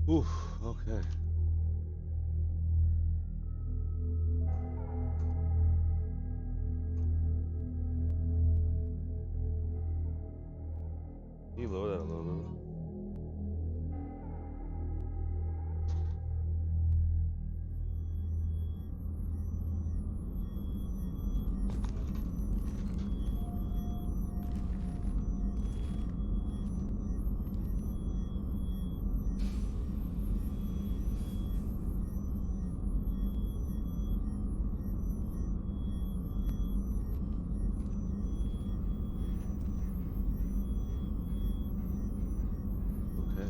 Oof, okay. Can you lower that a little bit? Okay.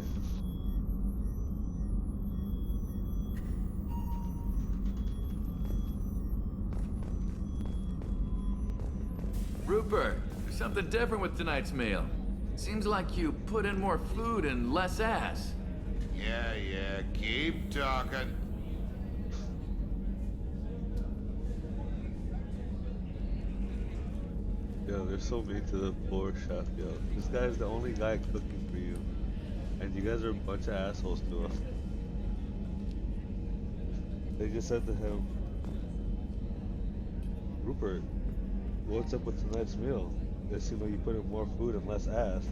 Rupert, there's something different with tonight's meal. Seems like you put in more food and less ass. Yeah, keep talking. Yo, they're so mean to the poor chef, yo. This guy's the only guy cooking for you. And you guys are a bunch of assholes to him. They just said to him, Rupert, what's up with tonight's meal? It seemed like you put in more food and less ass.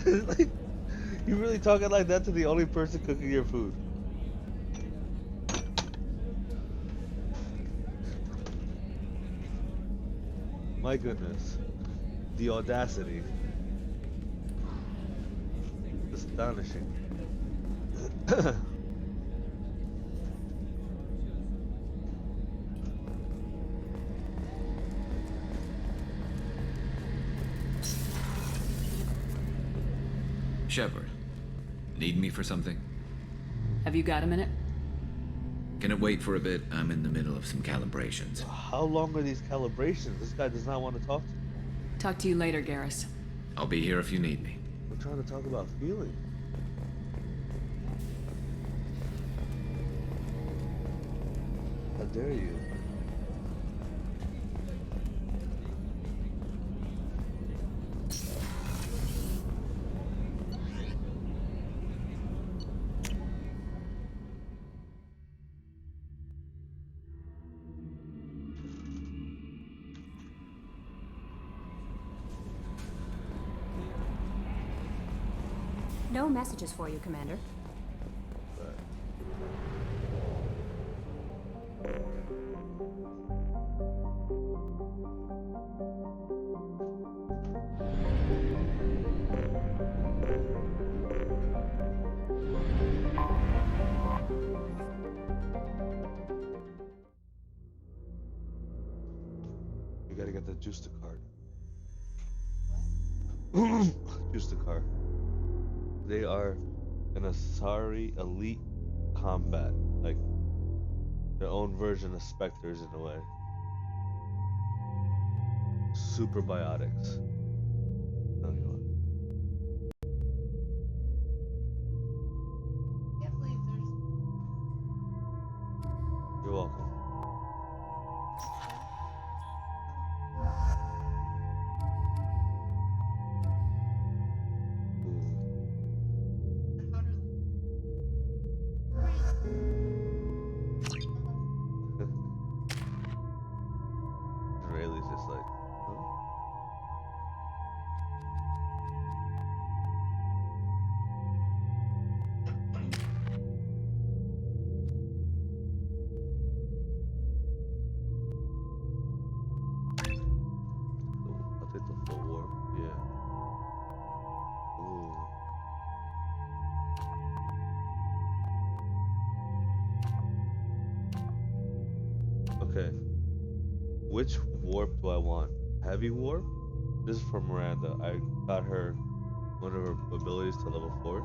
Like, you really talking like that to the only person cooking your food? My goodness. The audacity. Astonishing. Shepard, need me for something? Have you got a minute? Can it wait for a bit? I'm in the middle of some calibrations. How long are these calibrations? This guy does not want to talk to me. Talk to you later, Garrus. I'll be here if you need me. We're trying to talk about feeling. How dare you? No messages for you, Commander. You gotta get the juice card. Juice card. They are an Asari elite combat, like their own version of Spectres in a way. Super biotics. No, you are. You're welcome. And Rayleigh's just like, huh? I'll take the full warp. Yeah. Ooh. Okay. Which warp do I want? Heavy warp? This is for Miranda. I got her one of her abilities to level 4.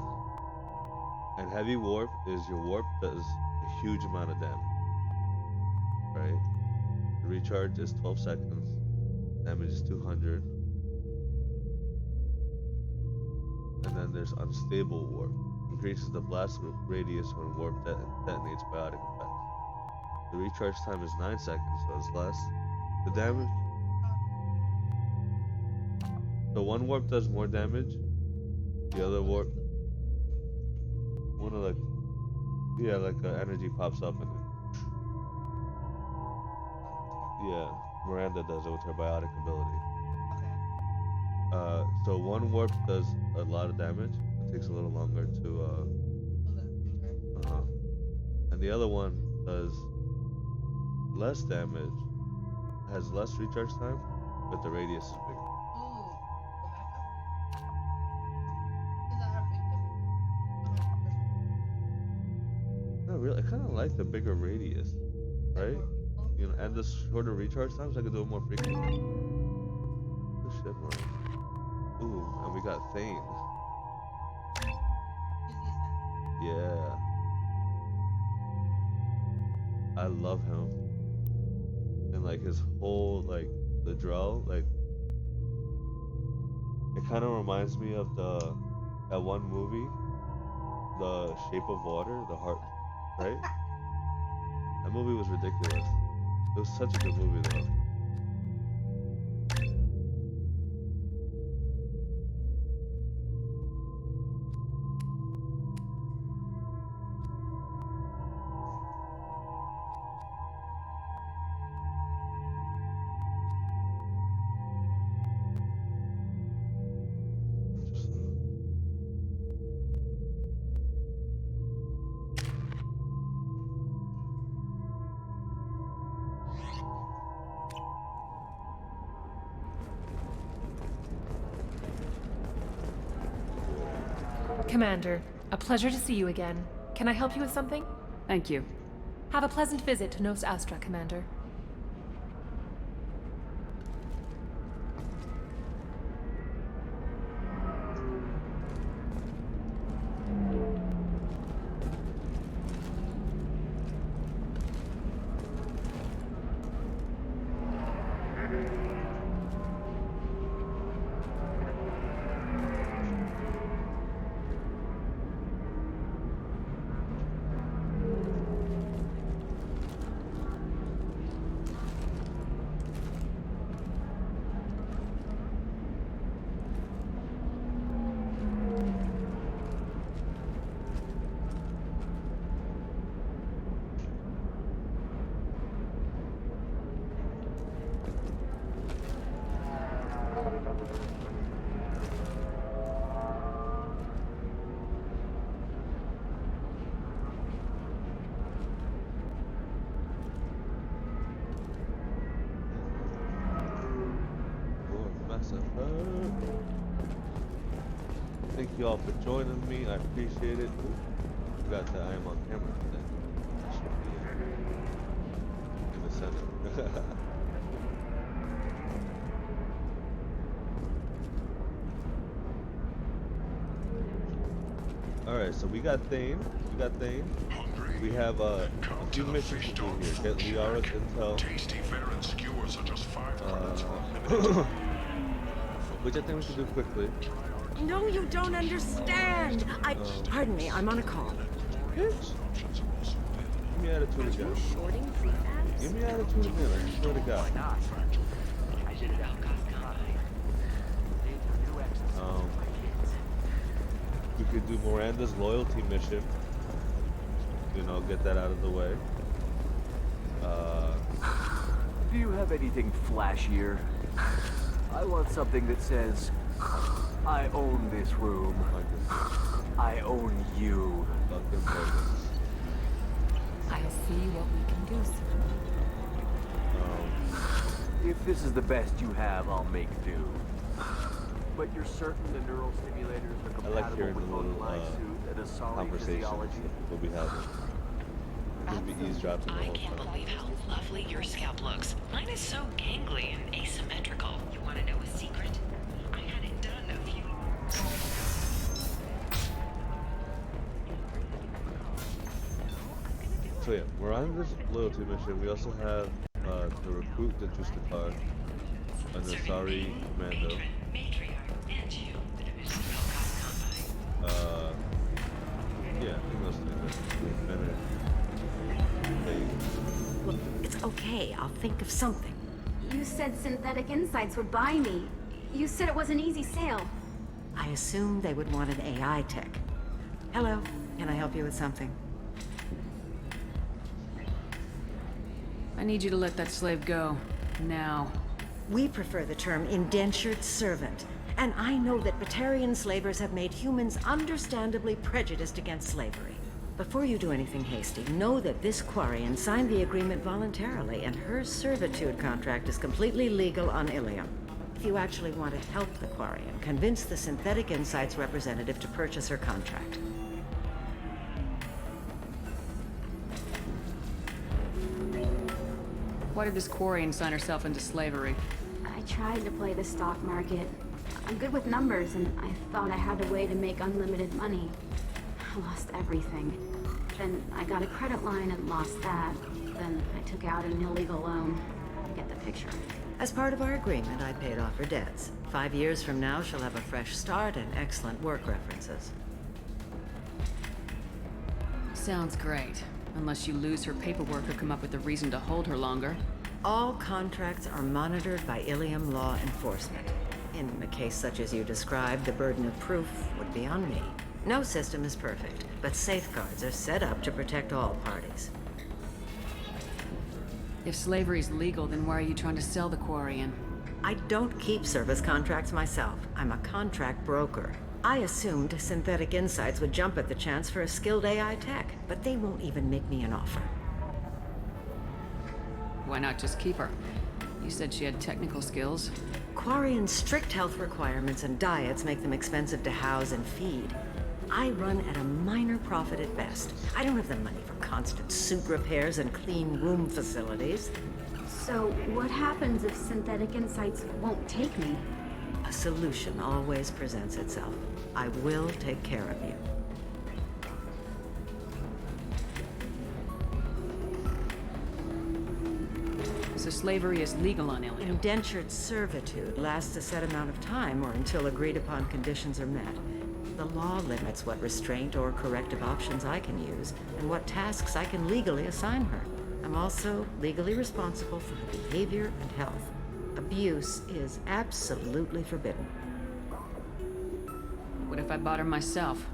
And heavy warp is your warp does a huge amount of damage. Right? The recharge is 12 seconds. Damage is 200. And then there's unstable warp. Increases the blast radius when warp detonates biotic effects. The recharge time is 9 seconds, so it's less. The damage. So one warp does more damage, The other warp, one of the, yeah, like energy pops up and yeah, Miranda does it with her biotic ability. So one warp does a lot of damage. It takes a little longer to and the other one does less damage, has less recharge time, but the radius is bigger. Not really. I kind of like the bigger radius, right? You know, and the shorter recharge times. I could do it more frequently. Oh shit, man. Ooh, and we got Thane. Yeah, I love him, and like his whole like the drill, like it kind of reminds me of that one movie, The Shape of Water, the heart, right? That movie was ridiculous. It was such a good movie though. Commander, a pleasure to see you again. Can I help you with something? Thank you. Have a pleasant visit to Nos Astra, Commander. Thank you all for joining me. I appreciate it. Forgot that I am on camera today. I should be in the center. Alright, so we got Thane. We have a few missions to do here. Get Liara's intel. Tasty fare and skewers are just 5 credits for a minute. Which I think we should do quickly. No, you don't understand. Pardon me, I'm on a call. Give me attitude again. Give me attitude again, I swear to God. We could do Miranda's loyalty mission. You know, get that out of the way. Do you have anything flashier? I want something that says, I own this room. I own you. I'll see what we can do, sir. If this is the best you have, I'll make do. But you're certain the neural stimulators are I like compatible hearing with the both little my suit and a solid conversations physiology? we'll be having. We'll be eavesdropping the I whole can't time. believe how lovely your scalp looks. Mine is so gangly and asymmetrical. You want to know a secret? I had it done a few... So yeah, we're on this loyalty mission. We also have to recruit the Justakar and the Sari Commando. Yeah, I think those things are Look, it's okay. I'll think of something. You said Synthetic Insights would buy me. You said it was an easy sale. I assumed they would want an AI tech. Hello, can I help you with something? I need you to let that slave go. Now. We prefer the term indentured servant. And I know that Batarian slavers have made humans understandably prejudiced against slavery. Before you do anything hasty, know that this Quarian signed the agreement voluntarily, and her servitude contract is completely legal on Ilium. If you actually want to help the Quarian, convince the Synthetic Insights representative to purchase her contract. Why did this Quarian sign herself into slavery? I tried to play the stock market. I'm good with numbers, and I thought I had a way to make unlimited money. I lost everything. Then I got a credit line and lost that. Then I took out an illegal loan. You get the picture. As part of our agreement, I paid off her debts. 5 years from now, she'll have a fresh start and excellent work references. Sounds great. Unless you lose her paperwork or come up with a reason to hold her longer. All contracts are monitored by Ilium law enforcement. In a case such as you described, the burden of proof would be on me. No system is perfect, but safeguards are set up to protect all parties. If slavery's legal, then why are you trying to sell the Quarian? I don't keep service contracts myself. I'm a contract broker. I assumed Synthetic Insights would jump at the chance for a skilled AI tech, but they won't even make me an offer. Why not just keep her? You said she had technical skills. Quarian's strict health requirements and diets make them expensive to house and feed. I run at a minor profit at best. I don't have the money for constant suit repairs and clean room facilities. So, what happens if Synthetic Insights won't take me? A solution always presents itself. I will take care of you. So slavery is legal on Ilium. Indentured servitude lasts a set amount of time or until agreed upon conditions are met. The law limits what restraint or corrective options I can use and what tasks I can legally assign her. I'm also legally responsible for her behavior and health. Abuse is absolutely forbidden. What if I bought her myself?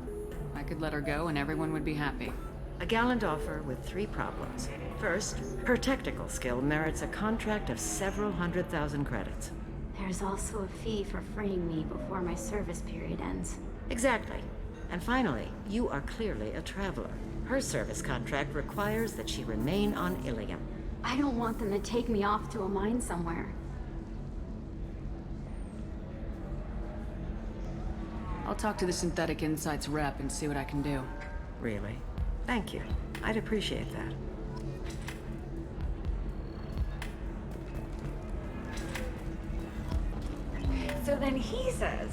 I could let her go and everyone would be happy. A gallant offer with 3 problems. First, her technical skill merits a contract of several 100,000 credits. There's also a fee for freeing me before my service period ends. Exactly. And finally, you are clearly a traveler. Her service contract requires that she remain on Ilium. I don't want them to take me off to a mine somewhere. I'll talk to the Synthetic Insights rep and see what I can do. Really? Thank you. I'd appreciate that. So then he says,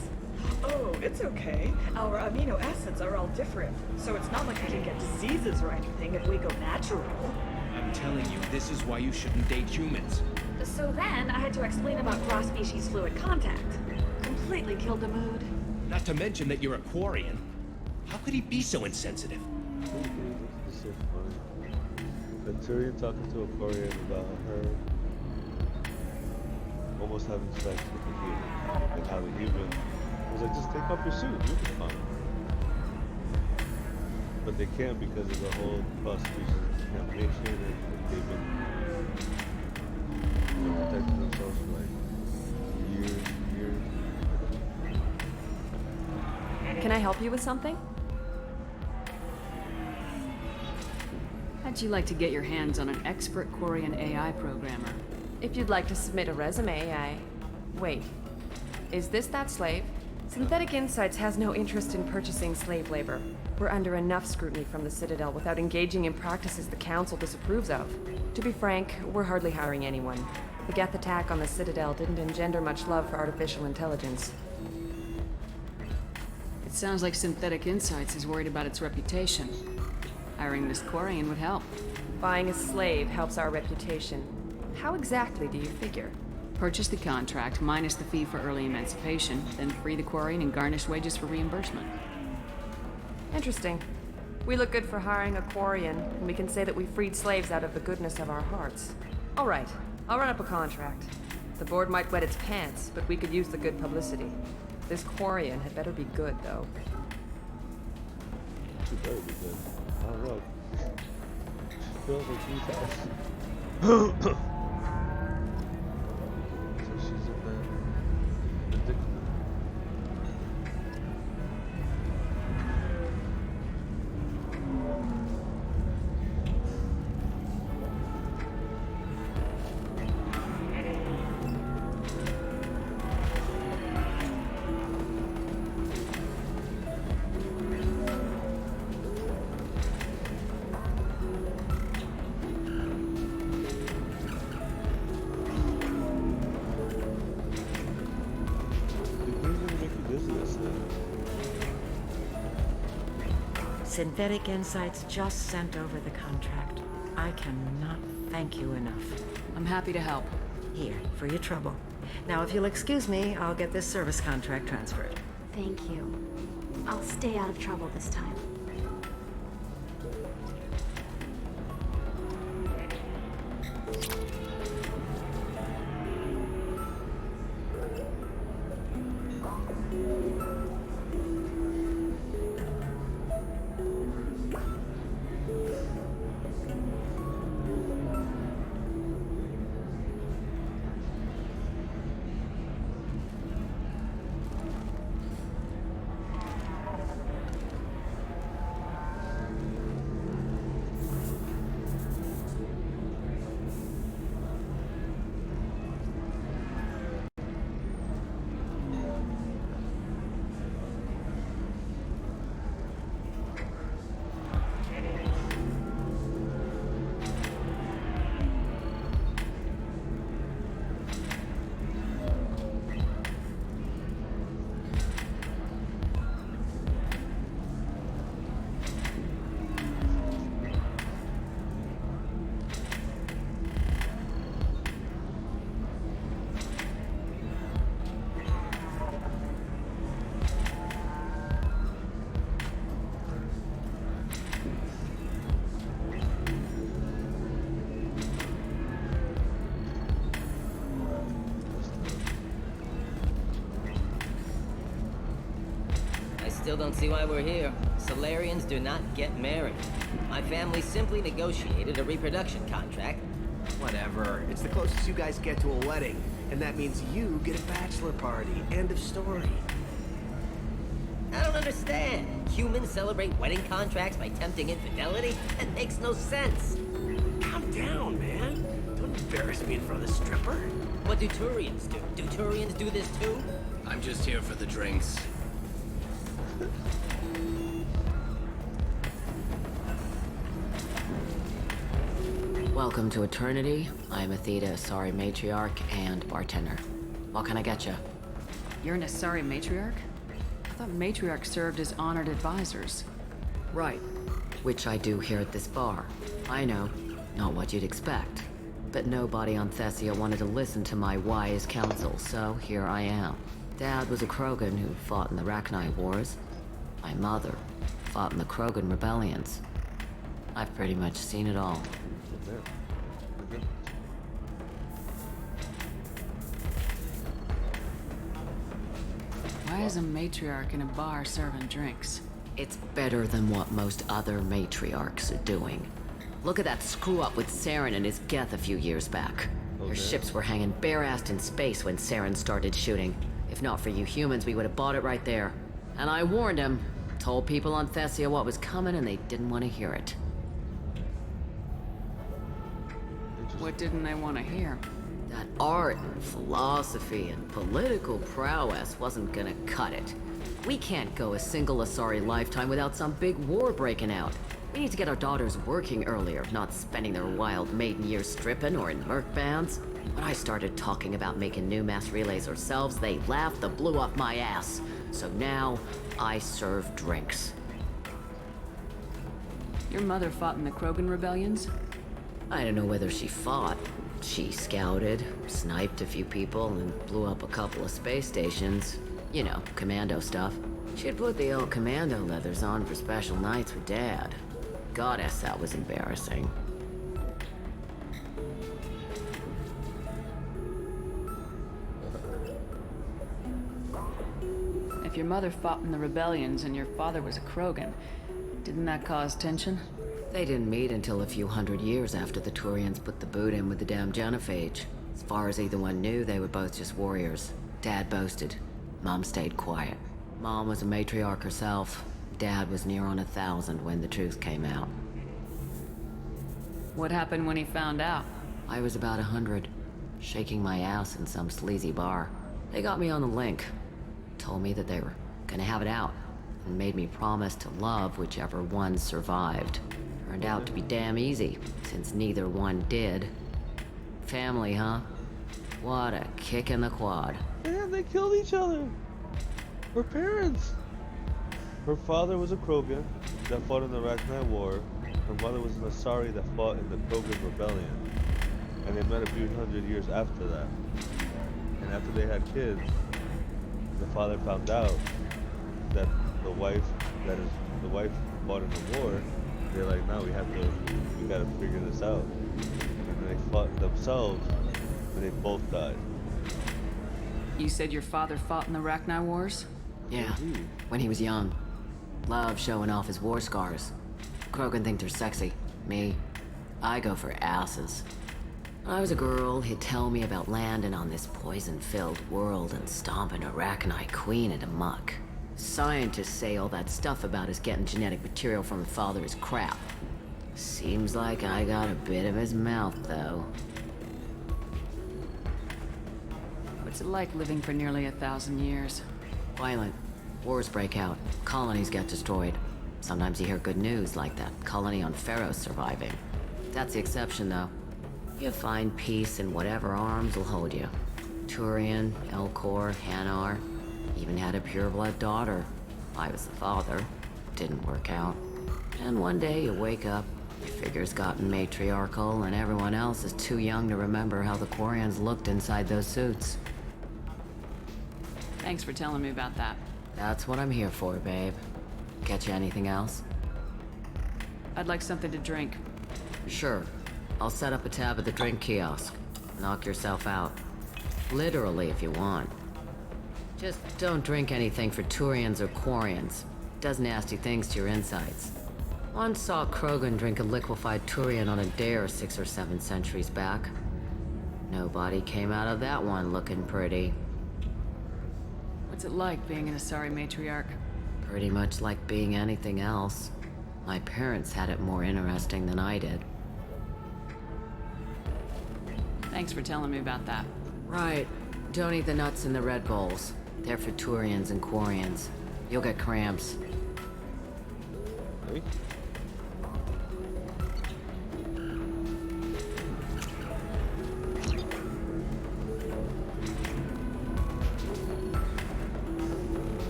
oh, it's okay. Our amino acids are all different, so it's not like we can get diseases or anything if we go natural. I'm telling you, this is why you shouldn't date humans. So then I had to explain about cross-species fluid contact. Completely killed the mood. Not to mention that you're a Quarian. How could he be so insensitive? This is so funny. Batarian talking to a Korean about her almost having sex with a human, and how the human was like, just take off your suit, you'll be fine. But they can't because of the whole cross-species contamination, and they've been protecting themselves for like years. Can I help you with something? How'd you like to get your hands on an expert Quarian AI programmer? If you'd like to submit a resume, Wait. Is this that slave? Synthetic Insights has no interest in purchasing slave labor. We're under enough scrutiny from the Citadel without engaging in practices the Council disapproves of. To be frank, we're hardly hiring anyone. The Geth attack on the Citadel didn't engender much love for artificial intelligence. It sounds like Synthetic Insights is worried about its reputation. Hiring this Quarian would help. Buying a slave helps our reputation. How exactly do you figure? Purchase the contract, minus the fee for early emancipation, then free the Quarian and garnish wages for reimbursement. Interesting. We look good for hiring a Quarian, and we can say that we freed slaves out of the goodness of our hearts. All right, I'll run up a contract. The board might wet its pants, but we could use the good publicity. This Quarian had better be good, though. She better be good. I don't know. She feels like 3,000. So she's in that predicament. Synthetic Insights just sent over the contract. I cannot thank you enough. I'm happy to help. Here, for your trouble. Now, if you'll excuse me, I'll get this service contract transferred. Thank you. I'll stay out of trouble this time. Still don't see why we're here. Solarians do not get married. My family simply negotiated a reproduction contract. Whatever. It's the closest you guys get to a wedding. And that means you get a bachelor party. End of story. I don't understand. Humans celebrate wedding contracts by tempting infidelity? That makes no sense. Calm down, man. Don't embarrass me in front of the stripper. What do Turians do? Do Turians do this too? I'm just here for the drinks. Welcome to Eternity. I'm Athena, Asari matriarch and bartender. What can I get you? You're an Asari matriarch? I thought matriarchs served as honored advisors. Right, which I do here at this bar. I know, not what you'd expect. But nobody on Thessia wanted to listen to my wise counsel, so here I am. Dad was a Krogan who fought in the Rachni Wars. My mother fought in the Krogan rebellions. I've pretty much seen it all. Why is a matriarch in a bar serving drinks? It's better than what most other matriarchs are doing. Look at that screw-up with Saren and his Geth a few years back. Their ships were hanging bare-assed in space when Saren started shooting. If not for you humans, we would have bought it right there. And I warned him. Told people on Thessia what was coming and they didn't want to hear it. What didn't they want to hear? That art and philosophy and political prowess wasn't gonna cut it. We can't go a single Asari lifetime without some big war breaking out. We need to get our daughters working earlier, not spending their wild maiden years stripping or in merc bands. When I started talking about making new mass relays ourselves, they laughed the blue off my ass. So now, I serve drinks. Your mother fought in the Krogan rebellions? I don't know whether she fought. She scouted, sniped a few people, and blew up a couple of space stations. You know, commando stuff. She'd put the old commando leathers on for special nights with Dad. Goddess, that was embarrassing. If your mother fought in the rebellions and your father was a Krogan, didn't that cause tension? They didn't meet until a few hundred years after the Turians put the boot in with the damn genophage. As far as either one knew, they were both just warriors. Dad boasted. Mom stayed quiet. Mom was a matriarch herself. Dad was near on 1,000 when the truth came out. What happened when he found out? I was about 100, shaking my ass in some sleazy bar. They got me on the link. Told me that they were gonna have it out, and made me promise to love whichever one survived. Turned out to be damn easy, since neither one did. Family, huh? What a kick in the quad. Man, they killed each other. Her parents. Her father was a Krogan that fought in the Arachnite War. Her mother was an Asari that fought in the Krogan Rebellion. And they met a few hundred years after that. And after they had kids, the father found out that the wife fought in the war. They're like, no, we gotta figure this out. And then they fought themselves, and they both died. You said your father fought in the Rachni Wars? Yeah, When he was young. Loved showing off his war scars. Krogan think they're sexy. Me, I go for asses. When I was a girl, he'd tell me about landing on this poison-filled world and stomping a Arachnite queen into muck. Scientists say all that stuff about us getting genetic material from the father is crap. Seems like I got a bit of his mouth, though. What's it like living for nearly 1,000 years? Violent. Wars break out. Colonies get destroyed. Sometimes you hear good news, like that colony on Pharaoh surviving. That's the exception, though. You find peace in whatever arms will hold you. Turian, Elcor, Hanar. Even had a pureblood daughter. I was the father. Didn't work out. And one day you wake up, your figure's gotten matriarchal, and everyone else is too young to remember how the Quarians looked inside those suits. Thanks for telling me about that. That's what I'm here for, babe. Get you anything else? I'd like something to drink. Sure. I'll set up a tab at the drink kiosk. Knock yourself out. Literally, if you want. Just don't drink anything for Turians or Quarians. Does nasty things to your insides. Once saw a Krogan drink a liquefied Turian on a dare 6 or 7 centuries back. Nobody came out of that one looking pretty. What's it like being an Asari matriarch? Pretty much like being anything else. My parents had it more interesting than I did. Thanks for telling me about that. Right. Don't eat the nuts in the red bowls. They're for Turians and Quarians. You'll get cramps. Hey.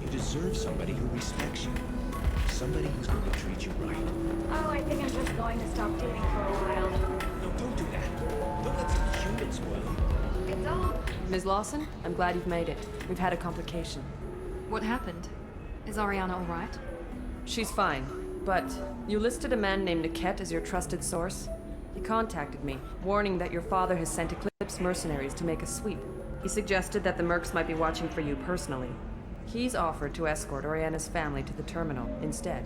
You deserve somebody who respects you. Somebody who's going to treat you right. Oh, I think I'm just going to stop dating for a while. No, don't do that. Don't let some human spoil you. It's all... Ms. Lawson, I'm glad you've made it. We've had a complication. What happened? Is Ariana all right? She's fine, but you listed a man named Niket as your trusted source. He contacted me, warning that your father has sent Eclipse mercenaries to make a sweep. He suggested that the Mercs might be watching for you personally. He's offered to escort Oriana's family to the terminal instead.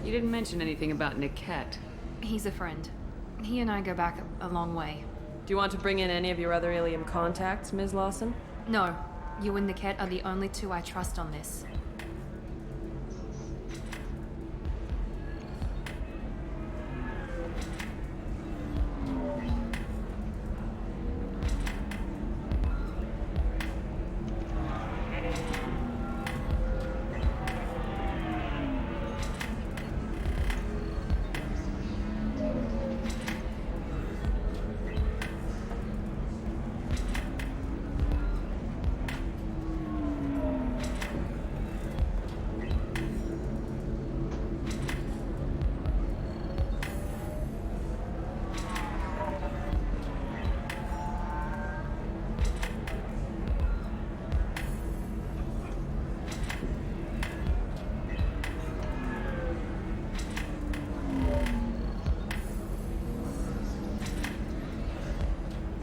You didn't mention anything about Niket. He's a friend. He and I go back a long way. Do you want to bring in any of your other Ilium contacts, Ms. Lawson? No. You and Niket are the only two I trust on this.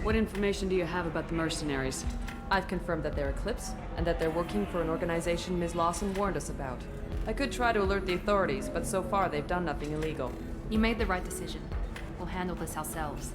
What information do you have about the mercenaries? I've confirmed that they're Eclipse, and that they're working for an organization Ms. Lawson warned us about. I could try to alert the authorities, but so far they've done nothing illegal. You made the right decision. We'll handle this ourselves.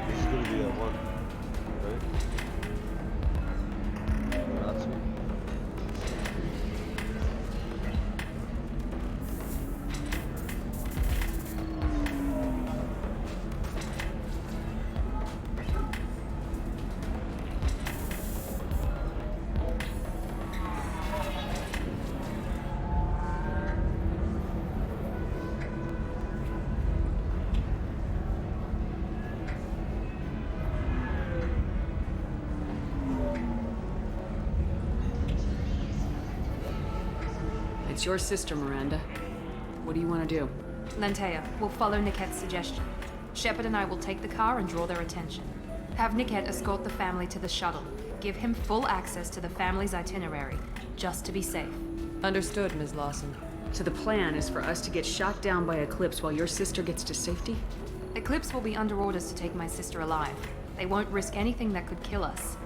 This is gonna be a one, right? Not two. It's your sister, Miranda. What do you want to do? Lantea, we'll follow Nickette's suggestion. Shepard and I will take the car and draw their attention. Have Nickette escort the family to the shuttle. Give him full access to the family's itinerary, just to be safe. Understood, Ms. Lawson. So the plan is for us to get shot down by Eclipse while your sister gets to safety? Eclipse will be under orders to take my sister alive. They won't risk anything that could kill us.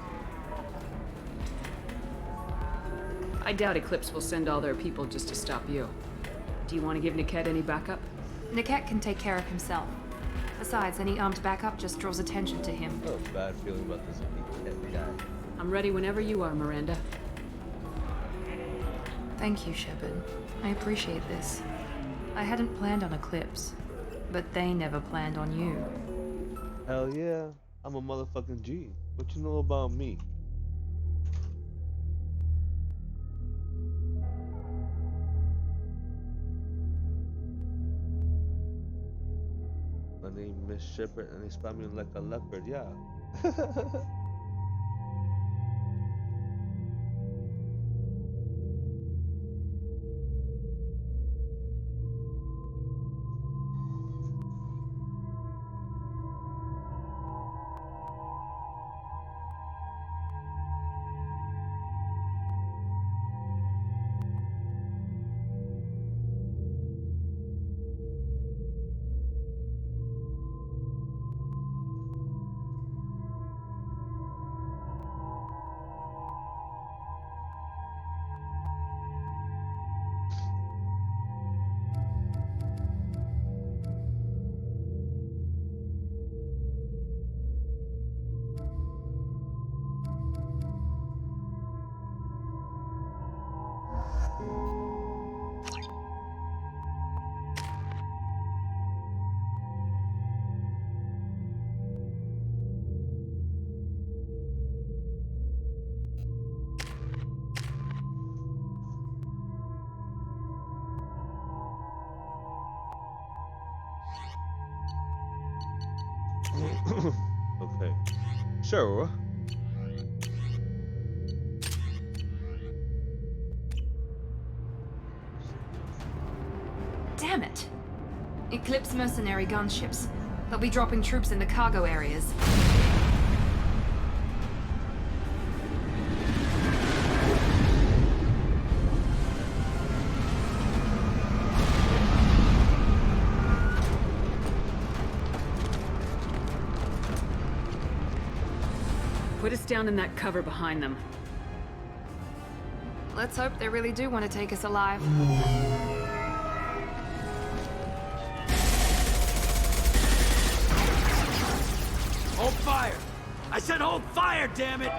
I doubt Eclipse will send all their people just to stop you. Do you want to give Nickette any backup? Nickette can take care of himself. Besides, any armed backup just draws attention to him. I have a bad feeling about this big guy. I'm ready whenever you are, Miranda. Thank you, Shepard. I appreciate this. I hadn't planned on Eclipse, but they never planned on you. Hell yeah, I'm a motherfucking G. What you know about me? My name is Shepard and they spot me like a leopard, yeah. Okay. Sure. Damn it! Eclipse mercenary gunships. They'll be dropping troops in the cargo areas. Put us down in that cover behind them. Let's hope they really do want to take us alive. Hold fire! I said hold fire, damn it!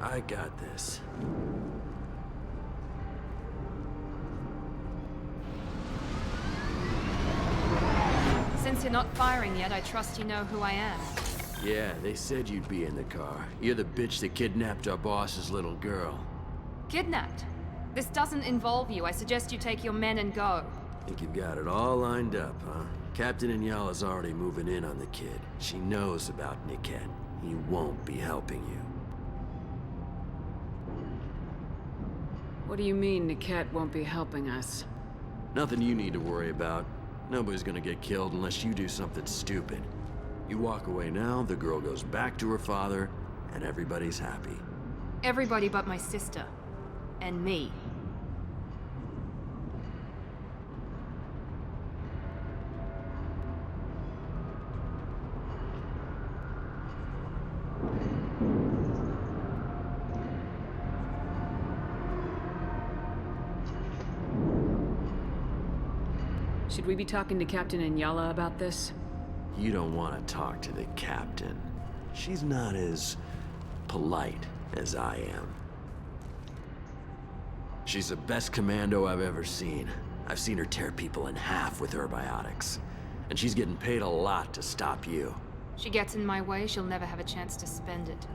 I got this. Since you're not firing yet, I trust you know who I am. Yeah, they said you'd be in the car. You're the bitch that kidnapped our boss's little girl. Kidnapped? This doesn't involve you. I suggest you take your men and go. Think you've got it all lined up, huh? Captain Inyala's already moving in on the kid. She knows about Niket. He won't be helping you. What do you mean Niket won't be helping us? Nothing you need to worry about. Nobody's gonna get killed unless you do something stupid. You walk away now, the girl goes back to her father, and everybody's happy. Everybody but my sister. And me. Should we be talking to Captain Inyala about this? You don't want to talk to the captain. She's not as polite as I am. She's the best commando I've ever seen. I've seen her tear people in half with her biotics. And she's getting paid a lot to stop you. She gets in my way, she'll never have a chance to spend it.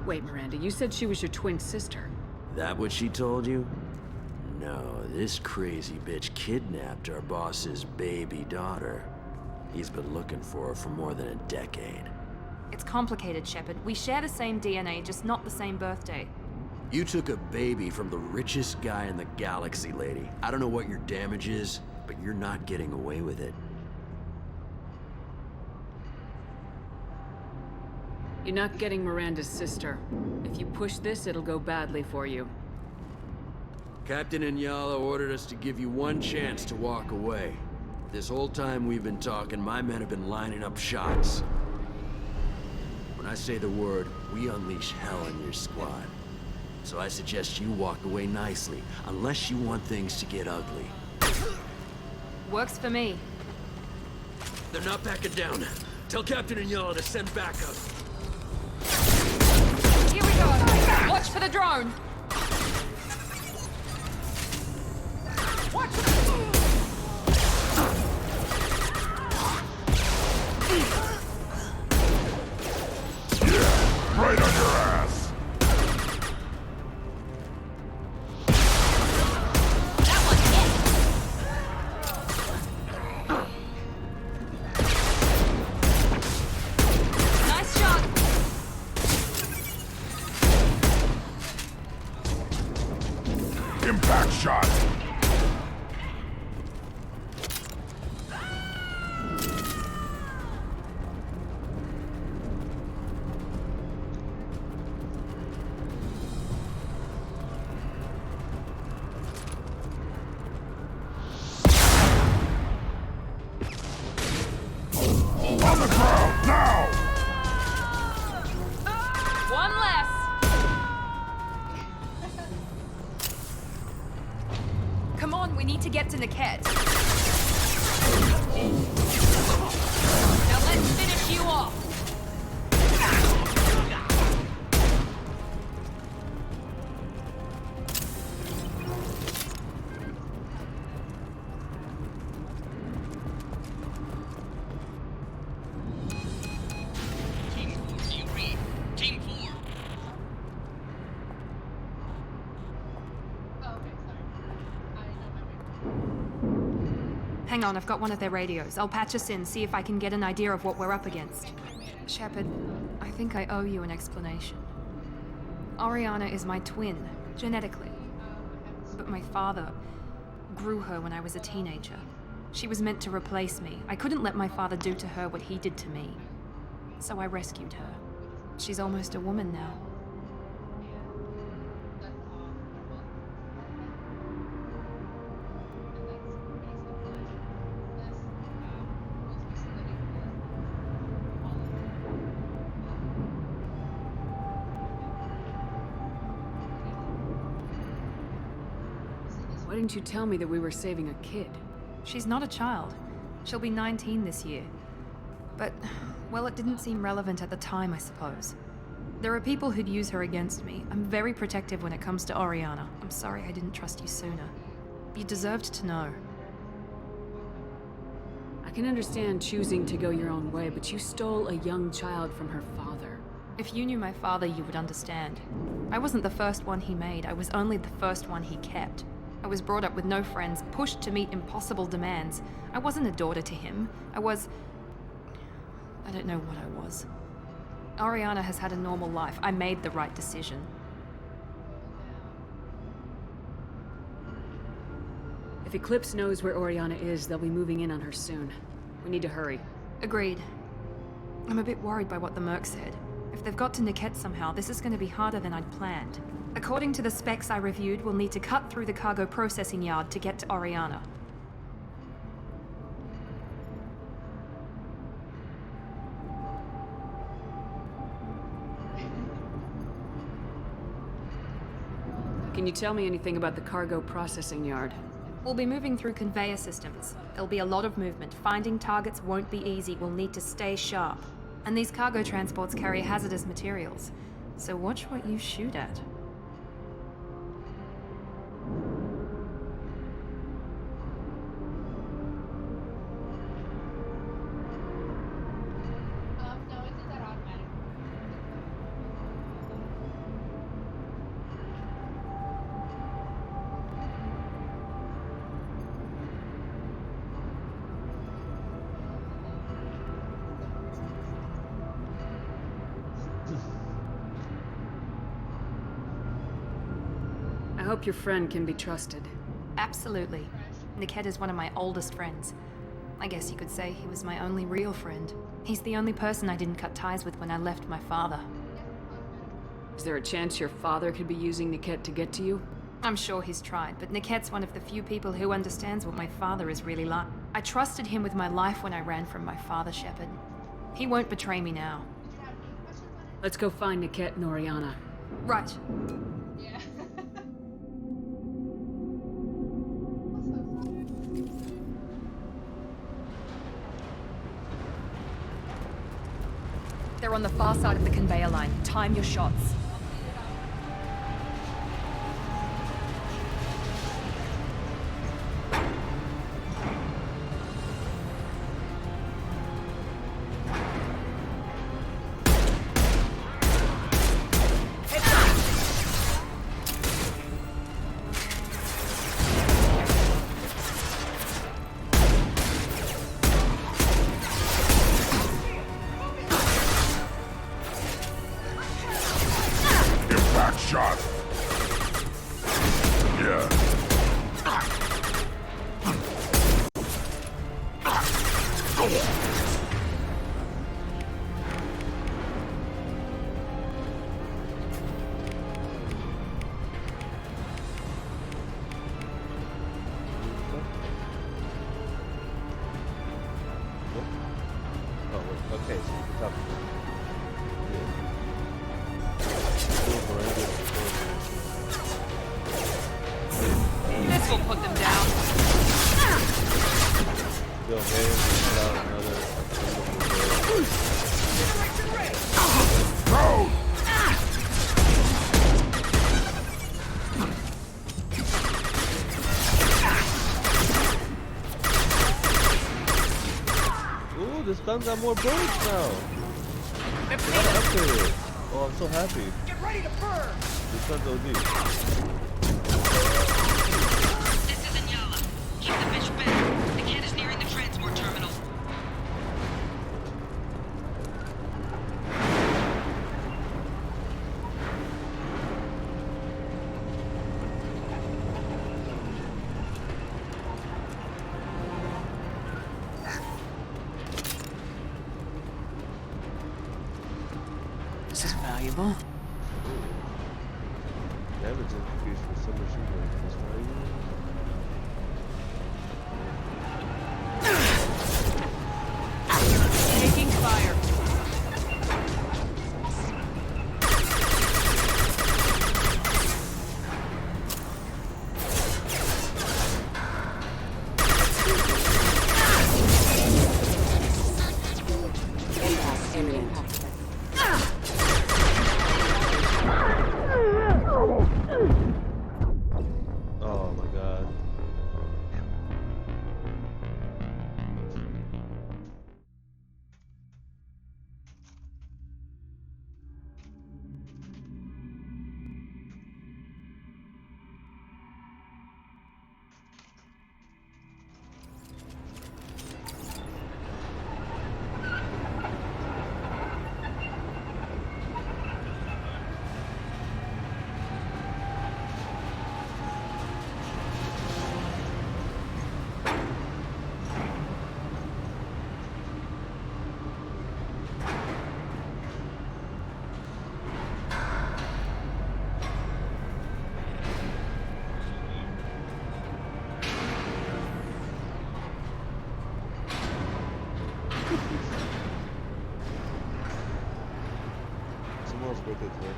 Wait, Miranda, you said she was your twin sister. That what she told you? No, this crazy bitch kidnapped our boss's baby daughter. He's been looking for her for more than a decade. It's complicated, Shepard. We share the same DNA, just not the same birthday. You took a baby from the richest guy in the galaxy, lady. I don't know what your damage is, but you're not getting away with it. You're not getting Miranda's sister. If you push this, it'll go badly for you. Captain Inyala ordered us to give you one chance to walk away. This whole time we've been talking, my men have been lining up shots. When I say the word, we unleash hell in your squad. So I suggest you walk away nicely, unless you want things to get ugly. Works for me. They're not backing down. Tell Captain Inyala to send backup. Here we go! Watch for the drone! Watch for the... Right on your ass! Nice shot! Impact shot! On the ground, now! One less! Come on, we need to get to Niket. Now let's finish you off. Team 4. Oh, okay, sorry. I didn't know my way. Hang on, I've got one of their radios. I'll patch us in, see if I can get an idea of what we're up against. Shepard, I think I owe you an explanation. Oriana is my twin, genetically. But my father grew her when I was a teenager. She was meant to replace me. I couldn't let my father do to her what he did to me. So I rescued her. She's almost a woman now. Why didn't you tell me that we were saving a kid? She's not a child. She'll be 19 this year. But, well, it didn't seem relevant at the time, I suppose. There are people who'd use her against me. I'm very protective when it comes to Oriana. I'm sorry I didn't trust you sooner. You deserved to know. I can understand choosing to go your own way, but you stole a young child from her father. If you knew my father, you would understand. I wasn't the first one he made. I was only the first one he kept. I was brought up with no friends, pushed to meet impossible demands. I wasn't a daughter to him. I don't know what I was. Oriana has had a normal life. I made the right decision. If Eclipse knows where Oriana is, they'll be moving in on her soon. We need to hurry. Agreed. I'm a bit worried by what the Merc said. If they've got to Niket somehow, this is going to be harder than I'd planned. According to the specs I reviewed, we'll need to cut through the cargo processing yard to get to Oriana. Can you tell me anything about the cargo processing yard? We'll be moving through conveyor systems. There'll be a lot of movement. Finding targets won't be easy. We'll need to stay sharp. And these cargo transports carry hazardous materials. So watch what you shoot at. I hope your friend can be trusted. Absolutely. Niket is one of my oldest friends. I guess you could say he was my only real friend. He's the only person I didn't cut ties with when I left my father. Is there a chance your father could be using Niket to get to you? I'm sure he's tried, but Niket's one of the few people who understands what my father is really like. I trusted him with my life when I ran from my father, Shepard. He won't betray me now. Let's go find Niket and Oriana. Right. They're on the far side of the conveyor line. Time your shots. Shot. Yeah. Oh, okay, so we can talk. This will put them down. Yo, man, another. Go! Ooh, this gun got more bullets now. Upgraded. Oh, I'm so happy. Get ready to burn! This gun's OD. This is Inyala. Keep the fish back. The kid is near valuable. Damage increase for submachine gun. That's what I use. Taking fire. Oh my god. Someone else birthday today.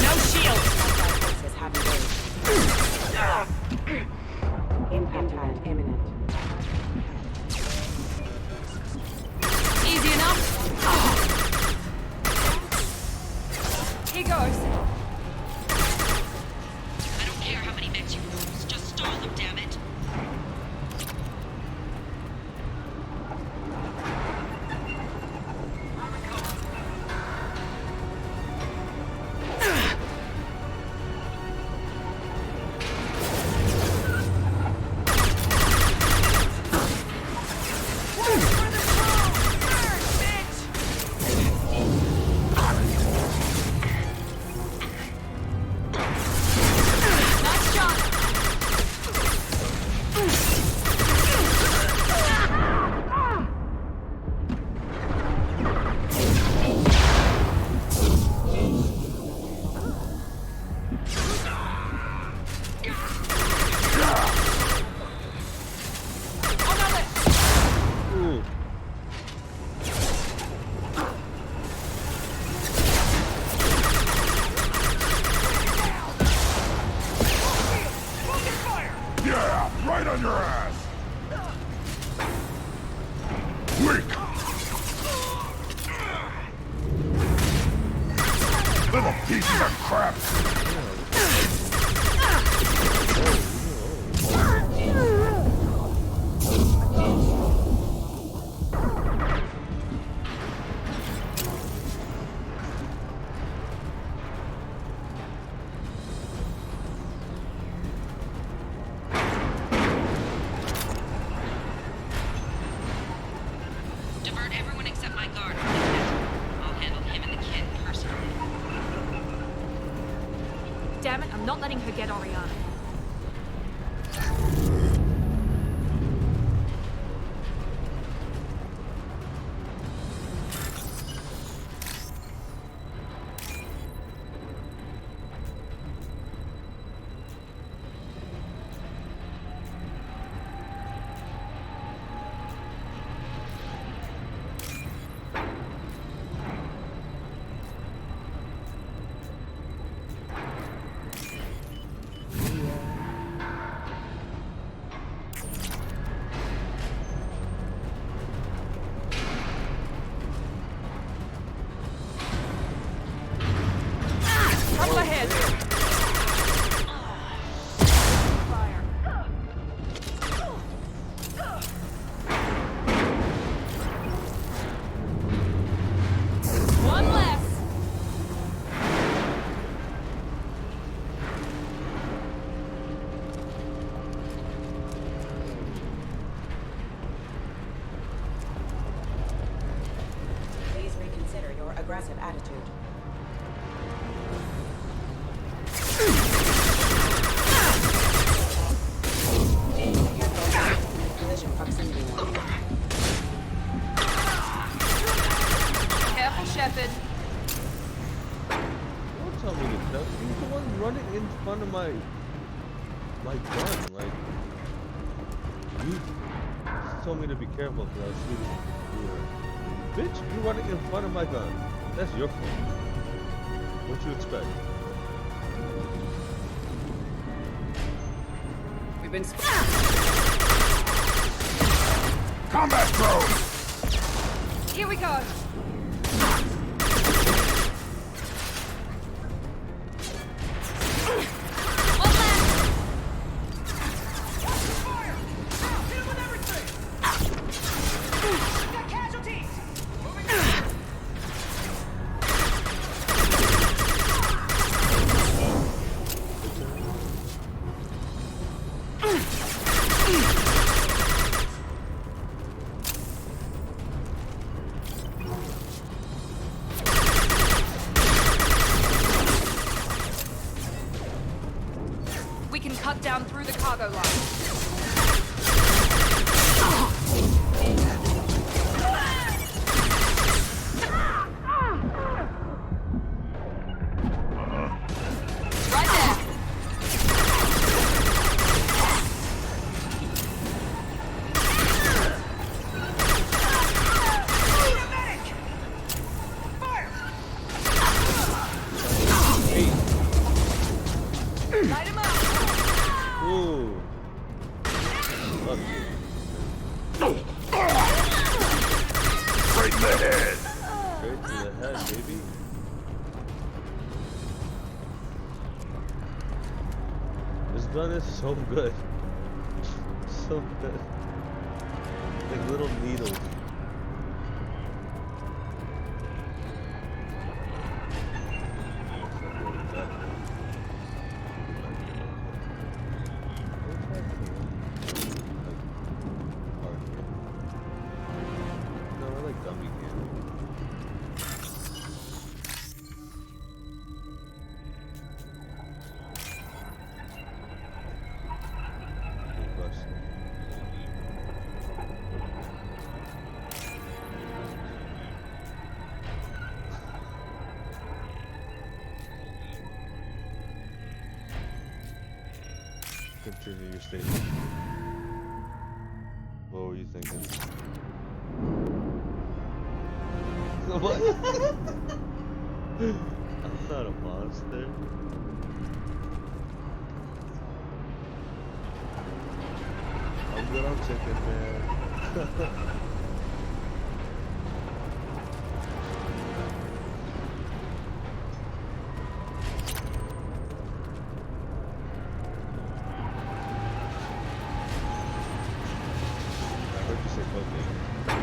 No shield. Impact time imminent. Easy enough. Here goes. I don't care how many mechs you use. Just stall them, damn it. Nice shot. Ooh. Yeah, right on your ass. Weak. Little pieces of crap. Divert everyone except my guard from the pit. I'll handle him and the kid personally. altitude. Collision proximity warning. Careful, Shepard. Don't tell me to tell. He's the one running in front of my gun. Like, you just told me to be careful because I was shooting through her. Bitch, you running in front of my gun. That's your fault. What you expect? We've been Combat drone! Here we go. We can cut down through the cargo line. Right there. Light him up. Ooh. Fuck you. Straight in the head! Straight to the head, baby. This gun is so good. So good. Like little needles. No, I like dummy candy. Continue your statement. What were you thinking? What? I'm not a monster. I'm good on chicken, man. I heard you say cocaine.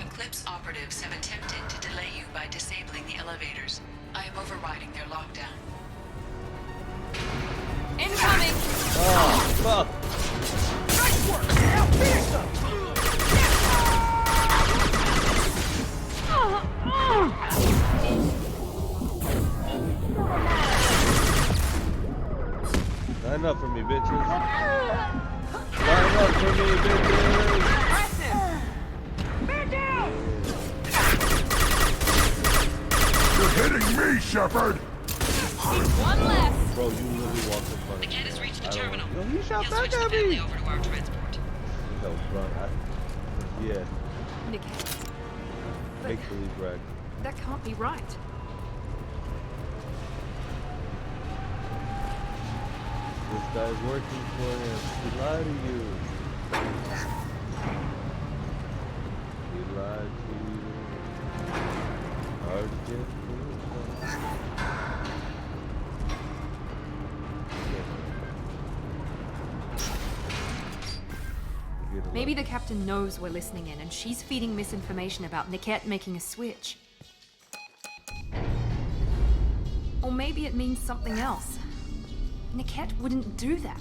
Eclipse operatives have attempted to delay you by disabling the elevators. I am overriding their lockdown. Incoming. Oh, fuck. Nice work! Now finish them! Line up for me, bitches. Line up for me, bitches. Press him! Man down! You're hitting me, Shepard! One less. Bro, you literally walked in front of me. Niket has reached the I don't terminal. want- Yo, he shot He'll back switch the at family me. over to our transport. No, bro. Yeah, Niket, make believe brag. that can't be right. This guy's working for him. He lied to you. He lied to you. Hard to get through. Maybe the captain knows we're listening in and she's feeding misinformation about Niket making a switch. Or maybe it means something else. Niket wouldn't do that.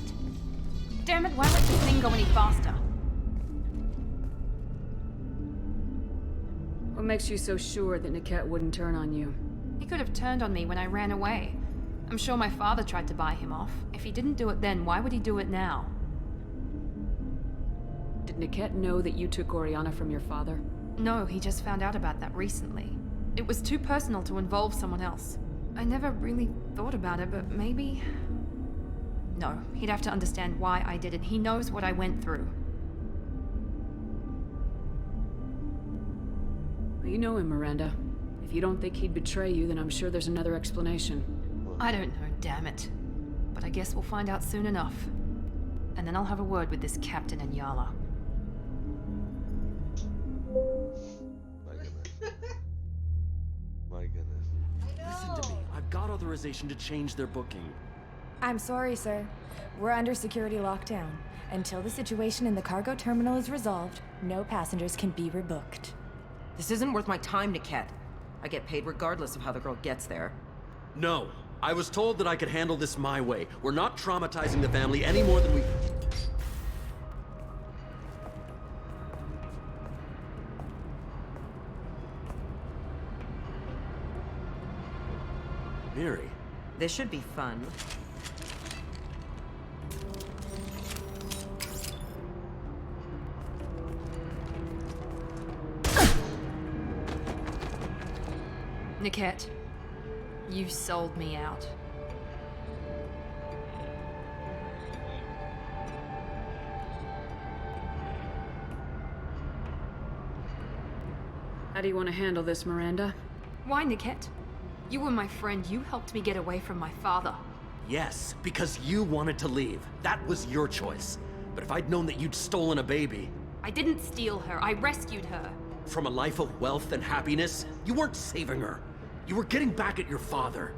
Damn it, why let this thing go any faster? What makes you so sure that Niket wouldn't turn on you? He could have turned on me when I ran away. I'm sure my father tried to buy him off. If he didn't do it then, why would he do it now? Did Niket know that you took Oriana from your father? No, he just found out about that recently. It was too personal to involve someone else. I never really thought about it, but maybe... No, he'd have to understand why I did it. He knows what I went through. Well, you know him, Miranda. If you don't think he'd betray you, then I'm sure there's another explanation. I don't know, damn it. But I guess we'll find out soon enough. And then I'll have a word with this captain and Yala. My goodness. Listen to me. I've got authorization to change their booking. I'm sorry, sir. We're under security lockdown. Until the situation in the cargo terminal is resolved, no passengers can be rebooked. This isn't worth my time, Niket. I get paid regardless of how the girl gets there. No. I was told that I could handle this my way. We're not traumatizing the family any more than we... Miri. This should be fun. Niket, you sold me out. How do you want to handle this, Miranda? Why, Niket? You were my friend. You helped me get away from my father. Yes, because you wanted to leave. That was your choice. But if I'd known that you'd stolen a baby... I didn't steal her. I rescued her. From a life of wealth and happiness, you weren't saving her. You were getting back at your father.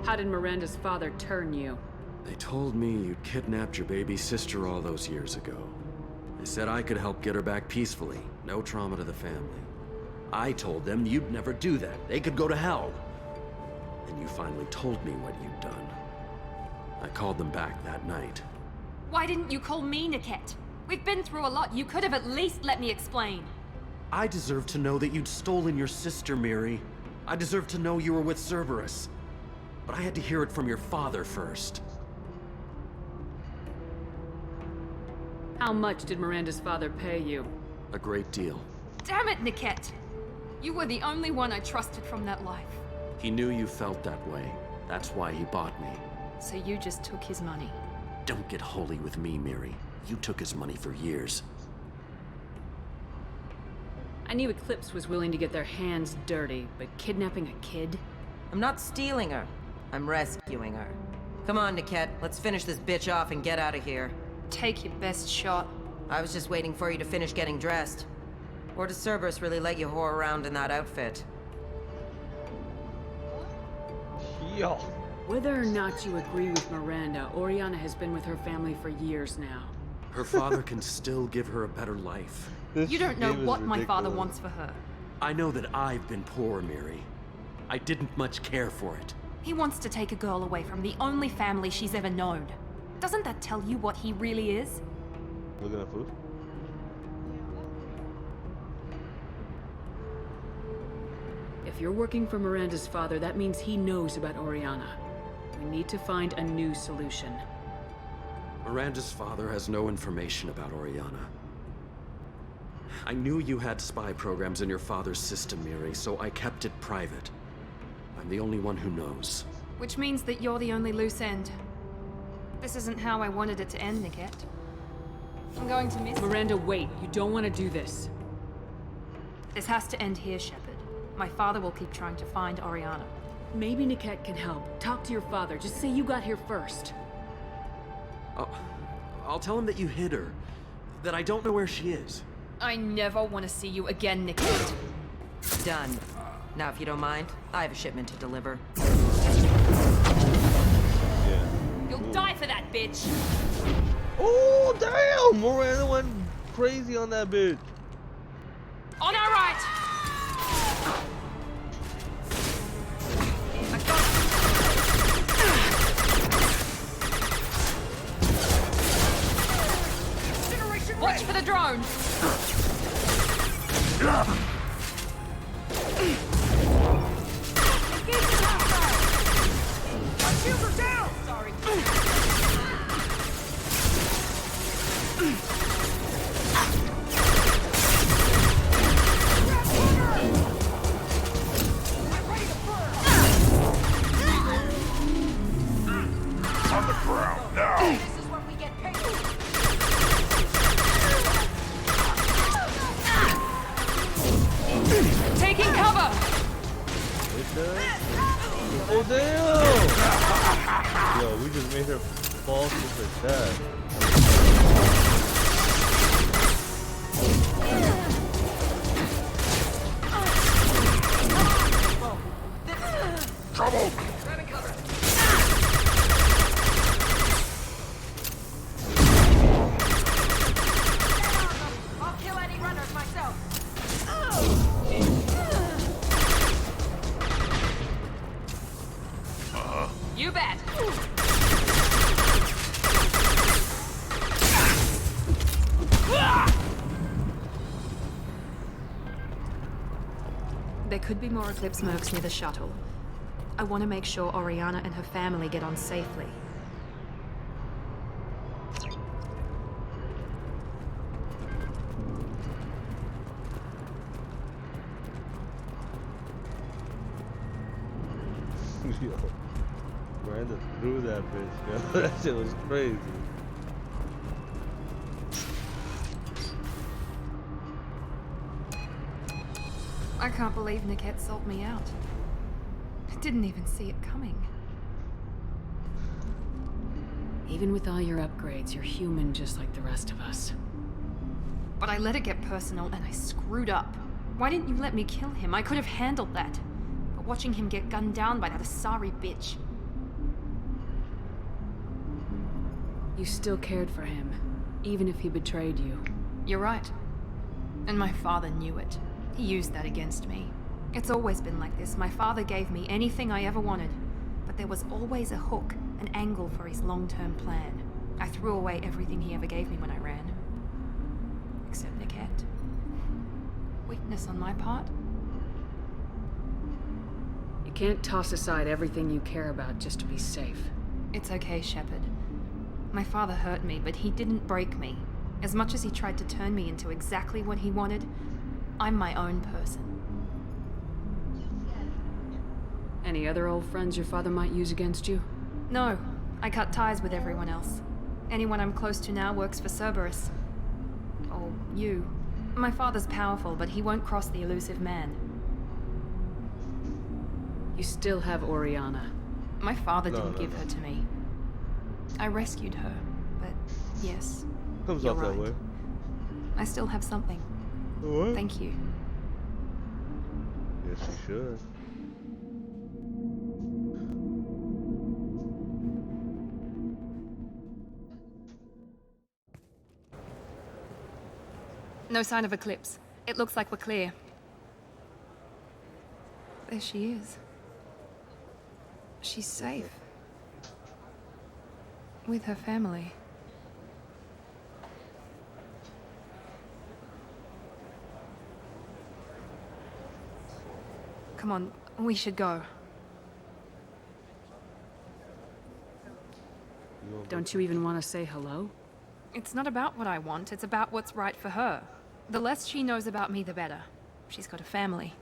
How did Miranda's father turn you? They told me you'd kidnapped your baby sister all those years ago. They said I could help get her back peacefully. No trauma to the family. I told them you'd never do that. They could go to hell. And you finally told me what you'd done. I called them back that night. Why didn't you call me, Niket? We've been through a lot. You could have at least let me explain. I deserve to know that you'd stolen your sister, Miri. I deserve to know you were with Cerberus. But I had to hear it from your father first. How much did Miranda's father pay you? A great deal. Damn it, Niket! You were the only one I trusted from that life. He knew you felt that way. That's why he bought me. So you just took his money? Don't get holy with me, Miri. You took his money for years. I knew Eclipse was willing to get their hands dirty, but kidnapping a kid? I'm not stealing her. I'm rescuing her. Come on, Niket. Let's finish this bitch off and get out of here. Take your best shot. I was just waiting for you to finish getting dressed. Or does Cerberus really let you whore around in that outfit? Yo. Whether or not you agree with Miranda, Oriana has been with her family for years now. Her father can still give her a better life. You don't know what my father wants for her. I know that I've been poor, Miri. I didn't much care for it. He wants to take a girl away from the only family she's ever known. Doesn't that tell you what he really is? Looking at food? If you're working for Miranda's father, that means he knows about Oriana. We need to find a new solution. Miranda's father has no information about Oriana. I knew you had spy programs in your father's system, Miri, so I kept it private. I'm the only one who knows. Which means that you're the only loose end. This isn't how I wanted it to end, Niket. I'm going to miss... Miranda, wait. You don't want to do this. This has to end here, Shepard. My father will keep trying to find Oriana. Maybe Niket can help. Talk to your father. Just say you got here first. I'll tell him that you hid her. That I don't know where she is. I never want to see you again, Niket. Done. Now, if you don't mind, I have a shipment to deliver. You'll die for that, bitch! Oh, damn! Miranda went crazy on that bitch. On our right! Watch for the drone! My shields are down! Sorry. On the ground now! This is what we get paid for. Taking cover! Oh damn! Yo, we just made her fall to her death. Trouble! Grabbing cover. I'll kill any runners myself. You bet! There could be more Eclipse mercs near the shuttle. I want to make sure Oriana and her family get on safely. Yo, Miranda threw that bitch, yo. That shit was crazy. I can't believe Niket sold me out. I didn't even see it coming. Even with all your upgrades, you're human just like the rest of us. But I let it get personal and I screwed up. Why didn't you let me kill him? I could have handled that. But watching him get gunned down by that Asari bitch. You still cared for him, even if he betrayed you. You're right. And my father knew it. He used that against me. It's always been like this. My father gave me anything I ever wanted. But there was always a hook, an angle for his long-term plan. I threw away everything he ever gave me when I ran. Except Niket. Weakness on my part? You can't toss aside everything you care about just to be safe. It's okay, Shepard. My father hurt me, but he didn't break me. As much as he tried to turn me into exactly what he wanted, I'm my own person. Any other old friends your father might use against you? No, I cut ties with everyone else. Anyone I'm close to now works for Cerberus. Or you. My father's powerful, but he won't cross the elusive man. You still have Oriana. My father didn't give her to me. I rescued her, but yes, Comes you're off right. that way. I still have something. What? Thank you. Yes, you should. No sign of Eclipse. It looks like we're clear. There she is. She's safe. With her family. Come on, we should go. Don't you even want to say hello? It's not about what I want, it's about what's right for her. The less she knows about me, the better. She's got a family.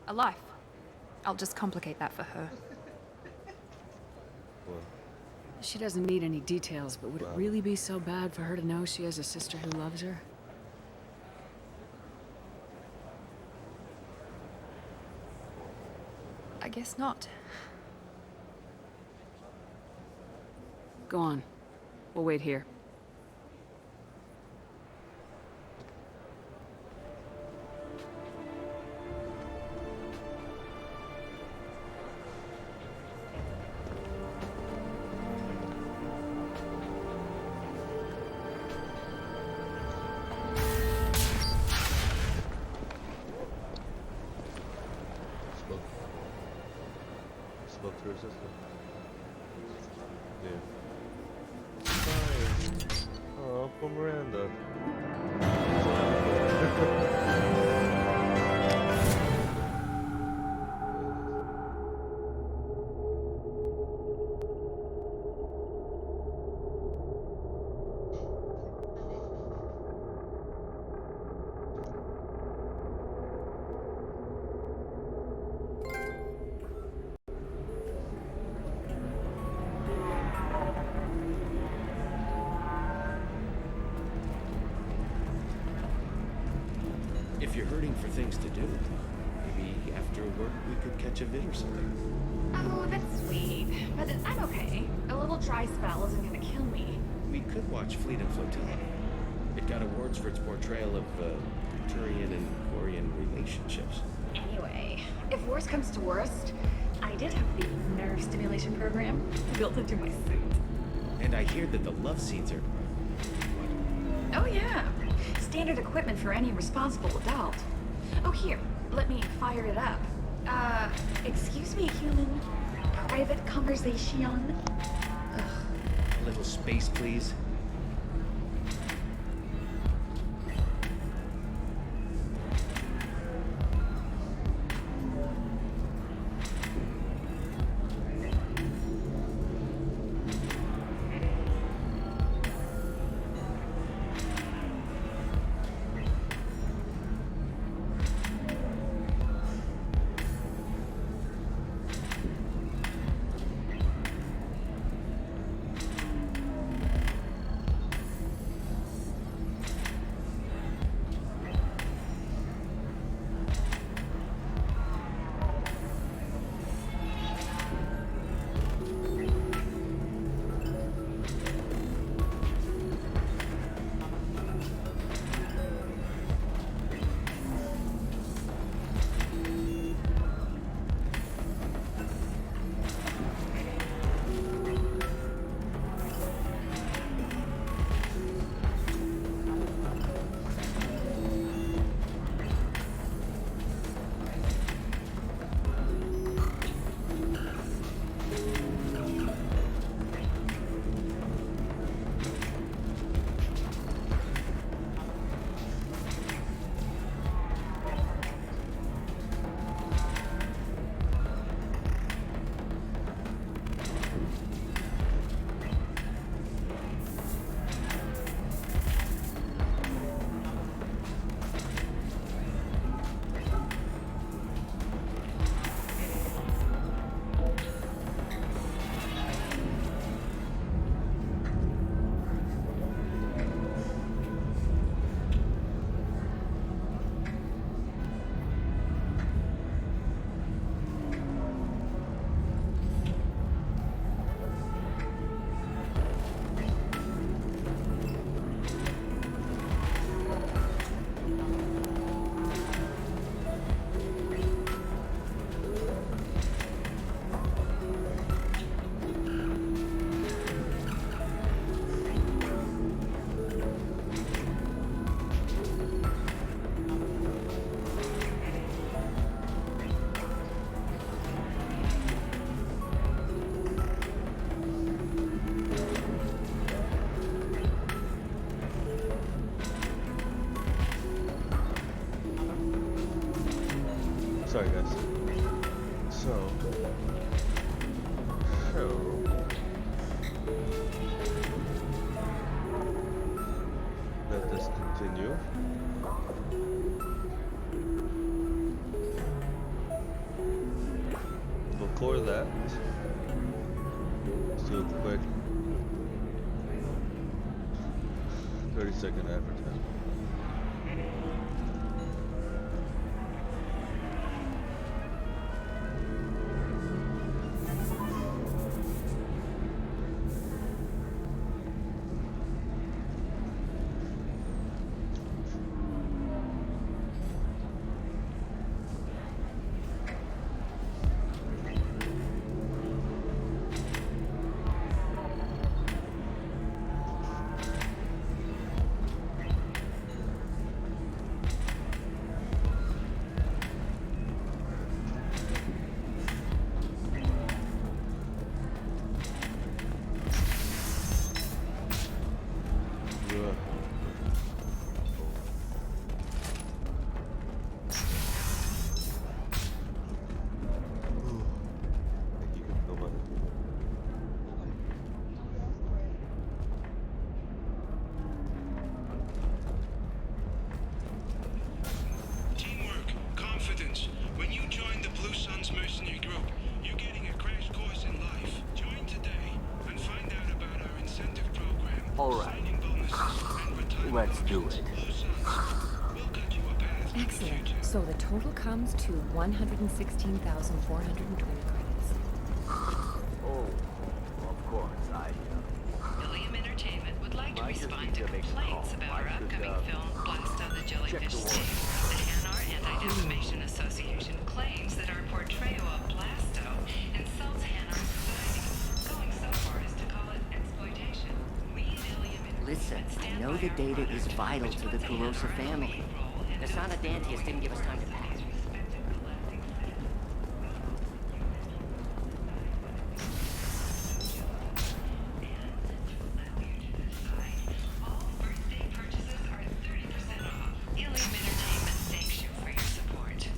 A life. I'll just complicate that for her. She doesn't need any details, but would it really be so bad for her to know she has a sister who loves her? I guess not. Go on. We'll wait here. spoke to her sister. Yeah. Hi. Oh, Uncle Miranda. If you're hurting for things to do, maybe after work we could catch a vid or something. Oh, that's sweet. But I'm okay. A little dry spell isn't gonna kill me. We could watch Fleet and Flotilla. It got awards for its portrayal of Turian and Quarian relationships. Anyway, if worst comes to worst, I did have the nerve stimulation program built into my suit. And I hear that the love scenes are... Oh yeah. Standard equipment for any responsible adult. Oh here, let me fire it up. Excuse me, human. Private conversation? Ugh. A little space, please. Sorry, guys. So, let this continue. Before that, let's do a quick 30-second advertisement. do it. Excellent. So the total comes to 116,420 credits. Oh, of course, William Entertainment would like to respond to complaints about our upcoming film, Blast on the Jellyfish Sea. The Hanar Anti-Defamation Association claims that our portrayal of Blasto insults Hanar society, going so far as to call it exploitation. Listen, I know the data is vital to the Kurosa family. The son of Dantius didn't give us time to pack.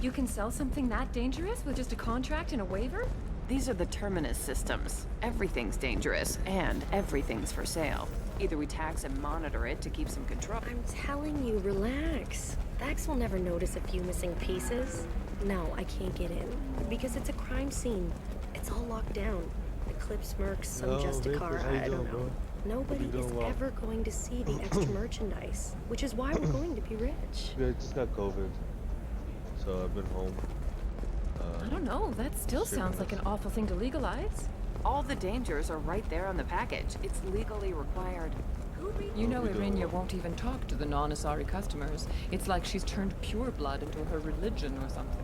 You can sell something that dangerous with just a contract and a waiver? These are the Terminus systems. Everything's dangerous, and everything's for sale. Either we tax and monitor it to keep some control. I'm telling you, relax. Vax will never notice a few missing pieces. No, I can't get in. Because it's a crime scene. It's all locked down. Eclipse Mercs, some Justicar, I don't know. Nobody is ever going to see the extra merchandise, which is why we're going to be rich. Yeah, I just got COVID, so I've been home. I don't know, that still sounds like an awful thing to legalize. All the dangers are right there on the package. It's legally required. You know Irinia won't even talk to the non-Asari customers. It's like she's turned pureblood into her religion or something.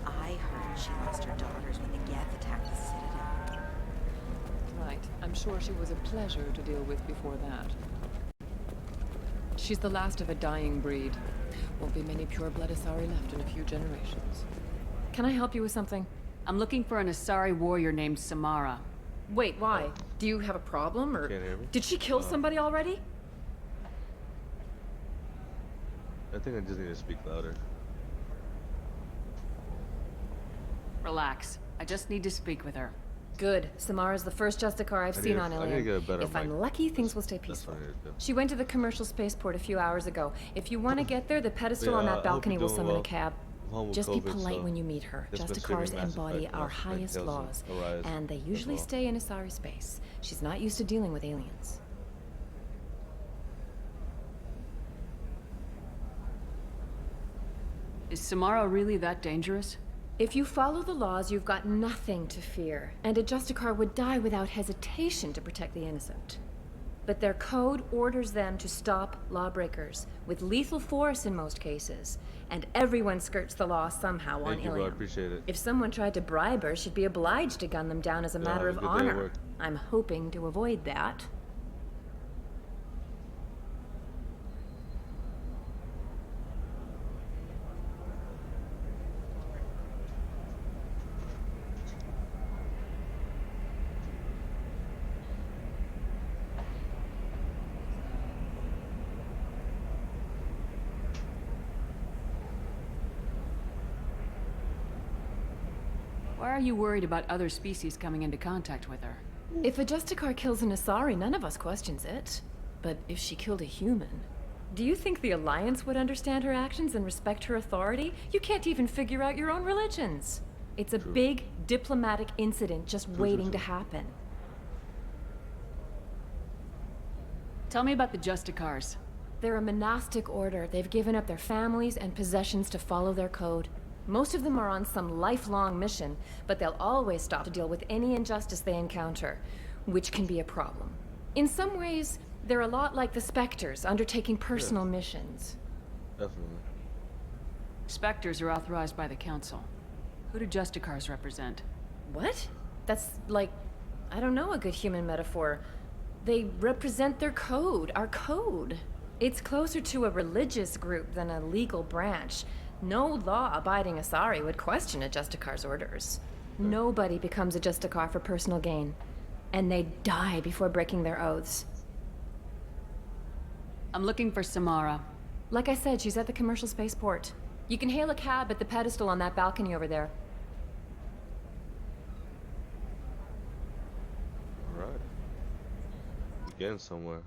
I heard she lost her daughters when the Geth attacked the Citadel. Right. I'm sure she was a pleasure to deal with before that. She's the last of a dying breed. Won't be many pureblood Asari left in a few generations. Can I help you with something? I'm looking for an Asari warrior named Samara. Wait, why? Do you have a problem, or Can't hear me? did she kill somebody already? I think I just need to speak louder. Relax. I just need to speak with her. Good. Samara's the first Justicar I've seen on I need to Ilion. get a better If I'm mic. lucky, things will stay peaceful. That's what I need to do. She went to the commercial spaceport a few hours ago. If you want to get there, the pedestal on Yeah, that I hope balcony you're will doing summon well. a cab. I'm home with Just be COVID, polite so when you meet her. just been Justicars streaming Mass embody Effect, our Mass Effect highest Tales laws, of Arise and they as usually well. stay in Asari space. She's not used to dealing with aliens. Is Samara really that dangerous? If you follow the laws, you've got nothing to fear, and a Justicar would die without hesitation to protect the innocent. But their code orders them to stop lawbreakers, with lethal force in most cases, and everyone skirts the law somehow on Thank you, bro. I Ilium. appreciate it. If someone tried to bribe her, she'd be obliged to gun them down as a matter have of a good day at honor. work. I'm hoping to avoid that. Why are you worried about other species coming into contact with her? If a Justicar kills an Asari, none of us questions it. But if she killed a human... Do you think the Alliance would understand her actions and respect her authority? You can't even figure out your own religions. It's a big diplomatic incident just waiting to happen. Tell me about the Justicars. They're a monastic order. They've given up their families and possessions to follow their code. Most of them are on some lifelong mission, but they'll always stop to deal with any injustice they encounter, which can be a problem. In some ways, they're a lot like the Spectres, undertaking personal missions. Definitely. Spectres are authorized by the Council. Who do Justicars represent? What? That's like, I don't know, a good human metaphor. They represent their code, our code. It's closer to a religious group than a legal branch. No law-abiding Asari would question a Justicar's orders. Nobody becomes a Justicar for personal gain. And they die before breaking their oaths. I'm looking for Samara. Like I said, she's at the commercial spaceport. You can hail a cab at the pedestal on that balcony over there. Alright. Getting somewhere.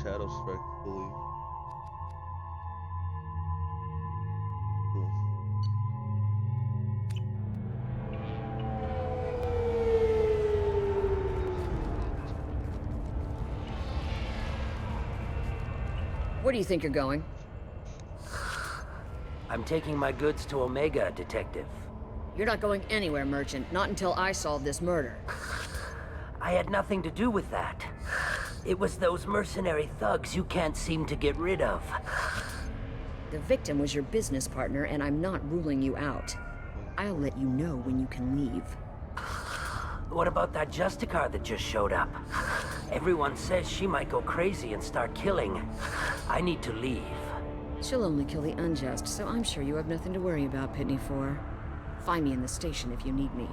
Shadow strike fully. Where do you think you're going? I'm taking my goods to Omega, Detective. You're not going anywhere, Merchant. Not until I solve this murder. I had nothing to do with that. It was those mercenary thugs you can't seem to get rid of. The victim was your business partner, and I'm not ruling you out. I'll let you know when you can leave. What about that Justicar that just showed up? Everyone says she might go crazy and start killing. I need to leave. She'll only kill the unjust, so I'm sure you have nothing to worry about, Pitney 4. Find me in the station if you need me.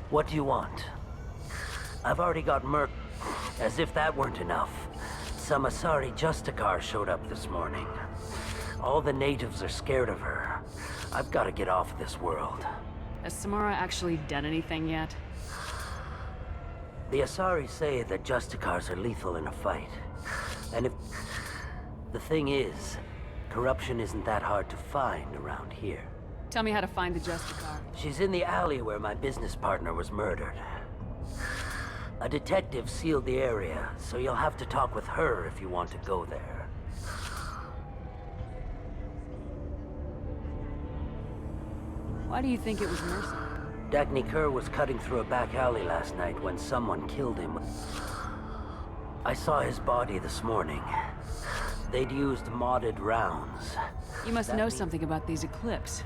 What do you want? I've already got Merc. As if that weren't enough. Some Asari Justicar showed up this morning. All the natives are scared of her. I've got to get off this world. Has Samara actually done anything yet? The Asari say that Justicars are lethal in a fight. And if... The thing is, corruption isn't that hard to find around here. Tell me how to find the Justicar. She's in the alley where my business partner was murdered. A detective sealed the area, so you'll have to talk with her if you want to go there. Why do you think it was Mercy? Dagny Kerr was cutting through a back alley last night when someone killed him. I saw his body this morning. They'd used modded rounds. You must know something about these Eclipse.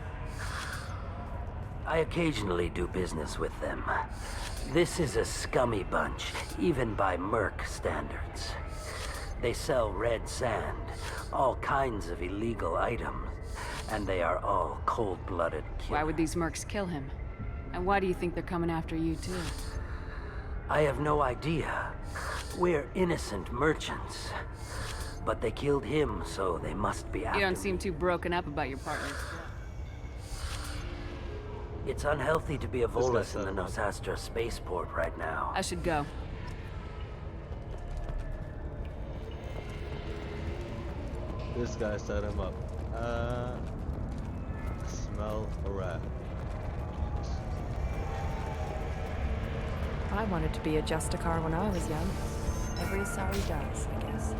I occasionally do business with them. This is a scummy bunch, even by Merc standards. They sell red sand, all kinds of illegal items, and they are all cold-blooded killers. Why would these Mercs kill him? And why do you think they're coming after you, too? I have no idea. We're innocent merchants. But they killed him, so they must be after You don't me. seem too broken up about your partner. It's unhealthy to be a Volus in the Nosastra spaceport right now. I should go. This guy set him up. Smell a rat. I wanted to be a Justicar when I was young. Every Asari does, I guess.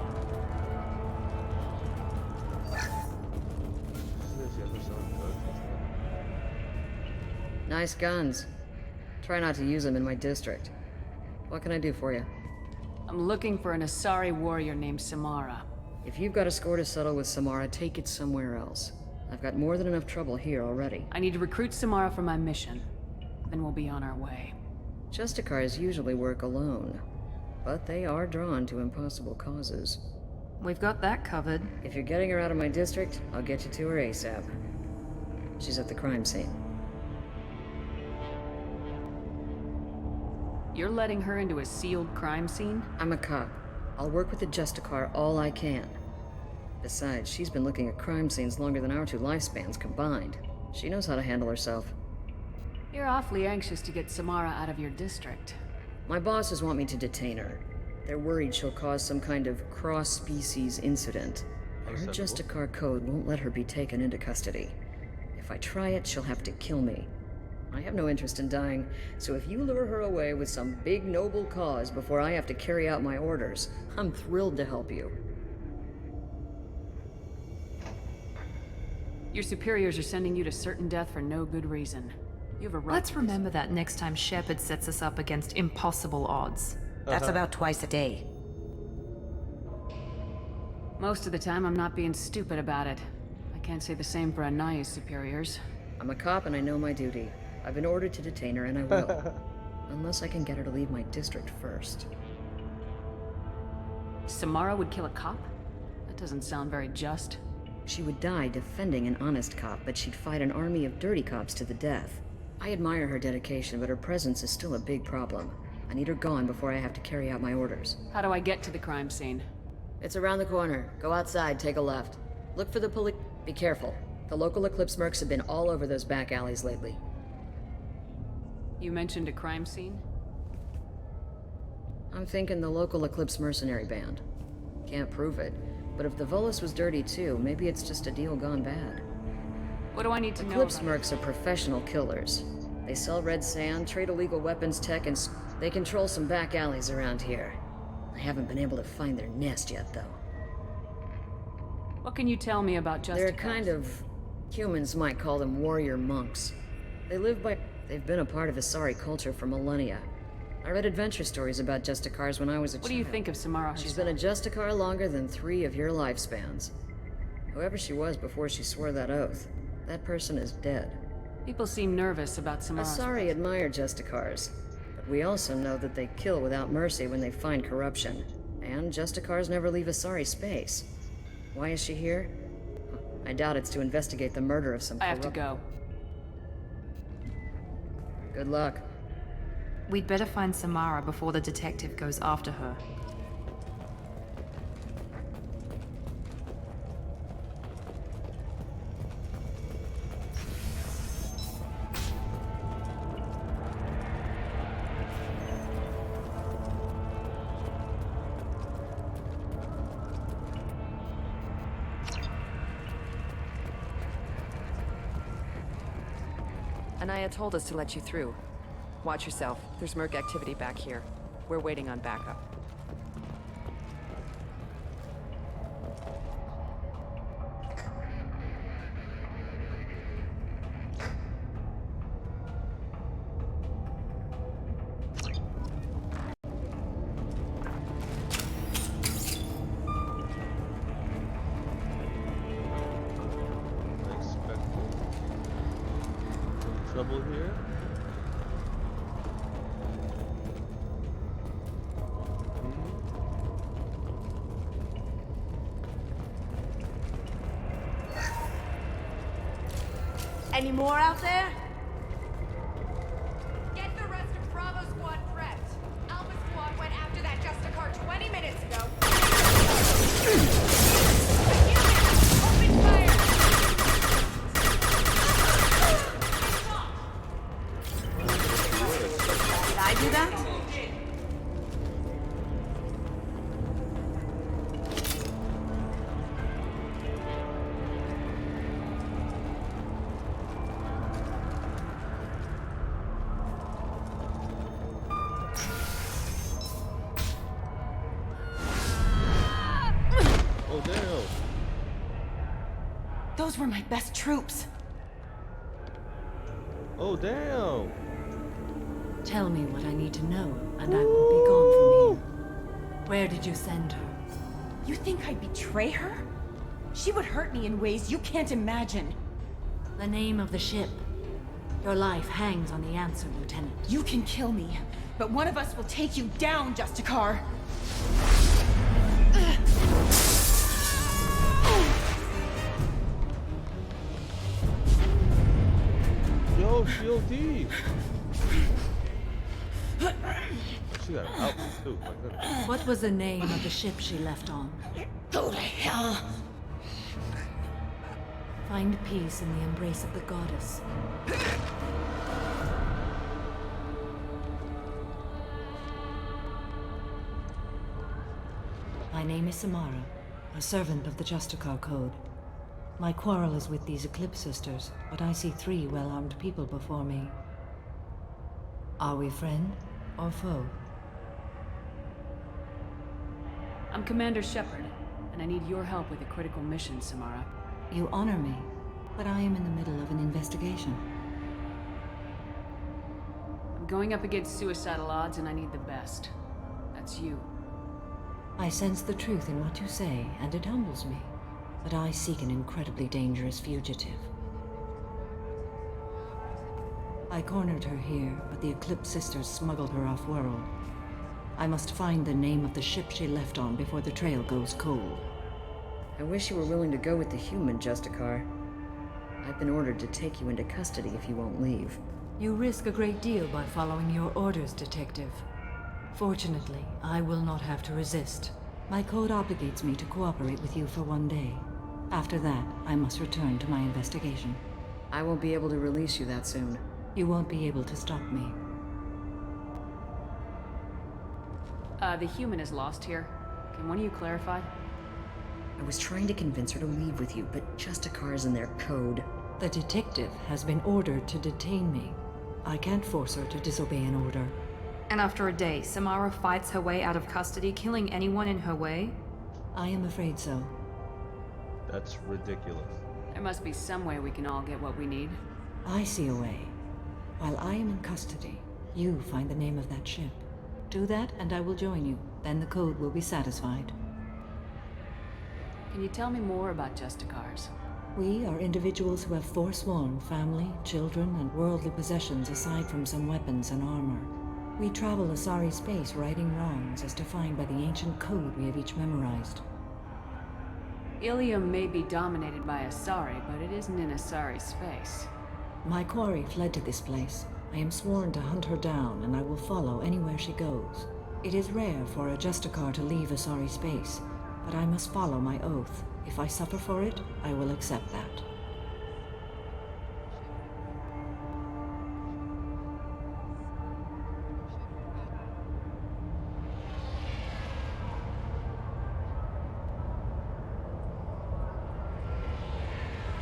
Nice guns. Try not to use them in my district. What can I do for you? I'm looking for an Asari warrior named Samara. If you've got a score to settle with Samara, take it somewhere else. I've got more than enough trouble here already. I need to recruit Samara for my mission. Then we'll be on our way. Justicars usually work alone, but they are drawn to impossible causes. We've got that covered. If you're getting her out of my district, I'll get you to her ASAP. She's at the crime scene. You're letting her into a sealed crime scene? I'm a cop. I'll work with the Justicar all I can. Besides, she's been looking at crime scenes longer than our 2 lifespans combined. She knows how to handle herself. You're awfully anxious to get Samara out of your district. My bosses want me to detain her. They're worried she'll cause some kind of cross-species incident. Her Justicar code won't let her be taken into custody. If I try it, she'll have to kill me. I have no interest in dying, so if you lure her away with some big noble cause before I have to carry out my orders, I'm thrilled to help you. Your superiors are sending you to certain death for no good reason. You have a right. Let's remember that next time Shepard sets us up against impossible odds. That's about twice a day. Most of the time, I'm not being stupid about it. I can't say the same for Anaya's superiors. I'm a cop and I know my duty. I've been ordered to detain her and I will. Unless I can get her to leave my district first. Samara would kill a cop? That doesn't sound very just. She would die defending an honest cop, but she'd fight an army of dirty cops to the death. I admire her dedication, but her presence is still a big problem. I need her gone before I have to carry out my orders. How do I get to the crime scene? It's around the corner. Go outside, take a left. Look for the police. Be careful. The local Eclipse mercs have been all over those back alleys lately. You mentioned a crime scene? I'm thinking the local Eclipse mercenary band. Can't prove it, but if the Volus was dirty too, maybe it's just a deal gone bad. What do I need to know Eclipse about mercs are professional killers. They sell red sand, trade illegal weapons tech, and they control some back alleys around here. I haven't been able to find their nest yet, though. What can you tell me about Justicars? They're kind of... humans might call them warrior monks. They live by... They've been a part of Asari culture for millennia. I read adventure stories about Justicars when I was a child. What do you think of Samara herself? She's been a Justicar longer than 3 of your lifespans. Whoever she was before she swore that oath, that person is dead. People seem nervous about Samara. Asari admire Justicars, but we also know that they kill without mercy when they find corruption. And Justicars never leave Asari space. Why is she here? I doubt it's to investigate the murder of some I have to go. Good luck. We'd better find Samara before the detective goes after her. Anaya told us to let you through. Watch yourself. There's merc activity back here. We're waiting on backup. Trouble here? Any more out there? Get the rest of Bravo Squad prepped. Alpha Squad went after that Justicar 20 minutes ago. Open fire! Did I do that? Oh, damn. Those were my best troops. Oh, damn. Tell me what I need to know, and I will be gone from here. Where did you send her? You think I'd betray her? She would hurt me in ways you can't imagine. The name of the ship. Your life hangs on the answer, Lieutenant. You can kill me, but one of us will take you down, Justicar. Yo, COD. She got an outfit too, my goodness. What was the name of the ship she left on? Go to hell. Find peace in the embrace of the goddess. My name is Samara, a servant of the Justicar Code. My quarrel is with these Eclipse Sisters, but I see 3 well-armed people before me. Are we friend or foe? I'm Commander Shepard, and I need your help with a critical mission, Samara. You honor me, but I am in the middle of an investigation. I'm going up against suicidal odds, and I need the best. That's you. I sense the truth in what you say, and it humbles me. But I seek an incredibly dangerous fugitive. I cornered her here, but the Eclipse Sisters smuggled her off-world. I must find the name of the ship she left on before the trail goes cold. I wish you were willing to go with the human, Justicar. I've been ordered to take you into custody if you won't leave. You risk a great deal by following your orders, Detective. Fortunately, I will not have to resist. My code obligates me to cooperate with you for 1 day. After that, I must return to my investigation. I won't be able to release you that soon. You won't be able to stop me. The human is lost here. Can one of you clarify? I was trying to convince her to leave with you, but Justicar's in their code. The detective has been ordered to detain me. I can't force her to disobey an order. And after a day, Samara fights her way out of custody, killing anyone in her way? I am afraid so. That's ridiculous. There must be some way we can all get what we need. I see a way. While I am in custody, you find the name of that ship. Do that, and I will join you. Then the code will be satisfied. Can you tell me more about Justicars? We are individuals who have forsworn family, children, and worldly possessions aside from some weapons and armor. We travel Asari space righting wrongs as defined by the ancient code we have each memorized. Ilium may be dominated by Asari, but it isn't in Asari space. My quarry fled to this place. I am sworn to hunt her down, and I will follow anywhere she goes. It is rare for a Justicar to leave Asari space, but I must follow my oath. If I suffer for it, I will accept that.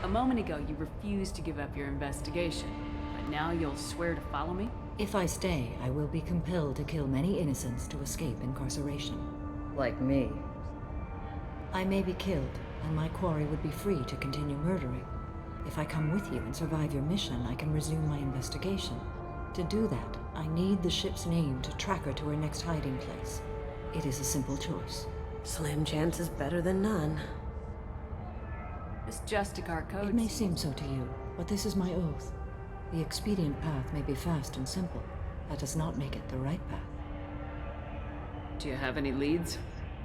A moment ago, you refused to give up your investigation, but now you'll swear to follow me? If I stay, I will be compelled to kill many innocents to escape incarceration. Like me. I may be killed, and my quarry would be free to continue murdering. If I come with you and survive your mission, I can resume my investigation. To do that, I need the ship's name to track her to her next hiding place. It is a simple choice. Slim chance is better than none. This Justicar code... It may seem so to you, but this is my oath. The expedient path may be fast and simple. That does not make it the right path. Do you have any leads?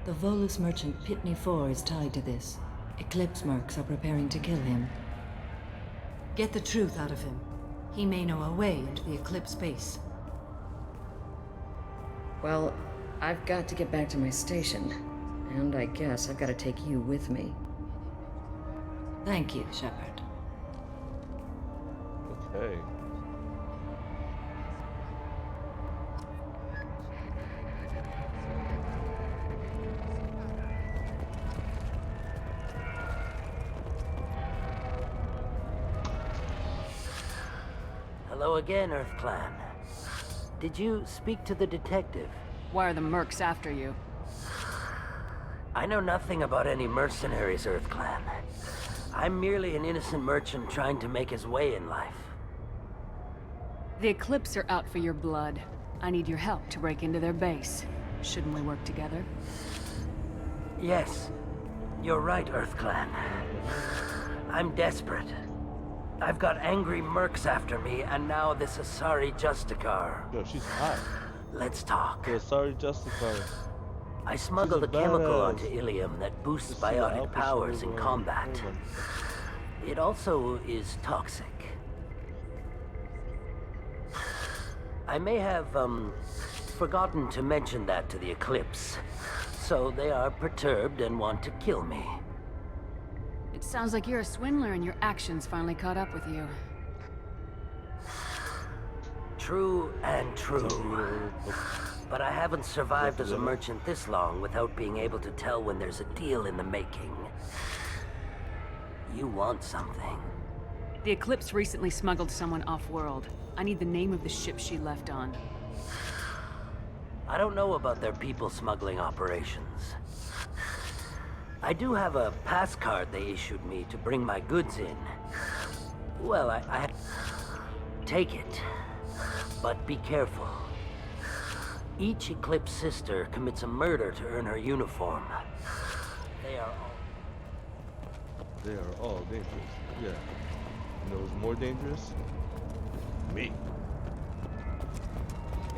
The Volus merchant Pitney IV is tied to this. Eclipse mercs are preparing to kill him. Get the truth out of him. He may know a way into the Eclipse base. Well, I've got to get back to my station. And I guess I've got to take you with me. Thank you, Shepard. Okay. Hello again, Earth Clan. Did you speak to the detective? Why are the mercs after you? I know nothing about any mercenaries, Earth Clan. I'm merely an innocent merchant trying to make his way in life. The Eclipse are out for your blood. I need your help to break into their base. Shouldn't we work together? Yes, you're right, Earth Clan. I'm desperate. I've got angry mercs after me, and now this Asari Justicar. Yo, she's hot. Let's talk. The Asari Justicar. I smuggled a chemical onto Ilium that boosts biotic powers in combat. It also is toxic. I may have, forgotten to mention that to the Eclipse, so they are perturbed and want to kill me. Sounds like you're a swindler and your actions finally caught up with you. True and true. But I haven't survived as a merchant this long without being able to tell when there's a deal in the making. You want something. The Eclipse recently smuggled someone off-world. I need the name of the ship she left on. I don't know about their people smuggling operations. I do have a pass card they issued me to bring my goods in. Well, I take it, but be careful. Each Eclipse sister commits a murder to earn her uniform. They are all dangerous. Yeah. You know who's more dangerous? Me.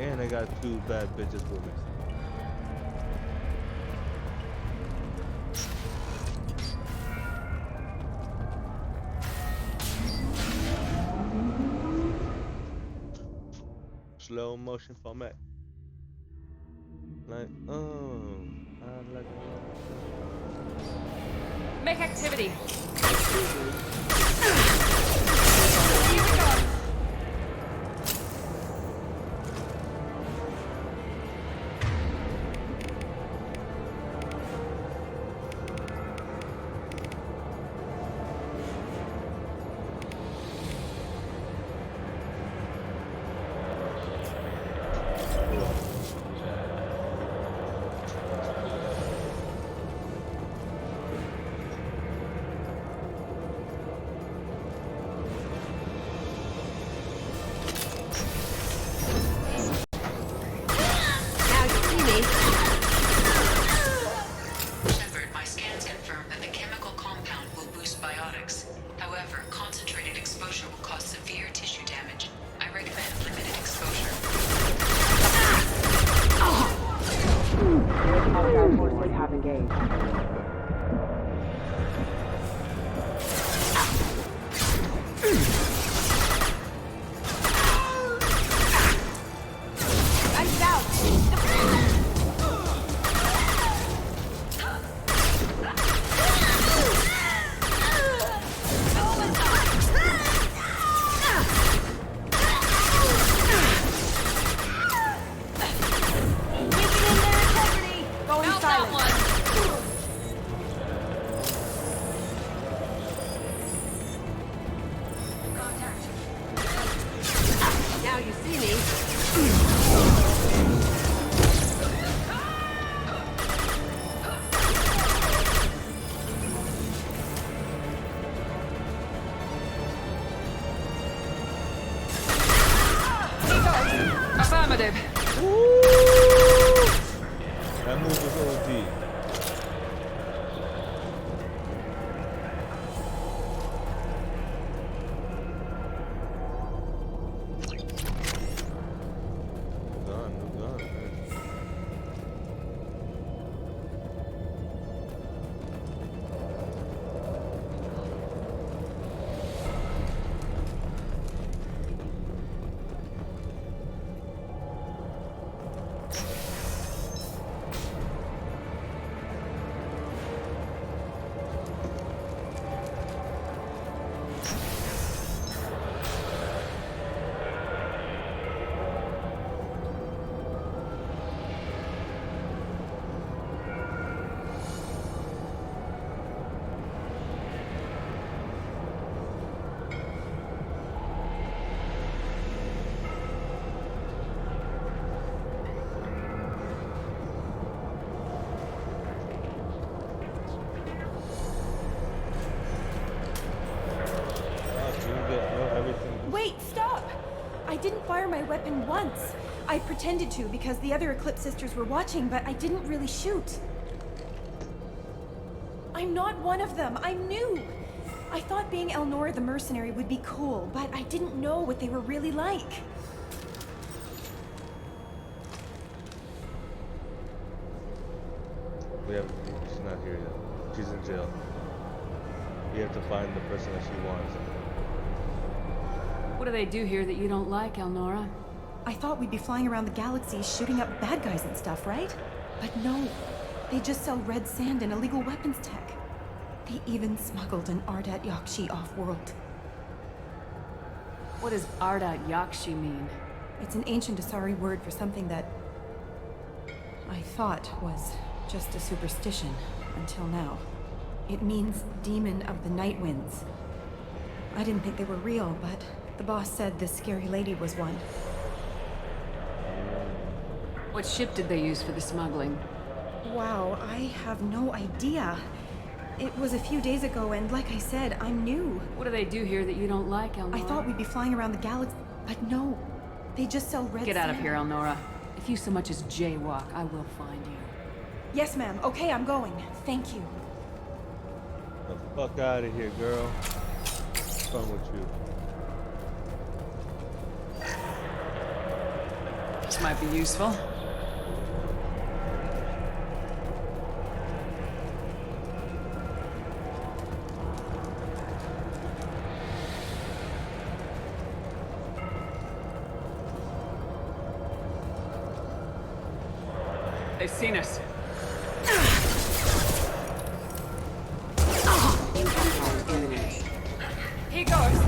And I got 2 bad bitches with me. Slow motion format. Like, oh, I like. Make activity. Affirmative. That move was OD. Wait, stop! I didn't fire my weapon once. I pretended to because the other Eclipse sisters were watching, but I didn't really shoot. I'm not one of them. I'm new. I thought being Elnora the mercenary would be cool, but I didn't know what they were really like. She's not here yet. She's in jail. You have to find the person that she wants. What do they do here that you don't like, Elnora? I thought we'd be flying around the galaxy shooting up bad guys and stuff, right? But no. They just sell red sand and illegal weapons tech. They even smuggled an Ardat Yakshi off-world. What does Ardat Yakshi mean? It's an ancient Asari word for something that I thought was just a superstition until now. It means demon of the night winds. I didn't think they were real, but the boss said this scary lady was one. What ship did they use for the smuggling? Wow, I have no idea. It was a few days ago, and like I said, I'm new. What do they do here that you don't like, Elnora? I thought we'd be flying around the galaxy, but no. They just sell red Get out of sand. here, Elnora. If you so much as jaywalk, I will find you. Yes, ma'am. Okay, I'm going. Thank you. The fuck out of here, girl. What's wrong with you? This might be useful. They've seen us. Here goes.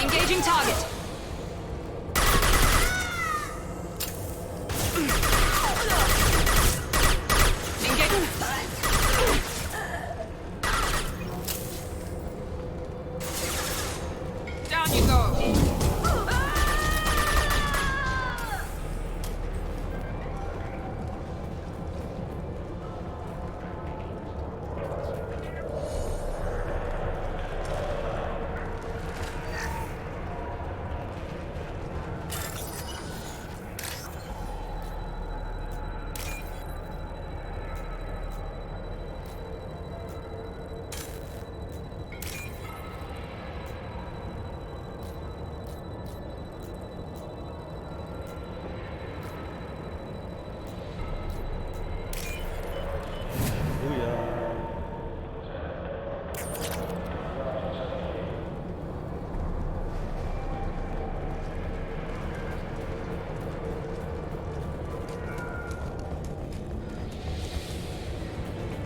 Engaging target. Down you go.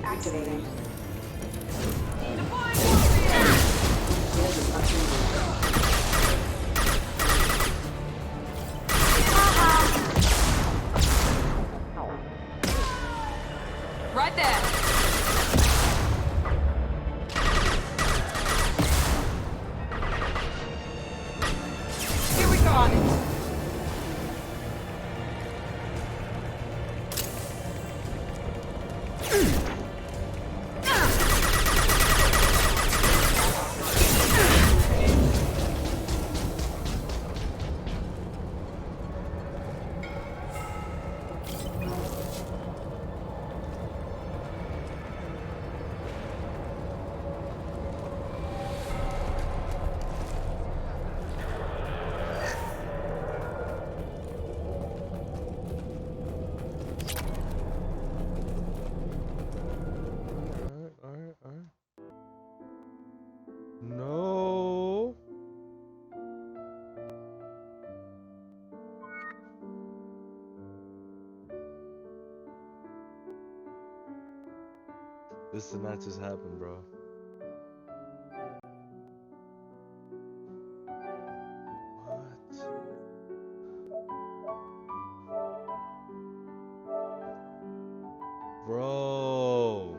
Activating. Right there. Here we go on it. Alright. No. This did not just happen, bro. Bro.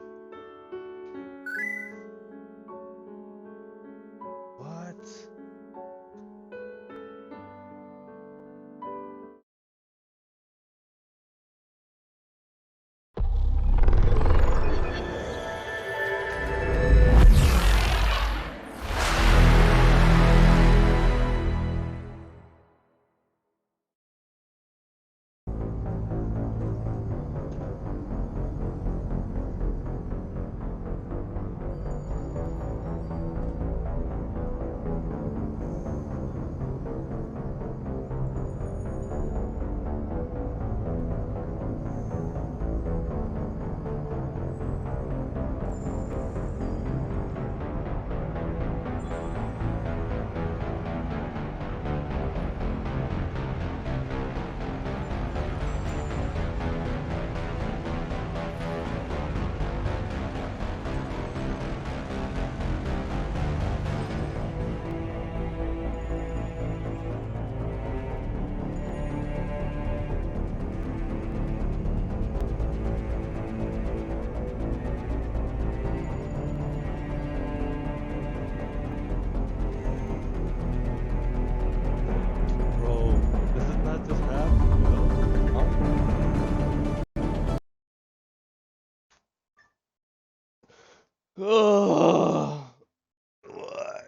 What? Oh, why?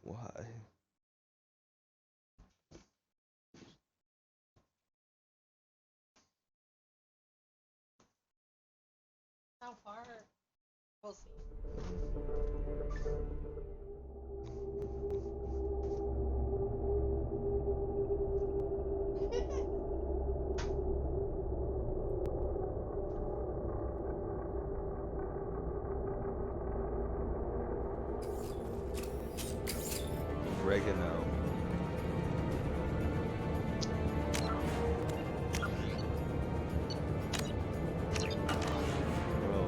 Why? How far? We'll see. Oregano. Bro.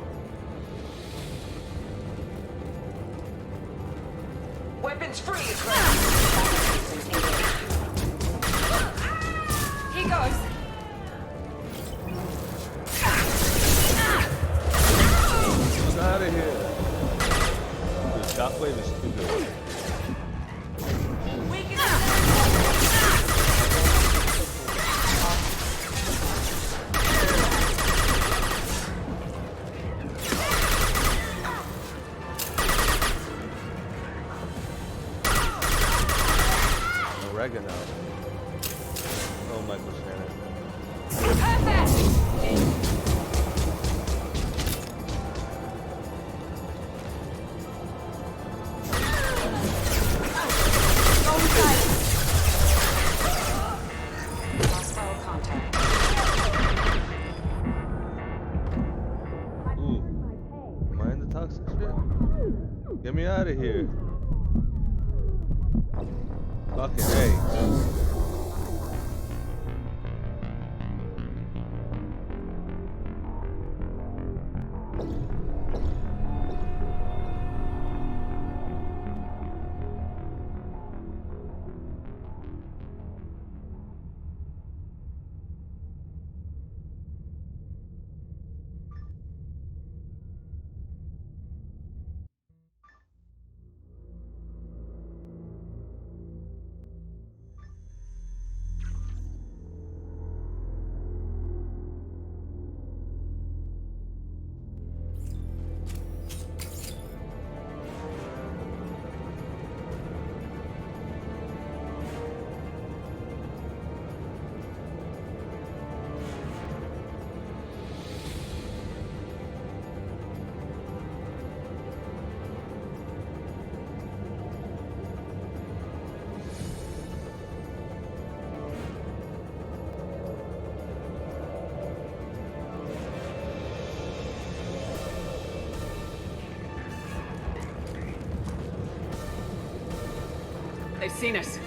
Weapons free! He goes. Get out of here. The shockwave is too good. Oregano. Oh, Michael Shannon. Ooh. Am I in the toxic shit? Get me out of here. Fucking hey. They've seen us.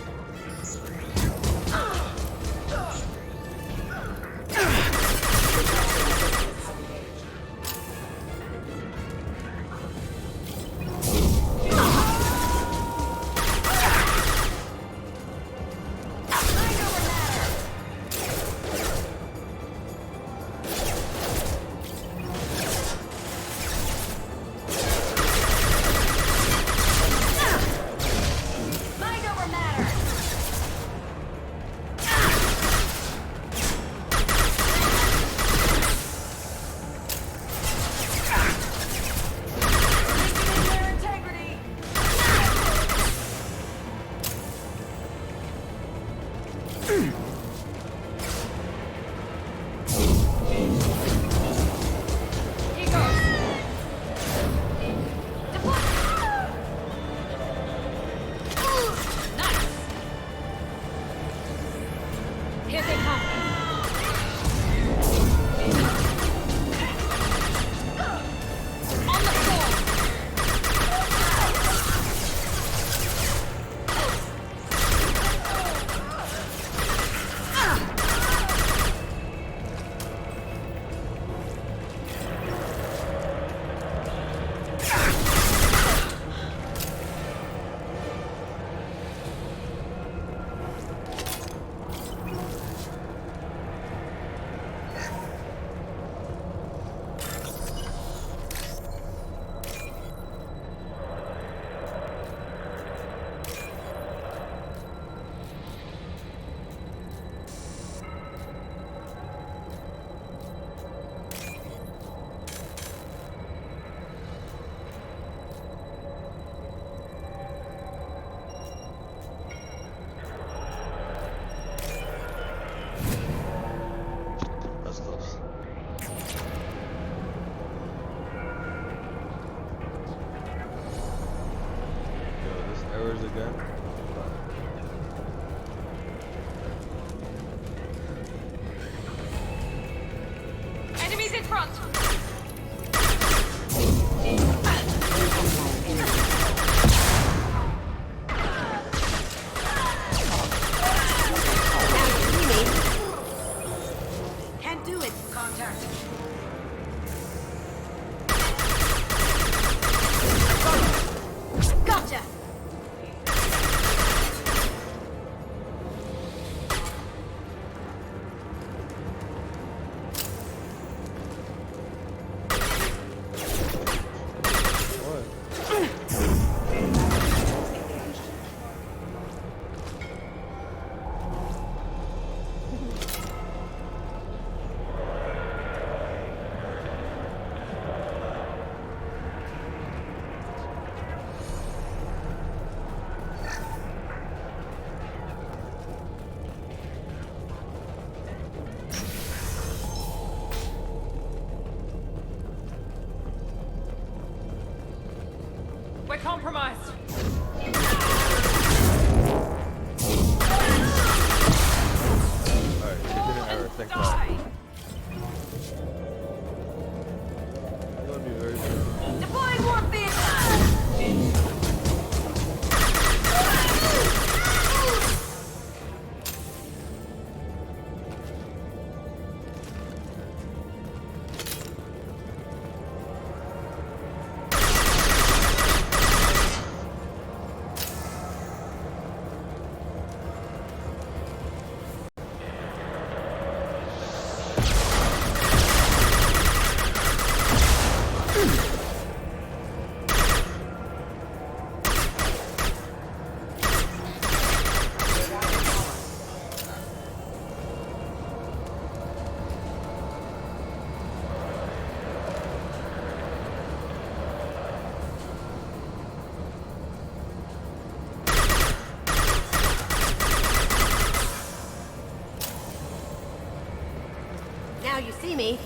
see me.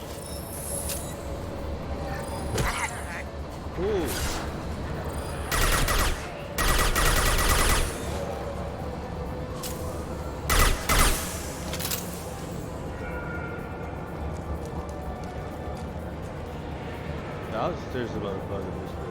Ooh. I was serious about a bug in this game.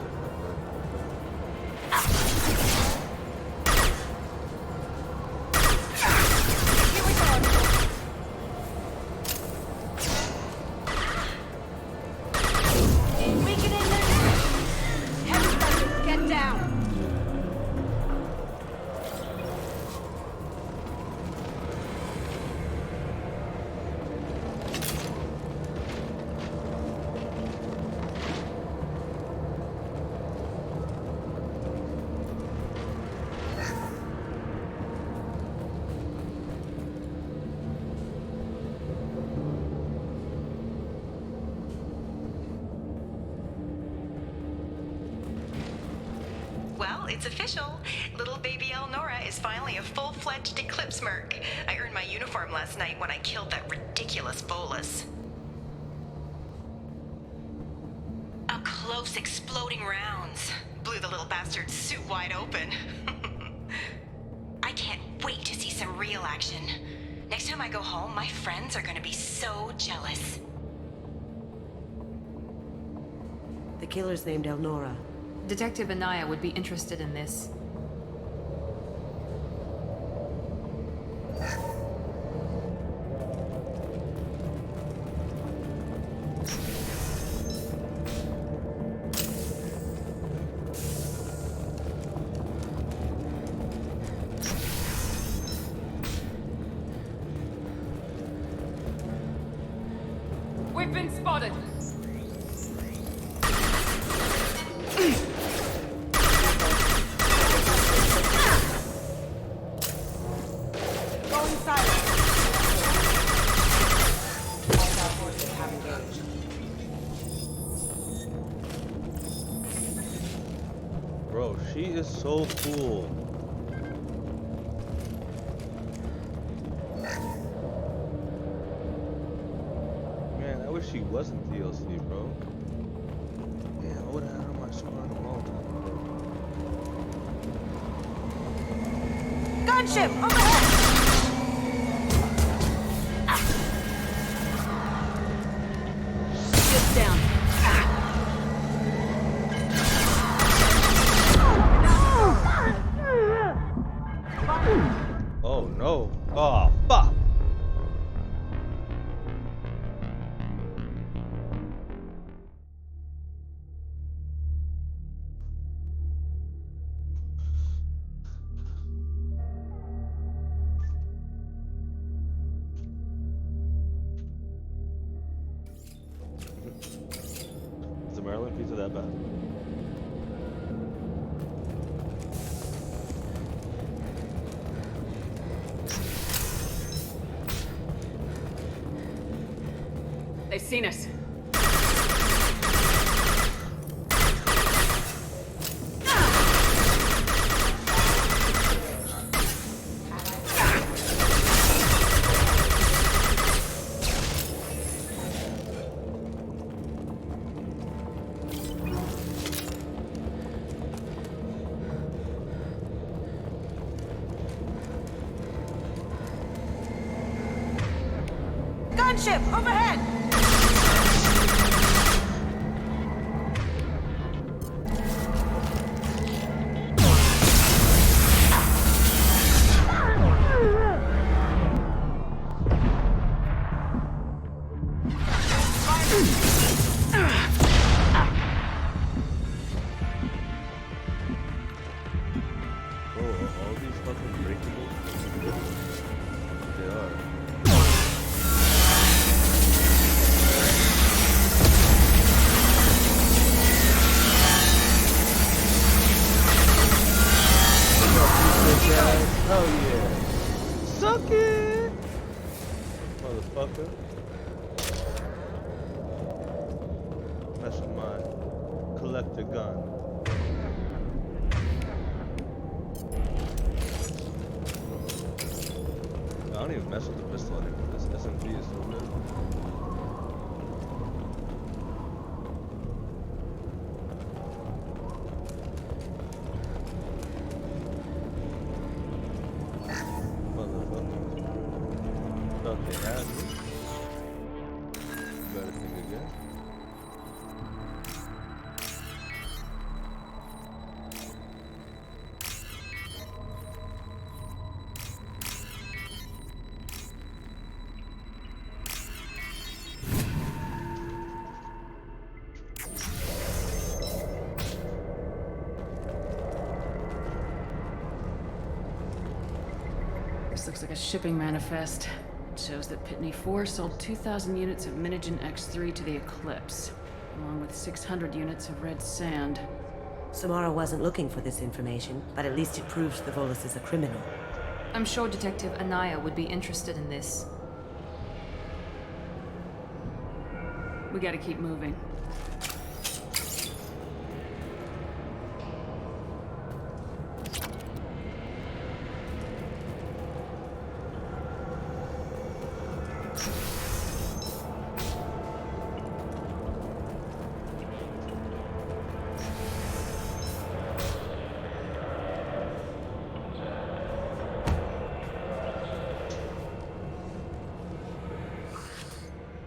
Get down. Well, it's official. Little baby Elnora is finally a full-fledged Eclipse Merc. I earned my uniform last night when I killed that ridiculous bolus. Up close, exploding rounds. Blew the little bastard's suit wide open. I can't wait to see some real action. Next time I go home, my friends are gonna be so jealous. The killer's named Elnora. Detective Anaya would be interested in this. We've been spotted. Going silent. All our forces have engaged. Bro, she is so cool. Man, I wish she wasn't DLC, bro. Man, I would have had her on my squad a long time ago. Gunship! Overhead! Sit down. Oh no. Oh, fuck. Is the Maryland pizza that bad? They've seen us. Gunship! Overhead! Oh, are all these fucking breakable? They are. Oh yeah. Suck it! Motherfucker. Mess with my collector gun. I don't even mess with the pistol anymore. This SMG is so good. thought they had me. Better think again. This looks like a shipping manifest. It shows that Pitney 4 sold 2,000 units of Minigen X3 to the Eclipse, along with 600 units of red sand. Samara wasn't looking for this information, but at least it proves the Volus is a criminal. I'm sure Detective Anaya would be interested in this. We gotta keep moving.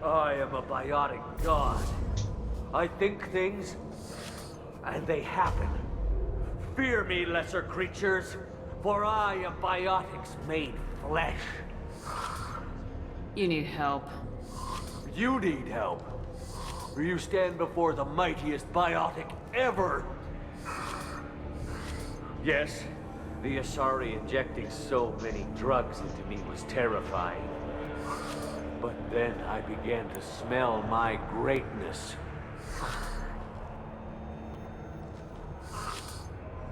I am a biotic god. I think things, and they happen. Fear me, lesser creatures, for I am biotics made flesh. You need help. You need help. For you stand before the mightiest biotic ever. Yes, the Asari injecting so many drugs into me was terrifying. But then I began to smell my greatness.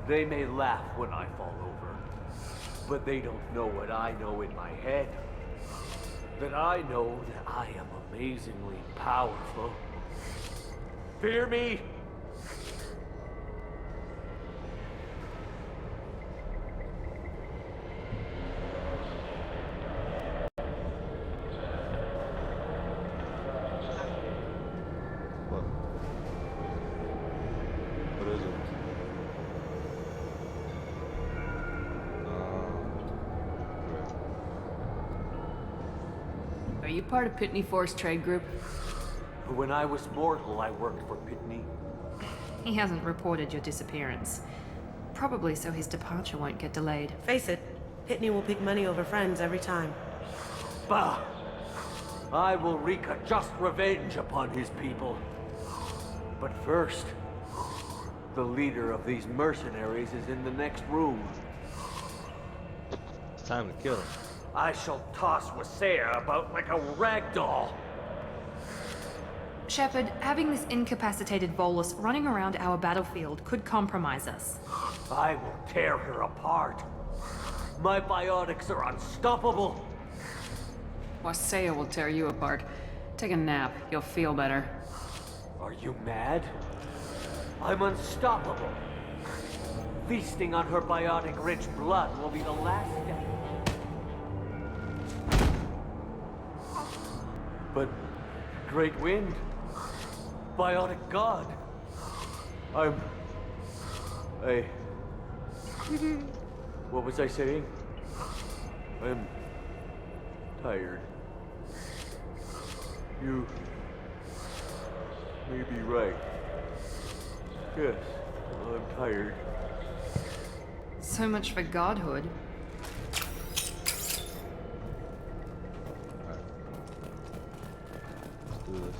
They may laugh when I fall over, but they don't know what I know in my head. That I know that I am amazingly powerful. Fear me? What is it? Are you part of Pitney 4's trade group? When I was mortal, I worked for Pitney. He hasn't reported your disappearance. Probably so his departure won't get delayed. Face it, Pitney will pick money over friends every time. Bah! I will wreak a just revenge upon his people. But first, the leader of these mercenaries is in the next room. It's time to kill him. I shall toss Wasea about like a rag doll. Shepard, having this incapacitated Volus running around our battlefield could compromise us. I will tear her apart. My biotics are unstoppable. Wasea will tear you apart. Take a nap. You'll feel better. Are you mad? I'm unstoppable. Feasting on her biotic-rich blood will be the last step. But Great Wind, biotic god, what was I saying? I'm tired. You may be right. Yes, I'm tired. So much for godhood. Let's do this.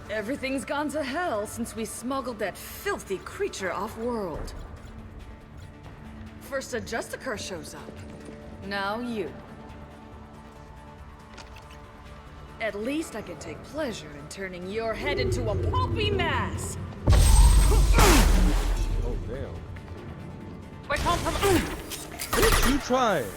Everything's gone to hell since we smuggled that filthy creature off-world. First a Justicar shows up. Now you. At least I can take pleasure in turning your head into a pulpy mass! Oh, damn. We're compromised. Bitch, you trying?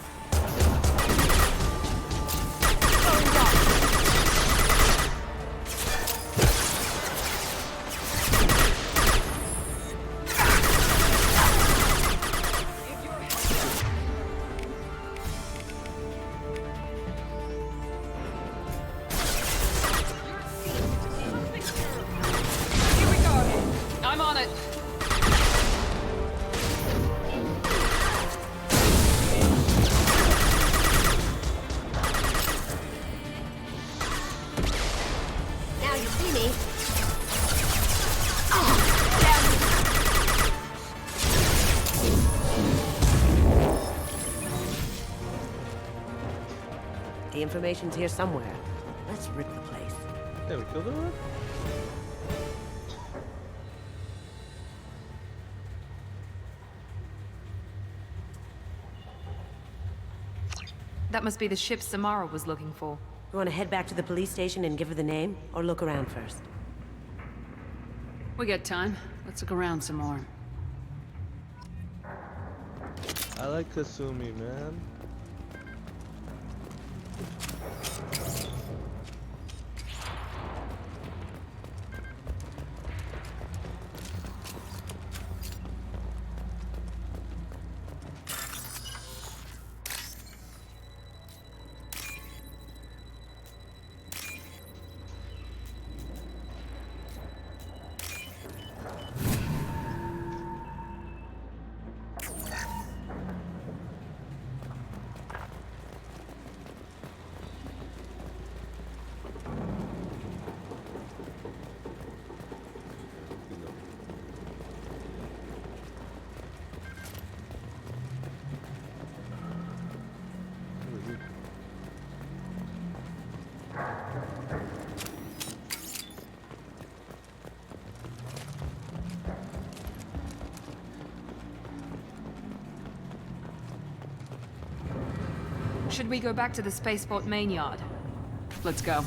it! Now you see me. The information's here somewhere. Let's rip the place. Yeah, we killed her? That must be the ship Samara was looking for. You want to head back to the police station and give her the name, or look around first? We got time. Let's look around some more. I like Kasumi, man. Should we go back to the spaceport main yard? Let's go.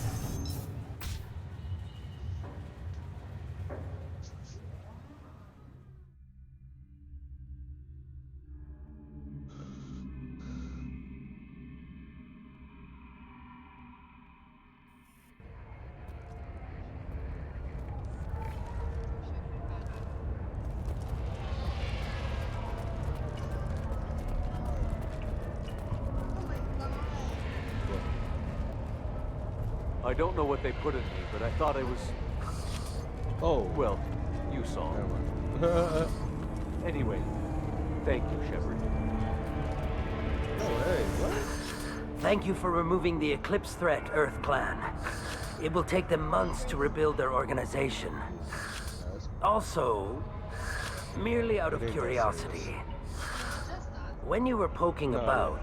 I don't know what they put in me, but I thought I was... Oh. Well, you saw. Anyway, thank you, Shepard. Oh, hey, what? Thank you for removing the Eclipse threat, Earth Clan. It will take them months to rebuild their organization. Also, merely out of curiosity, when you were poking about,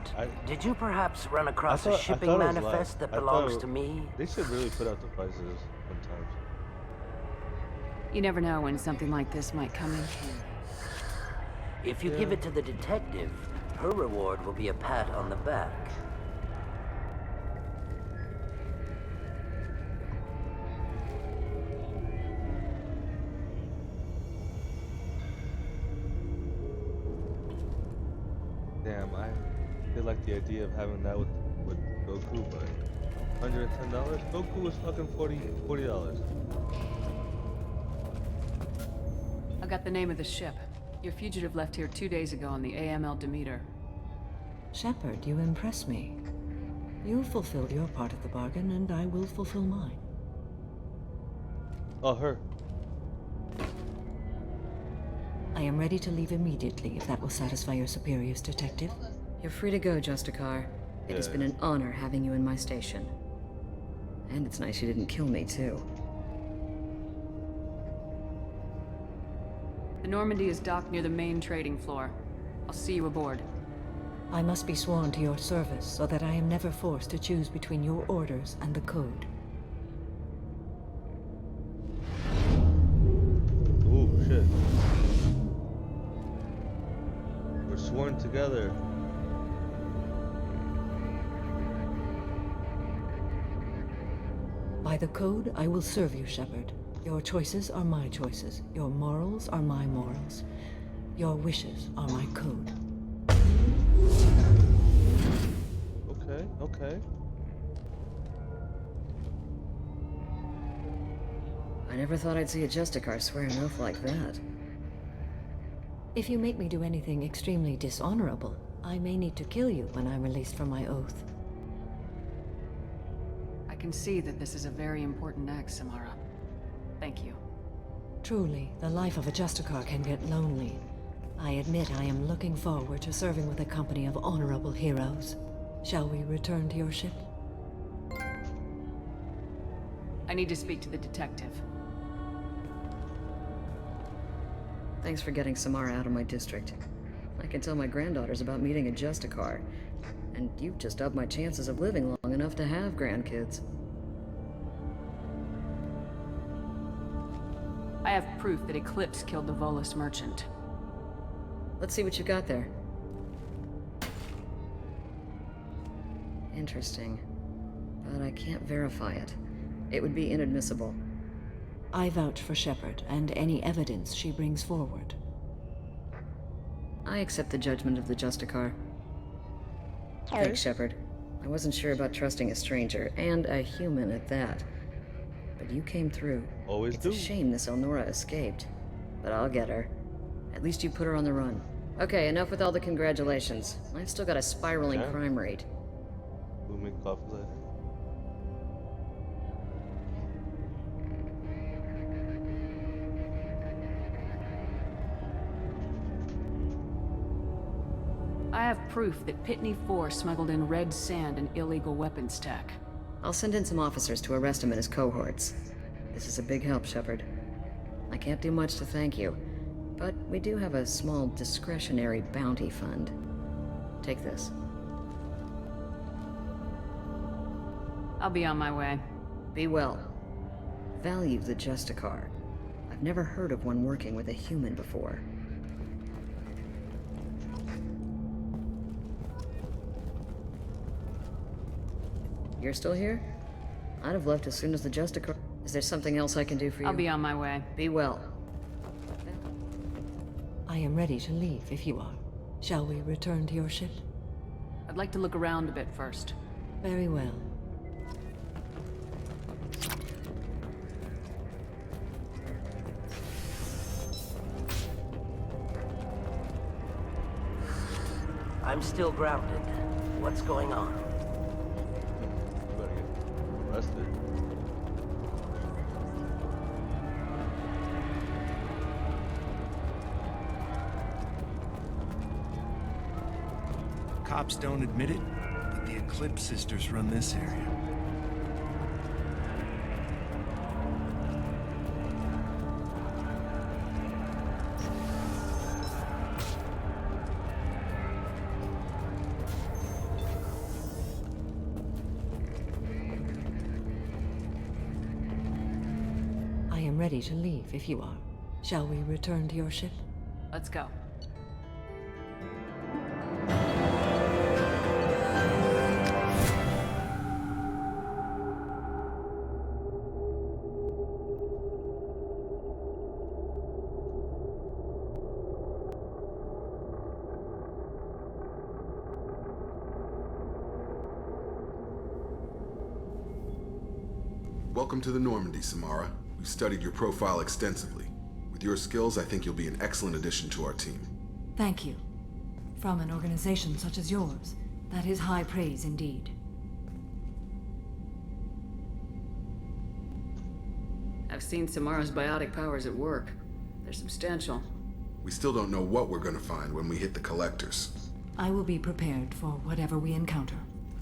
did you perhaps run across a shipping manifest that belongs to me? They should really put out the prices sometimes. You never know when something like this might come in. If you give it to the detective, her reward will be a pat on the back. Damn, I did like the idea of having that with Goku, but $110? Goku was fucking $40. I got the name of the ship. Your fugitive left here 2 days ago on the AML Demeter. Shepard, you impress me. You fulfilled your part of the bargain, and I will fulfill mine. Oh, her. I am ready to leave immediately, if that will satisfy your superiors, Detective. You're free to go, Justicar. It has been an honor having you in my station. And it's nice you didn't kill me, too. The Normandy is docked near the main trading floor. I'll see you aboard. I must be sworn to your service, so that I am never forced to choose between your orders and the Code. Oh, shit. We're sworn together. By the Code, I will serve you, Shepard. Your choices are my choices. Your morals are my morals. Your wishes are my code. Okay, okay. I never thought I'd see a Justicar swear an oath like that. If you make me do anything extremely dishonorable, I may need to kill you when I'm released from my oath. I can see that this is a very important act, Samara. Thank you. Truly, the life of a Justicar can get lonely. I admit I am looking forward to serving with a company of honorable heroes. Shall we return to your ship? I need to speak to the detective. Thanks for getting Samara out of my district. I can tell my granddaughters about meeting a Justicar, and you've just upped my chances of living long enough to have grandkids. I have proof that Eclipse killed the Volus merchant. Let's see what you got there. Interesting. But I can't verify it. It would be inadmissible. I vouch for Shepard and any evidence she brings forward. I accept the judgment of the Justicar. Thanks, Shepard. I wasn't sure about trusting a stranger, and a human at that. But you came through. Always it's do. A shame this Elnora escaped. But I'll get her. At least you put her on the run. Okay, enough with all the congratulations. I've still got a spiraling crime rate. We'll make coffee later. I have proof that Pitney 4 smuggled in red sand and illegal weapons tech. I'll send in some officers to arrest him and his cohorts. This is a big help, Shepard. I can't do much to thank you, but we do have a small discretionary bounty fund. Take this. I'll be on my way. Be well. Value the Justicar. I've never heard of one working with a human before. You're still here? I'd have left as soon as the Justicar... Is there something else I can do for you? I'll be on my way. Be well. I am ready to leave if you are. Shall we return to your ship? I'd like to look around a bit first. Very well. I'm still grounded. What's going on? Better get arrested. Cops don't admit it, but the Eclipse sisters run this area. I am ready to leave if you are. Shall we return to your ship? Let's go. Welcome to the Normandy, Samara. We've studied your profile extensively. With your skills, I think you'll be an excellent addition to our team. Thank you. From an organization such as yours, that is high praise indeed. I've seen Samara's biotic powers at work. They're substantial. We still don't know what we're gonna find when we hit the collectors. I will be prepared for whatever we encounter.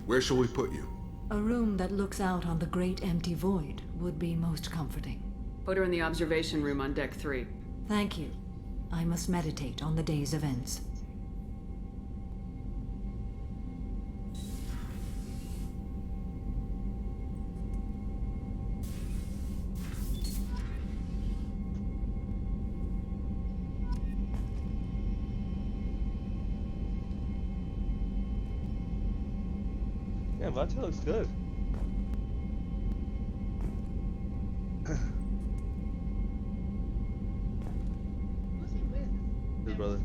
Where shall we put you? A room that looks out on the great empty void would be most comforting. Put her in the observation room on deck 3. Thank you. I must meditate on the day's events. Yeah, Vante looks good. Who's he with? His brother.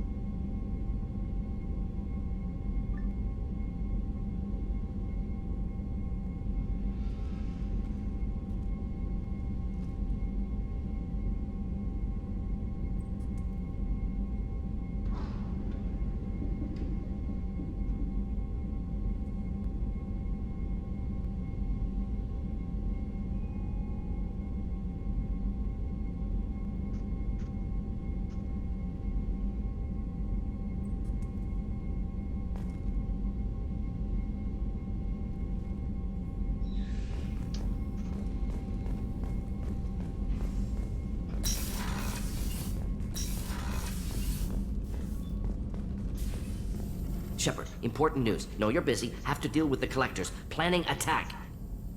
Shepard, important news. Know you're busy. Have to deal with the collectors. Planning attack.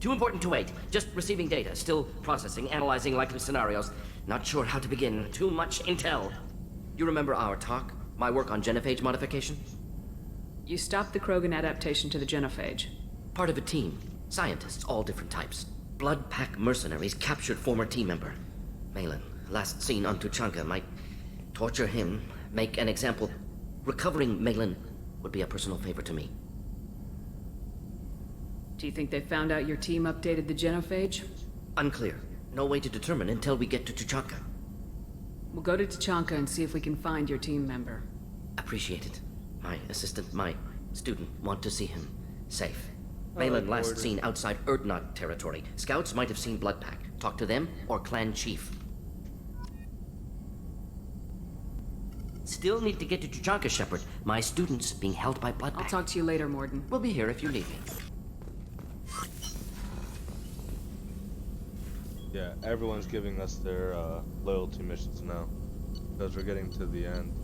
Too important to wait. Just receiving data. Still processing, analyzing likely scenarios. Not sure how to begin. Too much intel. You remember our talk? My work on genophage modification? You stopped the Krogan adaptation to the genophage. Part of a team. Scientists, all different types. Blood pack mercenaries captured former team member. Malin, last seen on Tuchanka, might torture him, make an example. Recovering Malin would be a personal favor to me. Do you think they found out your team updated the genophage? Unclear. No way to determine until we get to Tuchanka. We'll go to Tuchanka and see if we can find your team member. Appreciate it. My assistant, my student, want to see him safe. Malin last seen outside Erdnot territory. Scouts might have seen Bloodpack. Talk to them or clan chief. Still need to get to Tuchanka, Shepard. My student's being held by Bloodpack. I'll talk to you later, Morden. We'll be here if you need me. Yeah, everyone's giving us their loyalty missions now, because we're getting to the end.